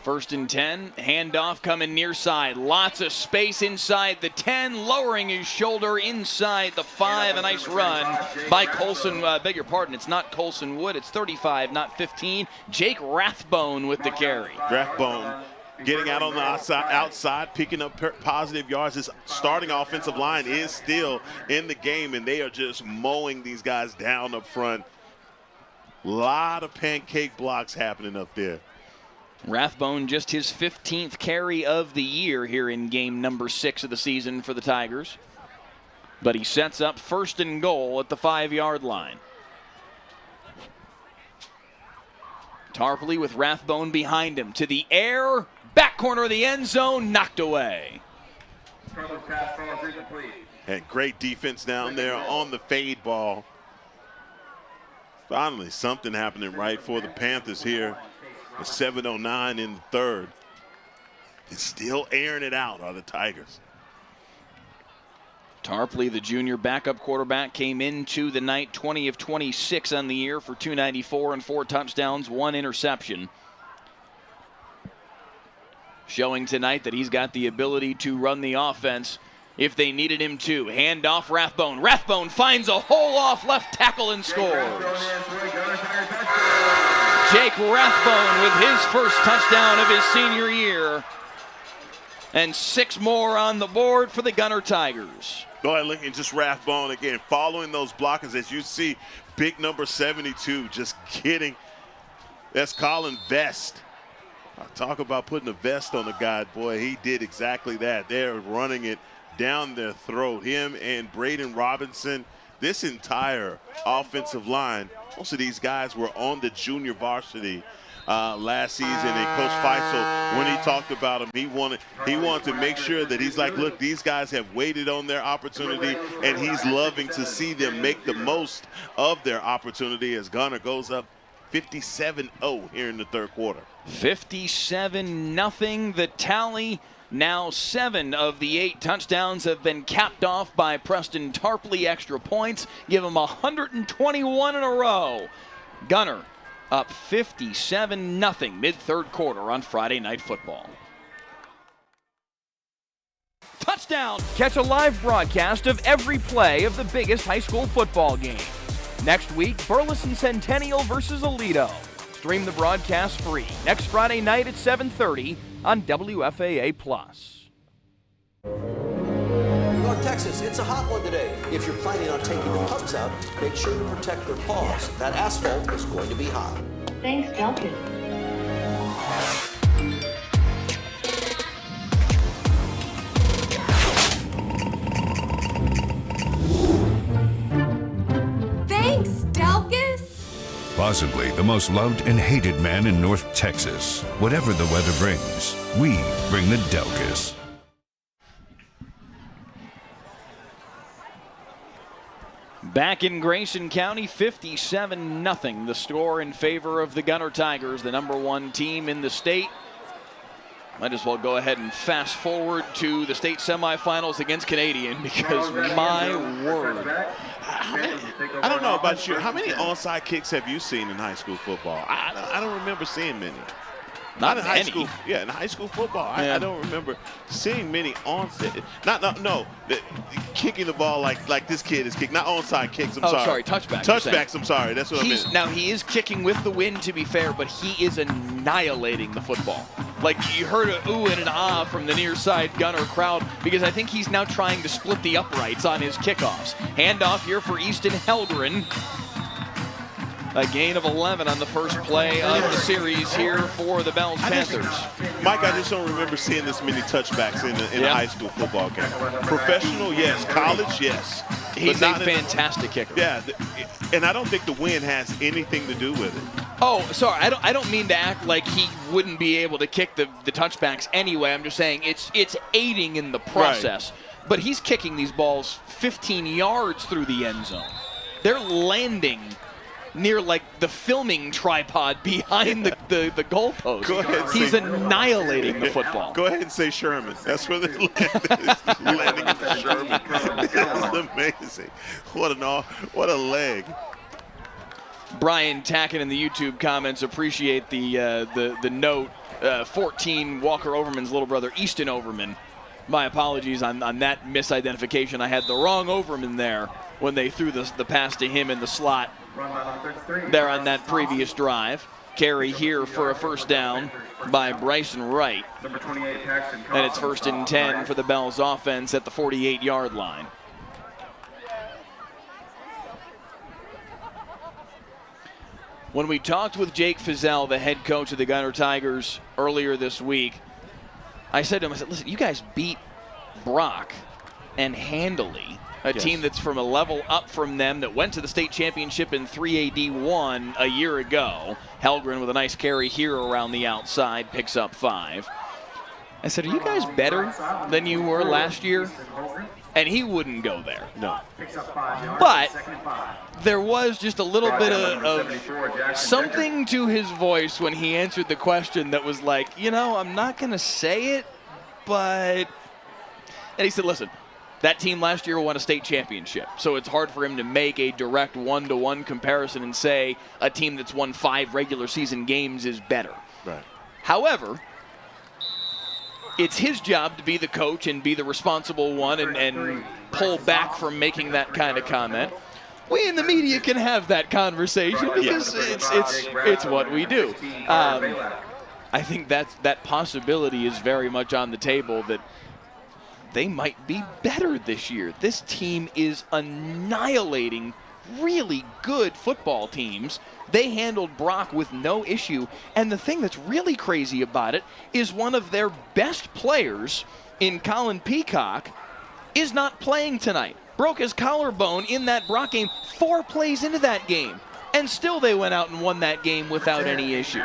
1st and 10, handoff coming near side. Lots of space inside the 10, lowering his shoulder inside the 5. A nice run by Colson. Beg your pardon, it's not Colson Wood. It's 35, not 15. Jake Rathbone with the carry. Rathbone getting out on the outside, picking up positive yards. This starting offensive line is still in the game, and they are just mowing these guys down up front. A lot of pancake blocks happening up there. Rathbone just his 15th carry of the year here in game number 6 of the season for the Tigers. But he sets up 1st and goal at the 5-yard line. Tarpley with Rathbone behind him. To the air, back corner of the end zone, knocked away. And great defense down there on the fade ball. Finally, something happening right for the Panthers here. A 7:09 in the third. It's still airing it out are the Tigers. Tarpley, the junior backup quarterback, came into the night 20 of 26 on the year for 294 and 4 touchdowns, 1 interception. Showing tonight that he's got the ability to run the offense if they needed him to. Hand off Rathbone. Rathbone finds a hole off left tackle and scores. Jake Rathbone with his first touchdown of his senior year. And 6 more on the board for the Gunter Tigers. Go ahead, looking just Rathbone again, following those blockers as you see. Big number 72 just getting. That's Colin Vest. Talk about putting a vest on the guy. Boy, he did exactly that. They're running it down their throat. Him and Braden Robinson, this entire offensive line, most of these guys were on the junior varsity last season, and Coach Feisel, when he talked about them, he wanted to make sure that he's like, look, these guys have waited on their opportunity, and he's loving to see them make the most of their opportunity as Gunter goes up 57-0 here in the third quarter. 57-0 the tally. Now 7 of the 8 touchdowns have been capped off by Preston Tarpley. Extra points give him 121 in a row. Gunter up 57-0 mid-third quarter on Friday Night Football. Touchdown! Catch a live broadcast of every play of the biggest high school football game. Next week, Burleson Centennial versus Aledo. Stream the broadcast free next Friday night at 7:30 on WFAA+. North Texas, it's a hot one today. If you're planning on taking the pups out, make sure to protect their paws. That asphalt is going to be hot. Thanks, Gunter. Possibly the most loved and hated man in North Texas. Whatever the weather brings, we bring the Delcas. Back in Grayson County, 57-0 the score in favor of the Gunter Tigers, the #1 team in the state. Might as well go ahead and fast forward to the state semifinals against Canadian, because my word. I don't know about you. How many onside kicks have you seen in high school football? I don't remember seeing many. Not in high school. Yeah, in high school football, I don't remember seeing many onside. Kicking the ball like this kid is kicking. Not onside kicks. I'm sorry. Touchbacks. Touchbacks. I'm sorry. That's what I meant. Now he is kicking with the wind, to be fair, but he is annihilating the football. Like, you heard an ooh and an ah from the near side Gunter crowd, because I think he's now trying to split the uprights on his kickoffs. Handoff here for Easton Helgren. A gain of 11 on the first play of the series here for the Bells Panthers. Mike, I just don't remember seeing this many touchbacks in a high school football game. Professional, yes. College, yes. He's a fantastic kicker. Yeah, and I don't think the wind has anything to do with it. Oh, sorry. I don't mean to act like he wouldn't be able to kick the touchbacks anyway. I'm just saying it's aiding in the process. Right. But he's kicking these balls 15 yards through the end zone. They're landing near like the filming tripod behind the goalpost. Go ahead. He's annihilating the football. Go ahead and say Sherman. That's where they're landing in the Sherman. It's amazing. What a leg. Brian Tacken in the YouTube comments appreciate the note. 14 Walker Overman's little brother, Easton Overman. My apologies on that misidentification. I had the wrong Overman there when they threw the pass to him in the slot there on that previous drive. carry here for a first down by Bryson Wright. Number 28, Paxton. And it's 1st and 10 for the Bells offense at the 48-yard line. When we talked with Jake Fizzell, the head coach of the Gunter Tigers, earlier this week, I said to him, listen, you guys beat Brock and handily, a team that's from a level up from them that went to the state championship in 3AD1 a year ago. Helgren with a nice carry here around the outside, picks up 5. I said, are you guys better than you were last year? And he wouldn't go there. No. But there was just a little bit of something to his voice when he answered the question that was like, I'm not going to say it, but... And he said, listen, that team last year won a state championship, so it's hard for him to make a direct one-to-one comparison and say a team that's won 5 regular season games is better. Right. However, it's his job to be the coach and be the responsible one and pull back from making that kind of comment. We in the media can have that conversation because it's what we do. I think that possibility is very much on the table that they might be better this year. This team is annihilating really good football teams. They handled Brock with no issue. And the thing that's really crazy about it is one of their best players in Colin Peacock is not playing tonight. Broke his collarbone in that Brock game 4 plays into that game. And still they went out and won that game without any issue.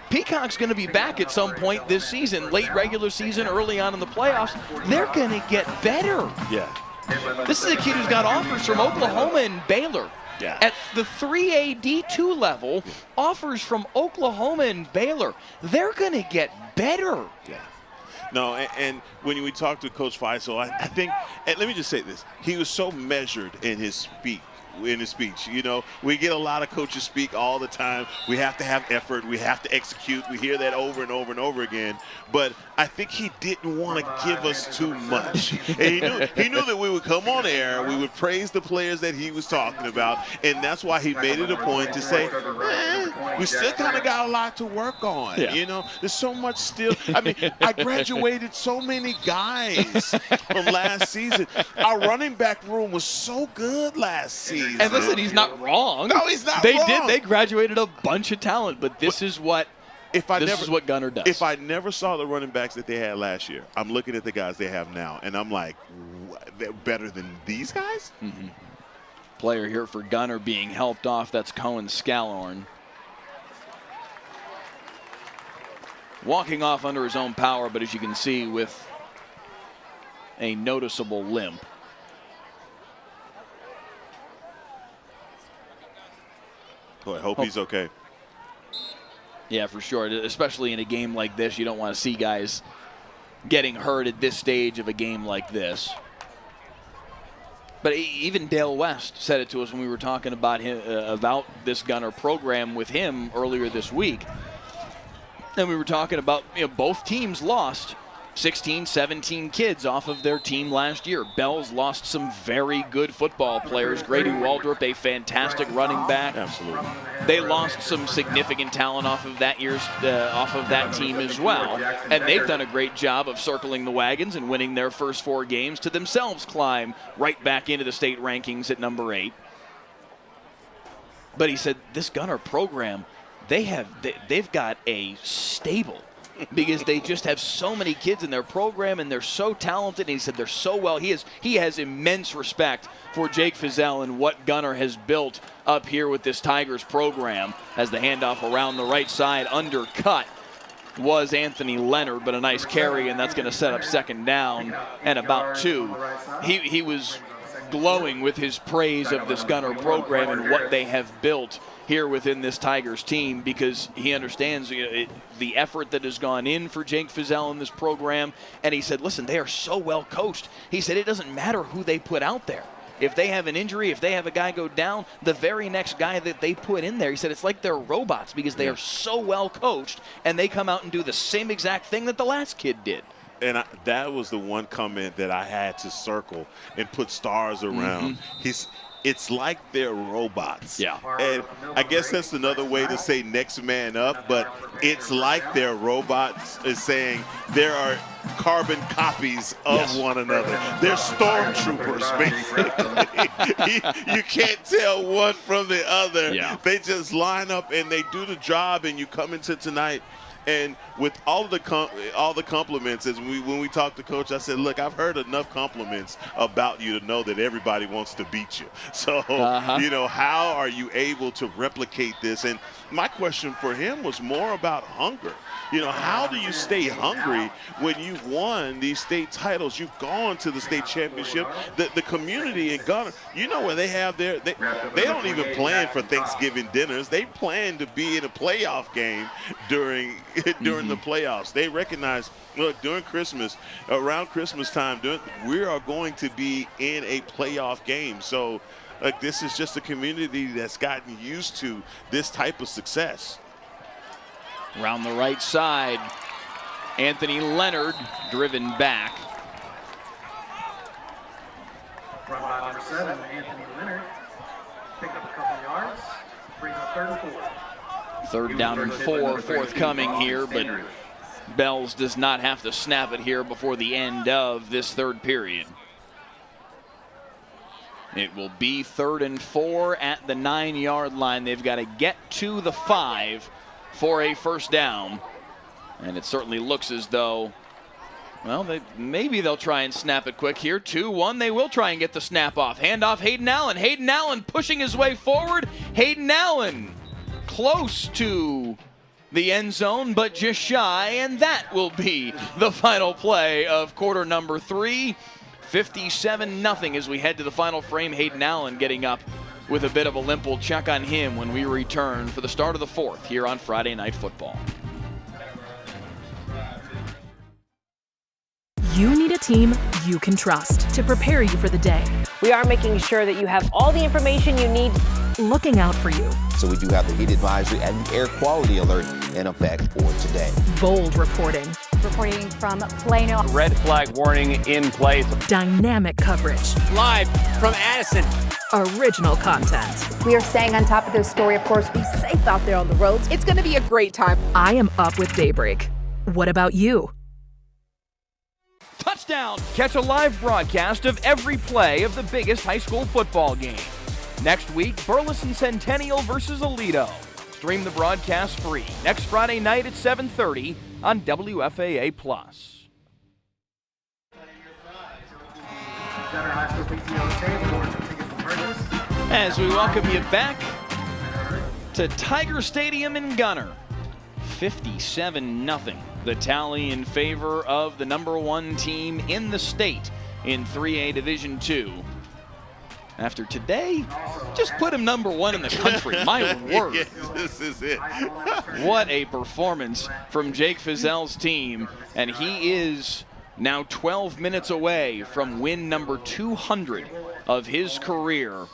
Peacock's going to be back at some point this season, late regular season, early on in the playoffs. They're going to get better. Yeah. This is a kid who's got offers from Oklahoma and Baylor. Yeah. At the 3A-D2 level, offers from Oklahoma and Baylor. They're going to get better. Yeah. No, and when we talked to Coach Faisal, I think, and let me just say this, he was so measured in his speech. We get a lot of coaches speak all the time. We have to have effort. We have to execute. We hear that over and over and over again. But I think he didn't want to give us too much. And he knew that we would come on air, we would praise the players that he was talking about, and that's why he made it a point to say, we still kind of got a lot to work on. Yeah. There's so much still. I mean, I graduated so many guys from last season. Our running back room was so good last season. And listen, he's not wrong. No, he's not wrong. They graduated a bunch of talent, but this is what Gunter does. If I never saw the running backs that they had last year, I'm looking at the guys they have now, and I'm like, they're better than these guys? Mm-hmm. Player here for Gunter being helped off. That's Cohen Scalhorn. Walking off under his own power, but as you can see, with a noticeable limp. I hope he's okay. Yeah, for sure. Especially in a game like this, you don't want to see guys getting hurt at this stage of a game like this. But even Dale West said it to us when we were talking about him, about this Gunter program with him earlier this week. And we were talking about, both teams lost 16, 17 kids off of their team last year. Bells lost some very good football players. Grady Waldrop, a fantastic running back. Absolutely. They lost some significant talent off of that team as well. And they've done a great job of circling the wagons and winning their first 4 games to themselves climb right back into the state rankings at number 8. But he said this Gunter program, they've got a stable because they just have so many kids in their program and they're so talented. And he said they're so well. He has immense respect for Jake Fizzell and what Gunter has built up here with this Tigers program. As the handoff around the right side, undercut was Anthony Leonard, but a nice carry, and that's going to set up 2nd down and about 2. He was glowing with his praise of this Gunter program and what they have built here within this Tigers team, because he understands the effort that has gone in for Jake Fizzell in this program. And he said, listen, they are so well coached. He said it doesn't matter who they put out there. If they have an injury, if they have a guy go down, the very next guy that they put in there, he said it's like they're robots because they are so well coached and they come out and do the same exact thing that the last kid did. And that was the one comment that I had to circle and put stars around. It's like they're robots. Yeah. And I guess that's another way to say next man up, but it's like they're robots is saying there are carbon copies of one another. They're stormtroopers, basically. you can't tell one from the other. Yeah. They just line up and they do the job, and you come into tonight. And with all the compliments, when we talked to Coach, I said, look, I've heard enough compliments about you to know that everybody wants to beat you. So, you know, how are you able to replicate this? And my question for him was more about hunger. You know, how do you stay hungry when you've won these state titles? You've gone to the state championship. The community in Gunter, you know, where they have they don't even plan for Thanksgiving dinners. They plan to be in a playoff game during the playoffs. They recognize, look, during Christmas, around Christmas time, we are going to be in a playoff game. So, like, this is just a community that's gotten used to this type of success. Around the right side, Anthony Leonard driven back. Run by number 7, Anthony Leonard. Picked up a couple yards. Brings up 3rd and 4. Third down and 4 forthcoming here, but Bells does not have to snap it here before the end of this third period. It will be 3rd and 4 at the 9-yard line. They've got to get to the 5 for a first down. And it certainly looks as though, well, maybe they'll try and snap it quick here. 2-1, they will try and get the snap off. Hand off Hayden Allen. Hayden Allen pushing his way forward. Hayden Allen close to the end zone, but just shy, and that will be the final play of quarter number 3. 57-0 as we head to the final frame. Hayden Allen getting up with a bit of a limp. We'll check on him when we return for the start of the 4th here on Friday Night Football. You need a team you can trust to prepare you for the day. We are making sure that you have all the information you need. Looking out for you. So we do have the heat advisory and air quality alert in effect for today. Bold reporting. Reporting from Plano. Red flag warning in place. Dynamic coverage. Live from Addison. Original content. We are staying on top of this story, of course. Be safe out there on the roads. It's going to be a great time. I am up with Daybreak. What about you? Touchdown! Catch a live broadcast of every play of the biggest high school football game. Next week, Burleson Centennial versus Aledo. Stream the broadcast free next Friday night at 7:30 on WFAA+. As we welcome you back to Tiger Stadium in Gunter. 57-0. The tally in favor of the #1 team in the state in 3A Division II. After today, just put him #1 in the country. My word. Yes, this is it. What a performance from Jake Fizel's team. And he is now 12 minutes away from win number 200 of his career.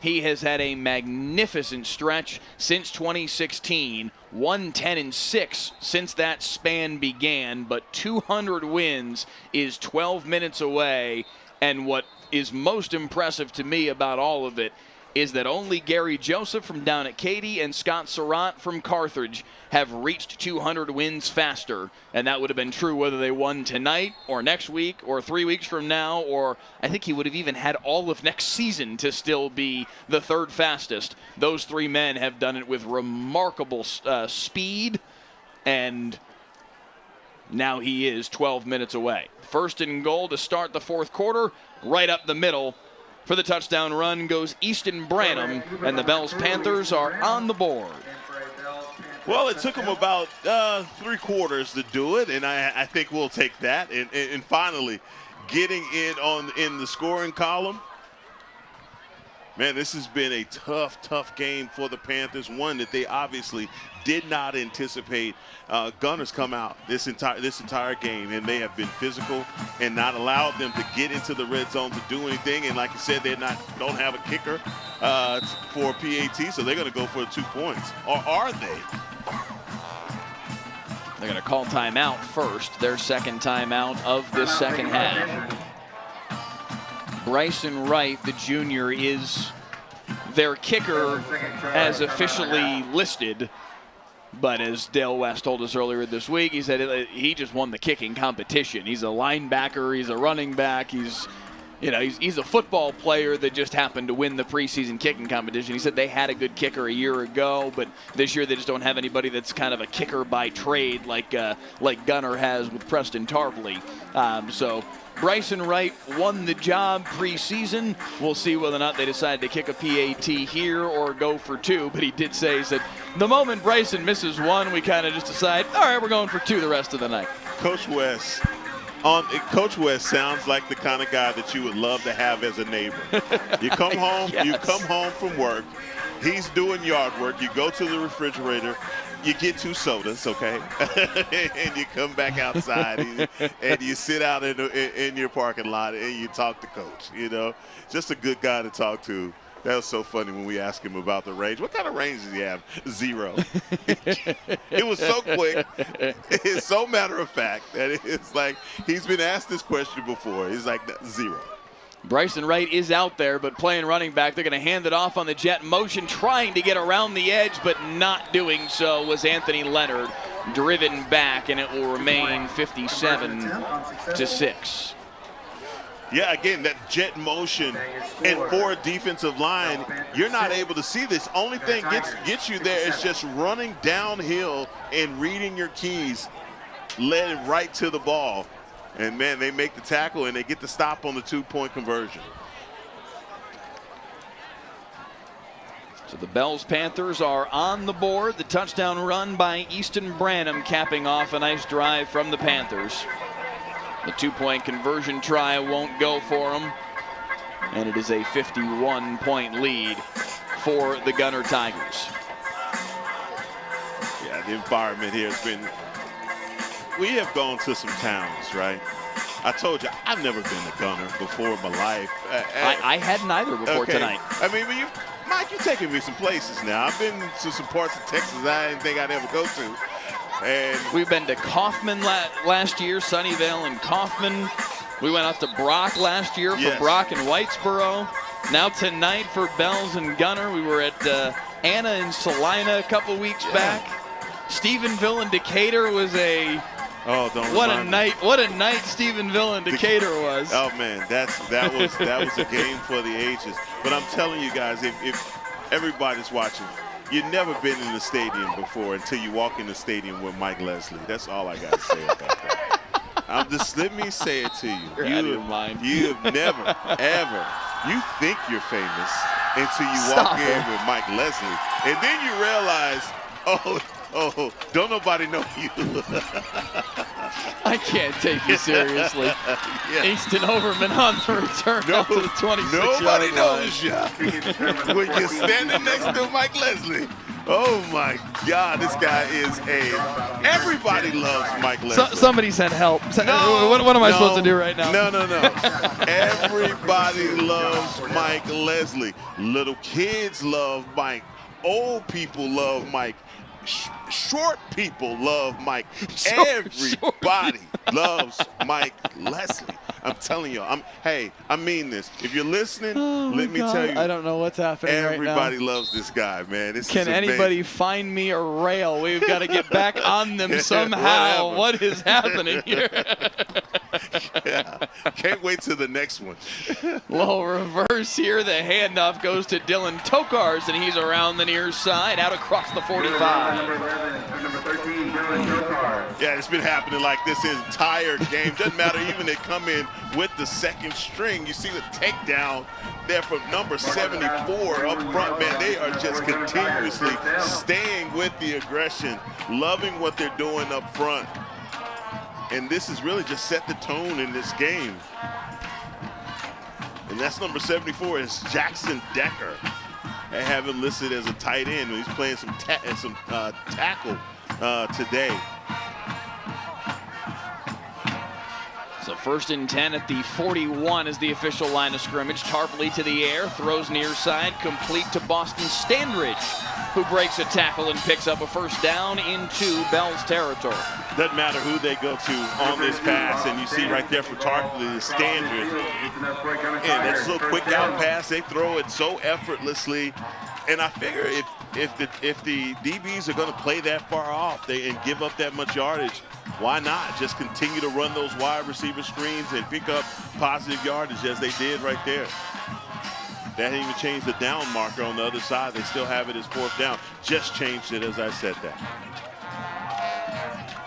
He has had a magnificent stretch since 2016, 110-6 since that span began, but 200 wins is 12 minutes away. And what is most impressive to me about all of it is that only Gary Joseph from down at Katy and Scott Surratt from Carthage have reached 200 wins faster. And that would have been true whether they won tonight or next week or 3 weeks from now, or I think he would have even had all of next season to still be the 3rd fastest. Those 3 men have done it with remarkable speed, and now he is 12 minutes away. 1st and goal to start the 4th quarter. Right up the middle for the touchdown run goes Easton Branham, and the Bells Panthers are on the board. Well, it took them about 3 quarters to do it, and I think we'll take that. And finally, getting in the scoring column. Man, this has been a tough game for the Panthers, one that they obviously did not anticipate. Gunter's come out this entire game, and they have been physical and not allowed them to get into the red zone to do anything. And like you said, don't have a kicker for PAT, so they're going to go for the 2 points. Or are they? They're going to call timeout first, their second timeout of this second half. Bryson Wright, the junior, is their kicker as officially listed. But as Dale West told us earlier this week, he said he just won the kicking competition. He's a linebacker, he's a running back, he's a football player that just happened to win the preseason kicking competition. He said they had a good kicker a year ago, but this year they just don't have anybody that's kind of a kicker by trade like Gunter has with Preston Tarpley. So Bryson Wright won the job preseason. We'll see whether or not they decide to kick a PAT here or go for two. But he did say, the moment Bryson misses one, we kind of just decide, all right, we're going for two the rest of the night. Coach West sounds like the kind of guy that you would love to have as a neighbor. You come home, Yes. You come home from work. He's doing yard work. You go to the refrigerator. You get 2 sodas, okay, and you come back outside and you sit out in your parking lot and you talk to Coach. Just a good guy to talk to. That was so funny when we asked him about the range. What kind of range does he have? 0. It was so quick. It's so matter of fact that it's like he's been asked this question before. He's like 0. Bryson Wright is out there, but playing running back. They're going to hand it off on the jet motion, trying to get around the edge, but not doing so was Anthony Leonard, driven back, and it will remain 57-6. Yeah, again, that jet motion, and for a defensive line, you're not able to see this. Only thing gets you there is just running downhill and reading your keys, led right to the ball. And, man, they make the tackle, and they get the stop on the 2-point conversion. So the Bells Panthers are on the board. The touchdown run by Easton Branham capping off a nice drive from the Panthers. The 2-point conversion try won't go for them. And it is a 51-point lead for the Gunter Tigers. Yeah, the environment here has been... We have gone to some towns, right? I told you, I've never been to Gunter before in my life. I hadn't either before tonight. I mean, Mike, you're taking me some places now. I've been to some parts of Texas I didn't think I'd ever go to. And we've been to Kaufman last year, Sunnyvale and Kaufman. We went out to Brock last year for Brock and Whitesboro. Now tonight for Bells and Gunter. We were at Anna and Salina a couple weeks back. Stephenville and Decatur was a... Oh, don't what a night! What a night Stephenville and Decatur was. Oh man, that was a game for the ages. But I'm telling you guys, if everybody's watching, you've never been in the stadium before until you walk in the stadium with Mike Leslie. That's all I got to say about that. Let me say it to you. You're out of your mind. You have never, ever, you think you're famous until you walk in with Mike Leslie. And then you realize, oh, don't nobody know you. I can't take you seriously. Easton Overman on the return up to the 26-yard line. Nobody knows you. When you're standing next to Mike Leslie. Oh, my God. This guy is everybody loves Mike Leslie. Somebody send help. What am I supposed to do right now? No. Everybody loves Mike Leslie. Little kids love Mike. Old people love Mike. Short people love Mike. Everybody loves Mike Leslie. I'm telling you. I mean this. If you're listening, let me tell you. I don't know what's happening right now. Everybody loves this guy, man. Can anybody find me a rail? We've got to get back on them somehow. What is happening here? Can't wait till the next one. Little reverse here. The handoff goes to Dylan Tokars, and he's around the near side, out across the 45. Number 13, Dylan Tokars. Yeah, it's been happening like this entire game. Doesn't matter, even they come in with the second string. You see the takedown there from number 74 up front, man. They are just continuously staying with the aggression, loving what they're doing up front. And this has really just set the tone in this game. And that's number 74 is Jackson Decker. I have him listed as a tight end. He's playing some tackle today. So 1st and 10 at the 41 is the official line of scrimmage. Tarpley to the air, throws near side, complete to Boston Standridge, who breaks a tackle and picks up a first down into Bell's territory. Doesn't matter who they go to on this pass, and you see right there for Tarpley, the standard. And that's a little quick out pass. They throw it so effortlessly. And I figure if the DBs are going to play that far off and give up that much yardage, why not just continue to run those wide receiver screens and pick up positive yardage as they did right there. That didn't even change the down marker on the other side. They still have it as 4th down. Just changed it as I said that.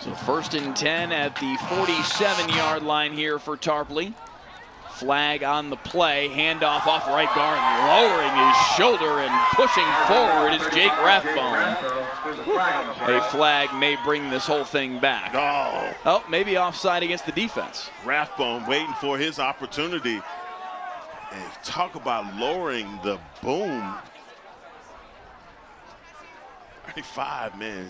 So 1st and 10 at the 47-yard line here for Tarpley. Flag on the play, handoff off right guard, lowering his shoulder and pushing forward is Jake Rathbone. A flag may bring this whole thing back. Oh, maybe offside against the defense. Rathbone waiting for his opportunity. And talk about lowering the boom. 35, man.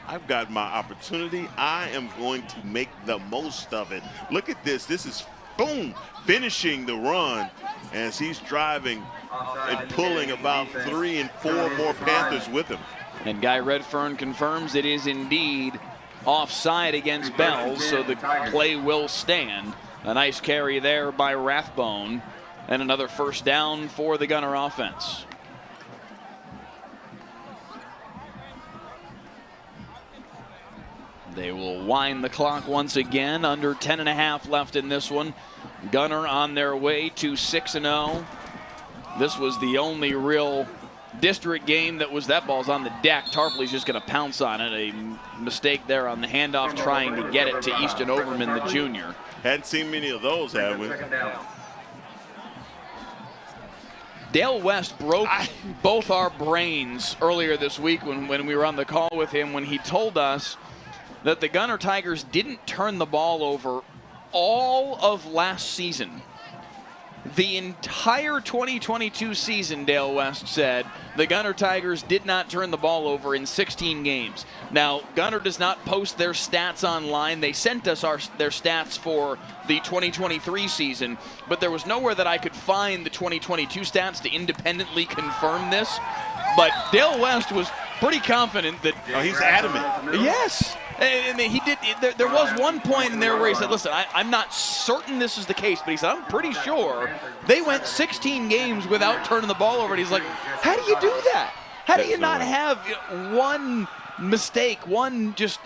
I've got my opportunity. I am going to make the most of it. Look at this. This is, boom, finishing the run as he's driving and pulling about 3 and 4 more Panthers with him. And Guy Redfern confirms it is indeed offside against Bells, so the play will stand. A nice carry there by Rathbone, and another 1st down for the Gunter offense. They will wind the clock once again. Under 10.5 left in this one. Gunter on their way to 6-0. This was the only real district game that ball's on the deck. Tarpley's just going to pounce on it. A mistake there on the handoff trying to get it to Easton Overman, the junior. Hadn't seen many of those, have we? Dale West broke both our brains earlier this week when we were on the call with him, when he told us that the Gunter Tigers didn't turn the ball over all of last season. The entire 2022 season, Dale West said, the Gunter Tigers did not turn the ball over in 16 games. Now, Gunter does not post their stats online. They sent us their stats for the 2023 season, but there was nowhere that I could find the 2022 stats to independently confirm this. But Dale West was pretty confident that... Oh, he's adamant. Yes. And he did. There was one point in there where he said, listen, I'm not certain this is the case, but he said, I'm pretty sure they went 16 games without turning the ball over. And he's like, how do you do that? How do you not have one mistake, one just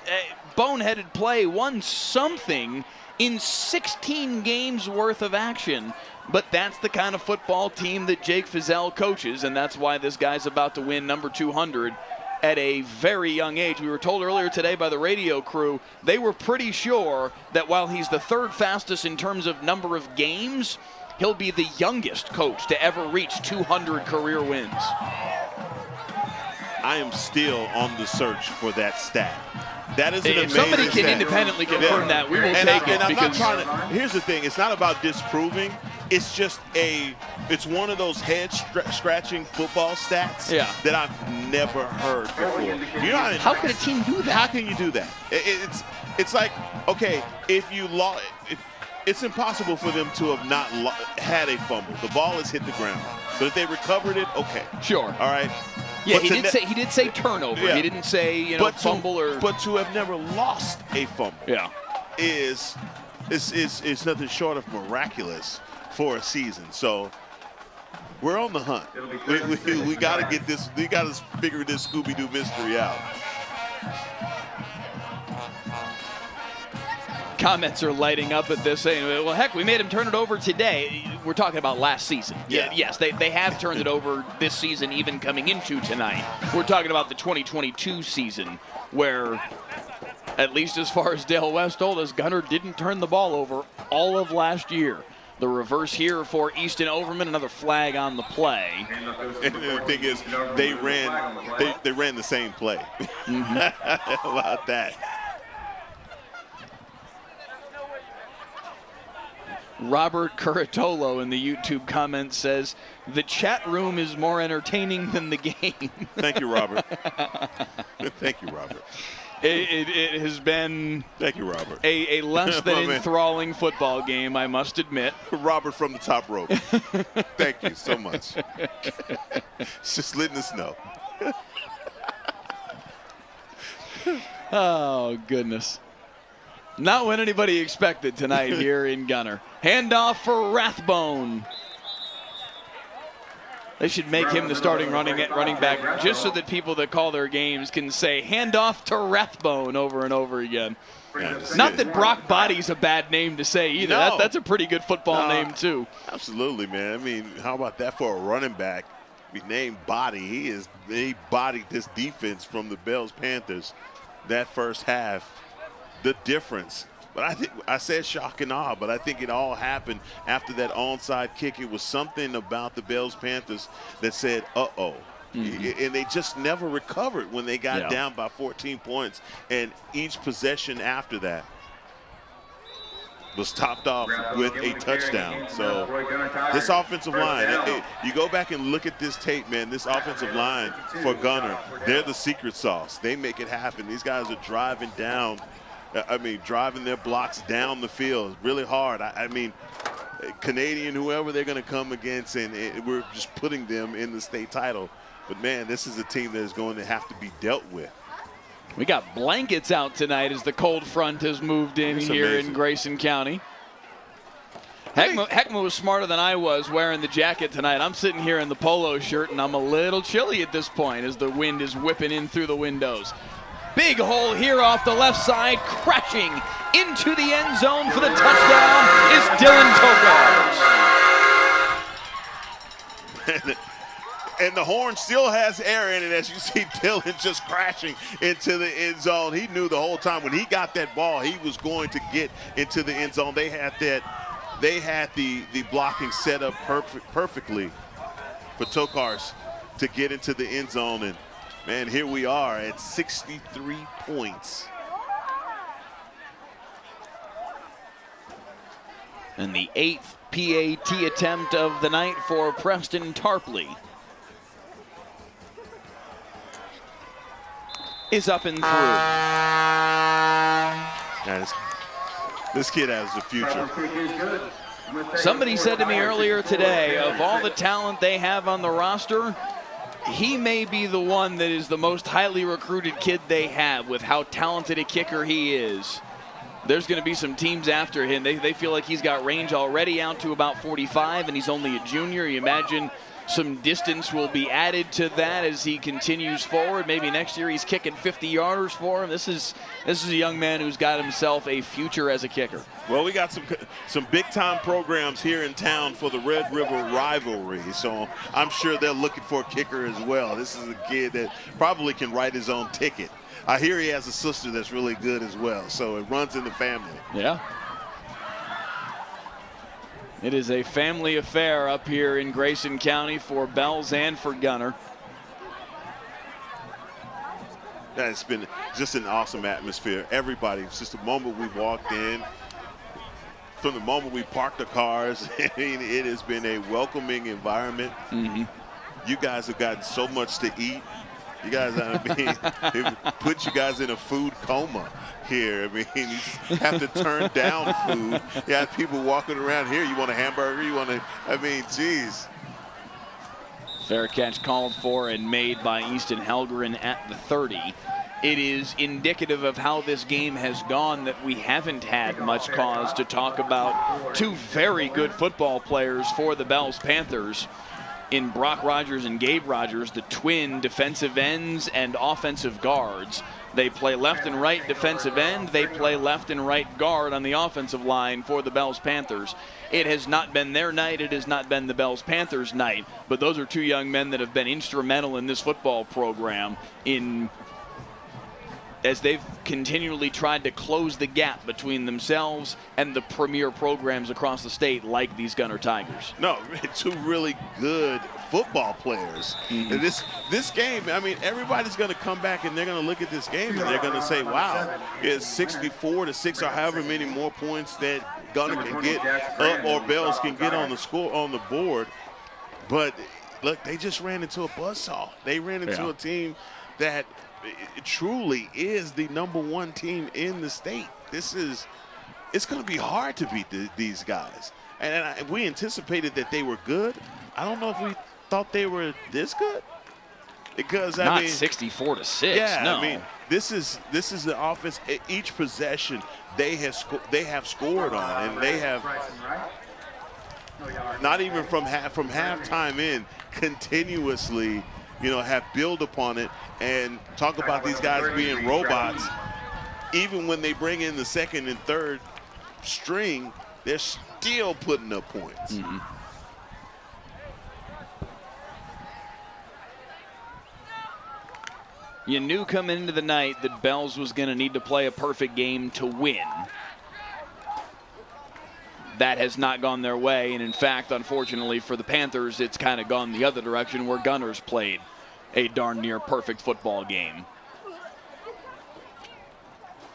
boneheaded play, one something in 16 games worth of action? But that's the kind of football team that Jake Fizzell coaches, and that's why this guy's about to win number 200 at a very young age. We were told earlier today by the radio crew, they were pretty sure that while he's the 3rd fastest in terms of number of games, he'll be the youngest coach to ever reach 200 career wins. I am still on the search for that stat. That is an amazing If somebody can stat. independently confirm that, we will take it. I'm not trying to, here's the thing, it's not about disproving. It's just it's one of those head-scratching football stats that I've never heard before. You know how could a team do that? How can you do that? It's like, okay, if you lost, it's impossible for them to have not had a fumble. The ball has hit the ground, but if they recovered it, okay, sure, all right. Yeah, he did say turnover. Yeah. He didn't say fumble or. But to have never lost a fumble, is nothing short of miraculous for a season. So we're on the hunt. We got to get this. We got to figure this Scooby-Doo mystery out. Comments are lighting up at this, saying, well, heck, we made him turn it over today. We're talking about last season. Yes, they have turned it over this season, even coming into tonight. We're talking about the 2022 season, where, at least as far as Dale West told us, Gunter didn't turn the ball over all of last year. The reverse here for Easton Overman, another flag on the play. And the thing is, they ran the same play. How about that? Robert Curatolo in the YouTube comments says, the chat room is more entertaining than the game. Thank you, Robert. Thank you, Robert. It has been, thank you, Robert, a less than enthralling football game, I must admit. Robert from the top rope. Thank you so much. It's just letting us know. Oh, goodness. Not what anybody expected tonight here in Gunter. Handoff for Rathbone. They should make him the starting running back just so that people that call their games can say handoff to Rathbone over and over again. Yeah, not that Brock Body's a bad name to say either. No. That's a pretty good football name too. Absolutely, man. I mean, how about that for a running back? Be named Body. He bodied this defense from the Bells Panthers that first half. The difference. But I said shock and awe, but I think it all happened after that onside kick. It was something about the Bells Panthers that said, uh-oh. And they just never recovered when they got down by 14 points. And each possession after that was topped off with a touchdown. So this offensive line, you go back and look at this tape, man, this offensive line for Gunter, they're the secret sauce. They make it happen. These guys are driving their blocks down the field really hard. I mean, Canadian, whoever they're going to come against, and we're just putting them in the state title. But, man, this is a team that is going to have to be dealt with. We got blankets out tonight as the cold front has moved in here in Grayson County. Heckma was smarter than I was wearing the jacket tonight. I'm sitting here in the polo shirt, and I'm a little chilly at this point as the wind is whipping in through the windows. Big hole here off the left side, crashing into the end zone for the touchdown is Dylan Tokars. And the horn still has air in it as you see Dylan just crashing into the end zone. He knew the whole time when he got that ball, he was going to get into the end zone. They had the blocking set up perfectly for Tokars to get into the end zone. And, man, here we are at 63 points. And the 8th PAT attempt of the night for Preston Tarpley is up and through. This kid has a future. Somebody said to me earlier today, of all the talent they have on the roster, he may be the one that is the most highly recruited kid they have with how talented a kicker he is. There's going to be some teams after him. They feel like he's got range already out to about 45, and he's only a junior. You imagine some distance will be added to that as he continues forward. Maybe next year he's kicking 50-yarders for him. This is a young man who's got himself a future as a kicker. Well, we got some big-time programs here in town for the Red River rivalry, so I'm sure they're looking for a kicker as well. This is a kid that probably can write his own ticket. I hear he has a sister that's really good as well, so it runs in the family. Yeah. It is a family affair up here in Grayson County for Bells and for Gunter. It's been just an awesome atmosphere. Everybody, it's just the moment we walked in, from the moment we parked the cars, it has been a welcoming environment. You guys have gotten so much to eat. You guys, they've put you guys in a food coma here. I mean, you have to turn down food. You have people walking around here. You want a hamburger? You want geez. Fair catch called for and made by Easton Helgren at the 30. It is indicative of how this game has gone that we haven't had much cause to talk about two very good football players for the Bells Panthers in Brock Rogers and Gabe Rogers, the twin defensive ends and offensive guards. They play left and right defensive end. They play left and right guard on the offensive line for the Bells Panthers. It has not been their night. It has not been the Bells Panthers' night. But those are two young men that have been instrumental in this football program as they've continually tried to close the gap between themselves and the premier programs across the state like these Gunter Tigers. No, two really good football players. And this game, I mean, everybody's going to come back and they're going to look at this game and they're going to say, wow, it's 64-6 or however many more points that Gunter can get up or Bells can get on the board. But look, they just ran into a buzzsaw. They ran into a team that it truly is the #1 team in the state. It's going to be hard to beat these guys. And we anticipated that they were good. I don't know if we thought they were this good. Because not 64-6. Yeah, no. I mean, this is the offense. Each possession they have scored on, and they have not even from halftime in continuously, have built upon it. And talk about these guys being robots. Even when they bring in the second and third string, they're still putting up points. Mm-hmm. You knew coming into the night that Bells was going to need to play a perfect game to win. That has not gone their way, and in fact, unfortunately for the Panthers, it's kind of gone the other direction where Gunners played a darn near perfect football game.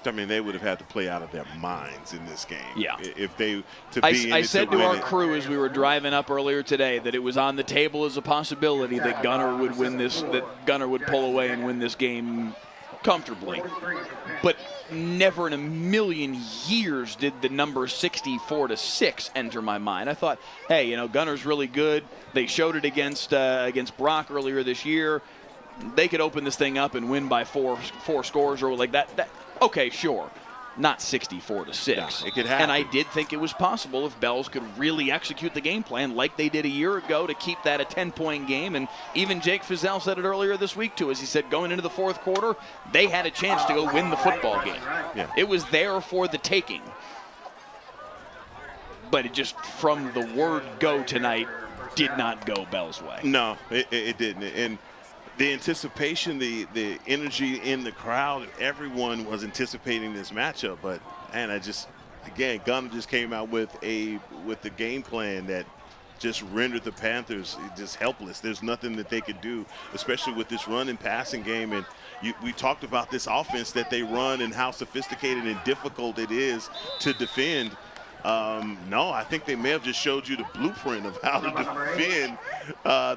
I mean, they would have had to play out of their minds in this game. Yeah. If they I said to our crew as we were driving up earlier today that it was on the table as a possibility that Gunter would win this, that Gunter would pull away and win this game comfortably. But never in a million years did the number 64-6 enter my mind. I thought, hey, Gunter's really good. They showed it against Brock earlier this year. They could open this thing up and win by four scores or like that. Okay, sure. Not 64-6. No, it could happen. And I did think it was possible if Bells could really execute the game plan like they did a year ago to keep that a 10-point game. And even Jake Fizel said it earlier this week, too, as he said going into the fourth quarter, they had a chance to go win the football game. Yeah. It was there for the taking. But it just, from the word go tonight, did not go Bells' way. No, it didn't. And the anticipation, the energy in the crowd, everyone was anticipating this matchup. But, man, again, Gunter just came out with the game plan that just rendered the Panthers just helpless. There's nothing that they could do, especially with this run and passing game. And we talked about this offense that they run and how sophisticated and difficult it is to defend. No, I think they may have just showed you the blueprint of how to defend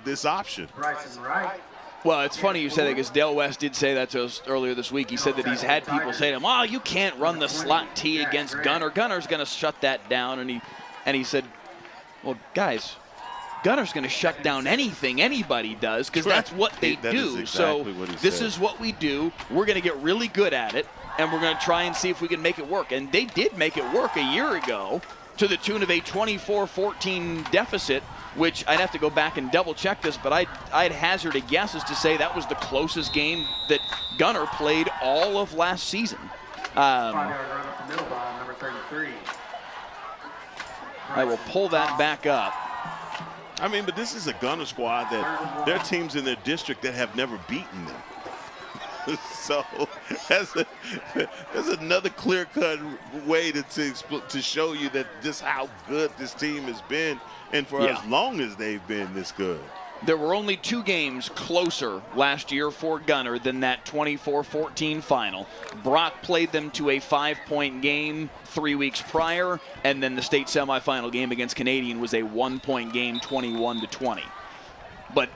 this option. Well, it's funny you said that because Dale West did say that to us earlier this week. He said that he's had people say to him, "Oh, you can't run the slot T against Gunter. Gunter's going to shut that down." And he said, "Well, guys, Gunter's going to shut down anything anybody does because that's what they do. Exactly so this is what we do. We're going to get really good at it, and we're going to try and see if we can make it work." And they did make it work a year ago to the tune of a 24-14 deficit, which I'd have to go back and double check this, but I'd hazard a guess as to say that was the closest game that Gunter played all of last season. I will pull that back up. I mean, but this is a Gunter squad that there are teams in their district that have never beaten them. So that's another clear-cut way to show you that just how good this team has been, and for as long as they've been this good. There were only 2 games closer last year for Gunter than that 24-14 final. Brock played them to a 5-point game 3 weeks prior, and then the state semifinal game against Canadian was a 1-point game, 21-20. But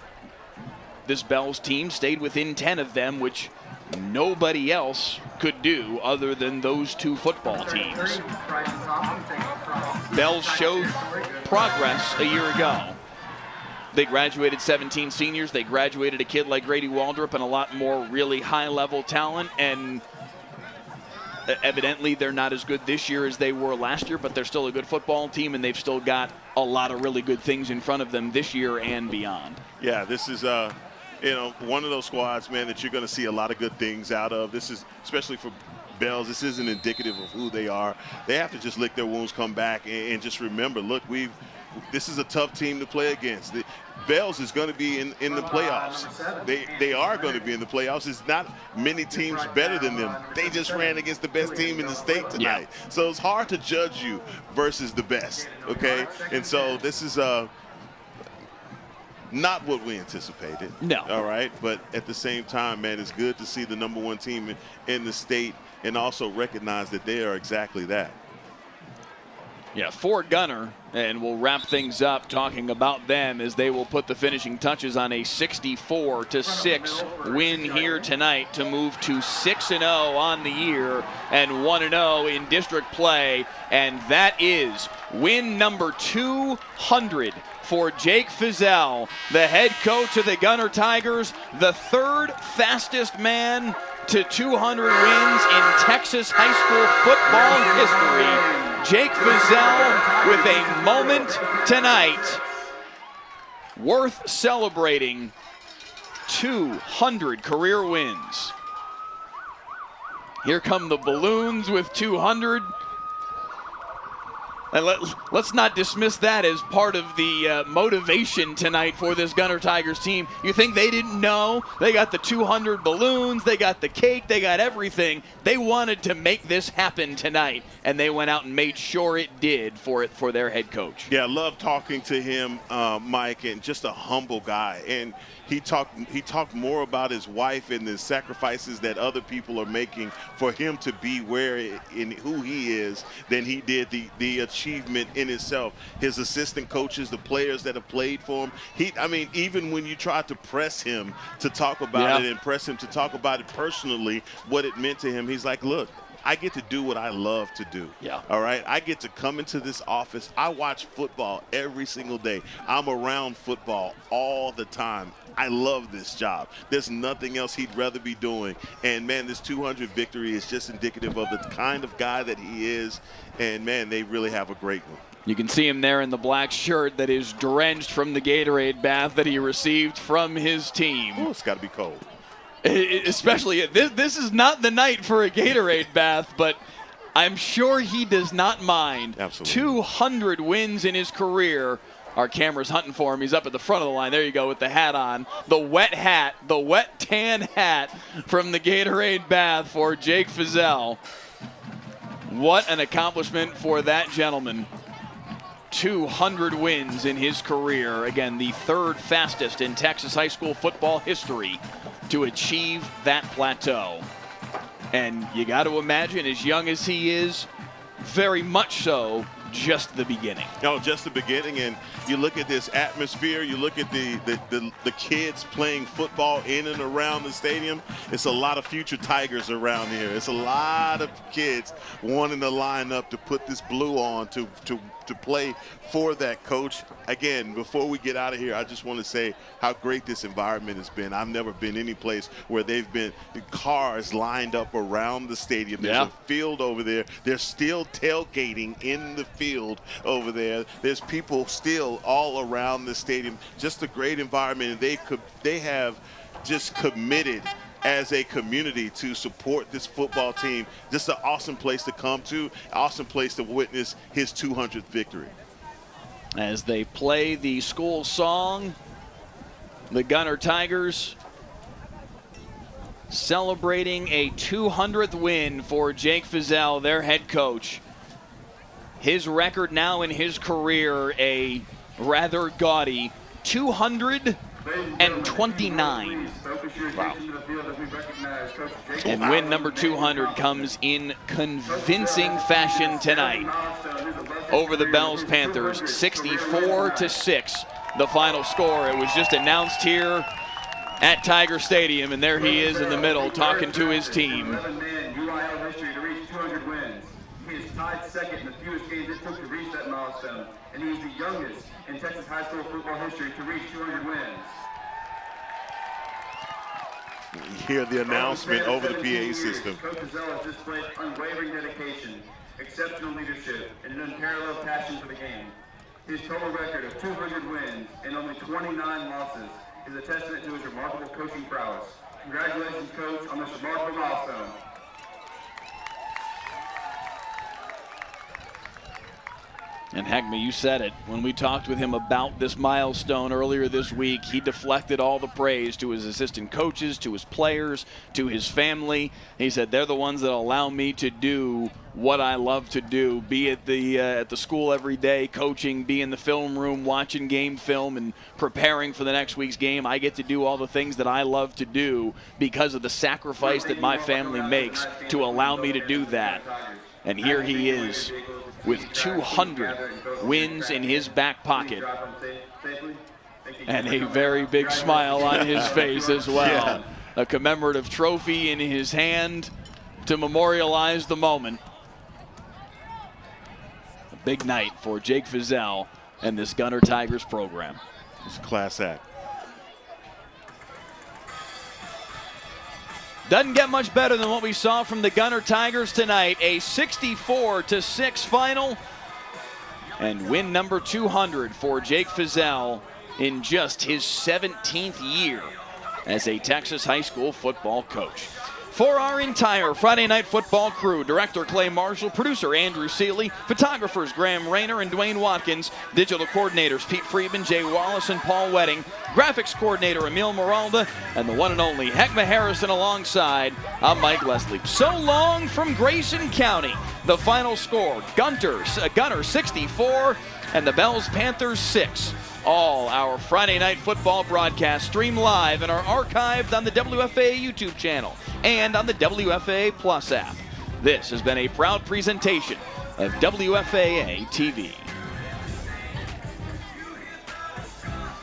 this Bells team stayed within 10 of them, which nobody else could do other than those 2 football teams. Bells showed progress a year ago. They graduated 17 seniors. They graduated a kid like Grady Waldrop and a lot more really high-level talent. And evidently they're not as good this year as they were last year, but they're still a good football team, and they've still got a lot of really good things in front of them this year and beyond. Yeah, this is one of those squads, man, that you're going to see a lot of good things out of. This is, especially for Bells, this isn't indicative of who they are. They have to just lick their wounds, come back, and just remember, look, this is a tough team to play against. Bells is going to be in the playoffs. They are going to be in the playoffs. It's not many teams better than them. They just ran against the best team in the state tonight. Yeah. So it's hard to judge you versus the best, okay? And so this is not what we anticipated. No. All right? But at the same time, man, it's good to see the number 1 team in the state and also recognize that they are exactly that. Yeah, for Gunter, and we'll wrap things up talking about them as they will put the finishing touches on a 64-6 win here tonight to move to 6-0 on the year and 1-0 in district play, and that is win number 200 for Jake Fizel, the head coach of the Gunter Tigers, the third fastest man to 200 wins in Texas high school football history. Jake Fizel with a moment tonight worth celebrating. 200 career wins. Here come the balloons with 200. And let's not dismiss that as part of the motivation tonight for this Gunter Tigers team. You think they didn't know? They got the 200 balloons, they got the cake, they got everything. They wanted to make this happen tonight, and they went out and made sure it did for their head coach. Yeah, I love talking to him, Mike, and just a humble guy. And he talked more about his wife and the sacrifices that other people are making for him to be where in who he is than he did the achievement in itself. His assistant coaches, the players that have played for him. I mean, even when you tried to press him to talk about it and press him to talk about it personally, what it meant to him, he's like, look, I get to do what I love to do. Yeah. All right. I get to come into this office. I watch football every single day. I'm around football all the time. I love this job. There's nothing else he'd rather be doing. And, man, this 200 victory is just indicative of the kind of guy that he is. And, man, they really have a great one. You can see him there in the black shirt that is drenched from the Gatorade bath that he received from his team. Oh, it's got to be cold. Especially, this is not the night for a Gatorade bath, but I'm sure he does not mind. Absolutely. 200 wins in his career. Our camera's hunting for him. He's up at the front of the line. There you go with the hat on. The wet hat, the wet tan hat from the Gatorade bath for Jake Fizel. What an accomplishment for that gentleman. 200 wins in his career. Again, the third fastest in Texas high school football history to achieve that plateau. And you got to imagine, as young as he is, very much so, just the beginning. No, just the beginning. And you look at this atmosphere, you look at the kids playing football in and around the stadium. It's a lot of future Tigers around here. It's a lot of kids wanting to line up to put this blue on to play for that coach. Again, before we get out of here, I just want to say how great this environment has been. I've never been any place where they've been cars lined up around the stadium. There's a field over there. They're still tailgating in the field over there. There's people still all around the stadium. Just a great environment, and they have just committed as a community to support this football team. Just an awesome place to come to, awesome place to witness his 200th victory. As they play the school song, the Gunter Tigers celebrating a 200th win for Jake Fizel, their head coach. His record now in his career, a rather gaudy 229. Wow. And win number 200 comes in convincing fashion tonight over the Bells Panthers, 64-6, the final score. It was just announced here at Tiger Stadium, and there he is in the middle talking to his team. He is tied second in the fewest games it took to reach that milestone, and he is the youngest in Texas high school football history to reach 200 wins. You hear the announcement over the PA system. Coach Fizel has displayed unwavering dedication, exceptional leadership, and an unparalleled passion for the game. His total record of 200 wins and only 29 losses is a testament to his remarkable coaching prowess. Congratulations, Coach, on this remarkable milestone. And Hagma, you said it. When we talked with him about this milestone earlier this week, he deflected all the praise to his assistant coaches, to his players, to his family. He said, they're the ones that allow me to do what I love to do, be at the school every day, coaching, be in the film room, watching game film, and preparing for the next week's game. I get to do all the things that I love to do because of the sacrifice that my family makes to allow me to do that. And here he is, with 200 wins in his back pocket. And a very big smile on his face as well. Yeah. A commemorative trophy in his hand to memorialize the moment. A big night for Jake Fizzell and this Gunter Tigers program. It's a class act. Doesn't get much better than what we saw from the Gunter Tigers tonight. A 64-6 final. And win number 200 for Jake Fizzell in just his 17th year as a Texas high school football coach. For our entire Friday Night Football crew, Director Clay Marshall, Producer Andrew Seeley, Photographers Graham Rayner and Dwayne Watkins, Digital Coordinators Pete Friedman, Jay Wallace, and Paul Wedding, Graphics Coordinator Emil Miralda, and the one and only Heckma Harrison alongside, I'm Mike Leslie. So long from Grayson County. The final score, Gunter 64 and the Bells Panthers 6. All our Friday Night Football broadcasts stream live and are archived on the WFAA YouTube channel and on the WFAA Plus app. This has been a proud presentation of WFAA TV.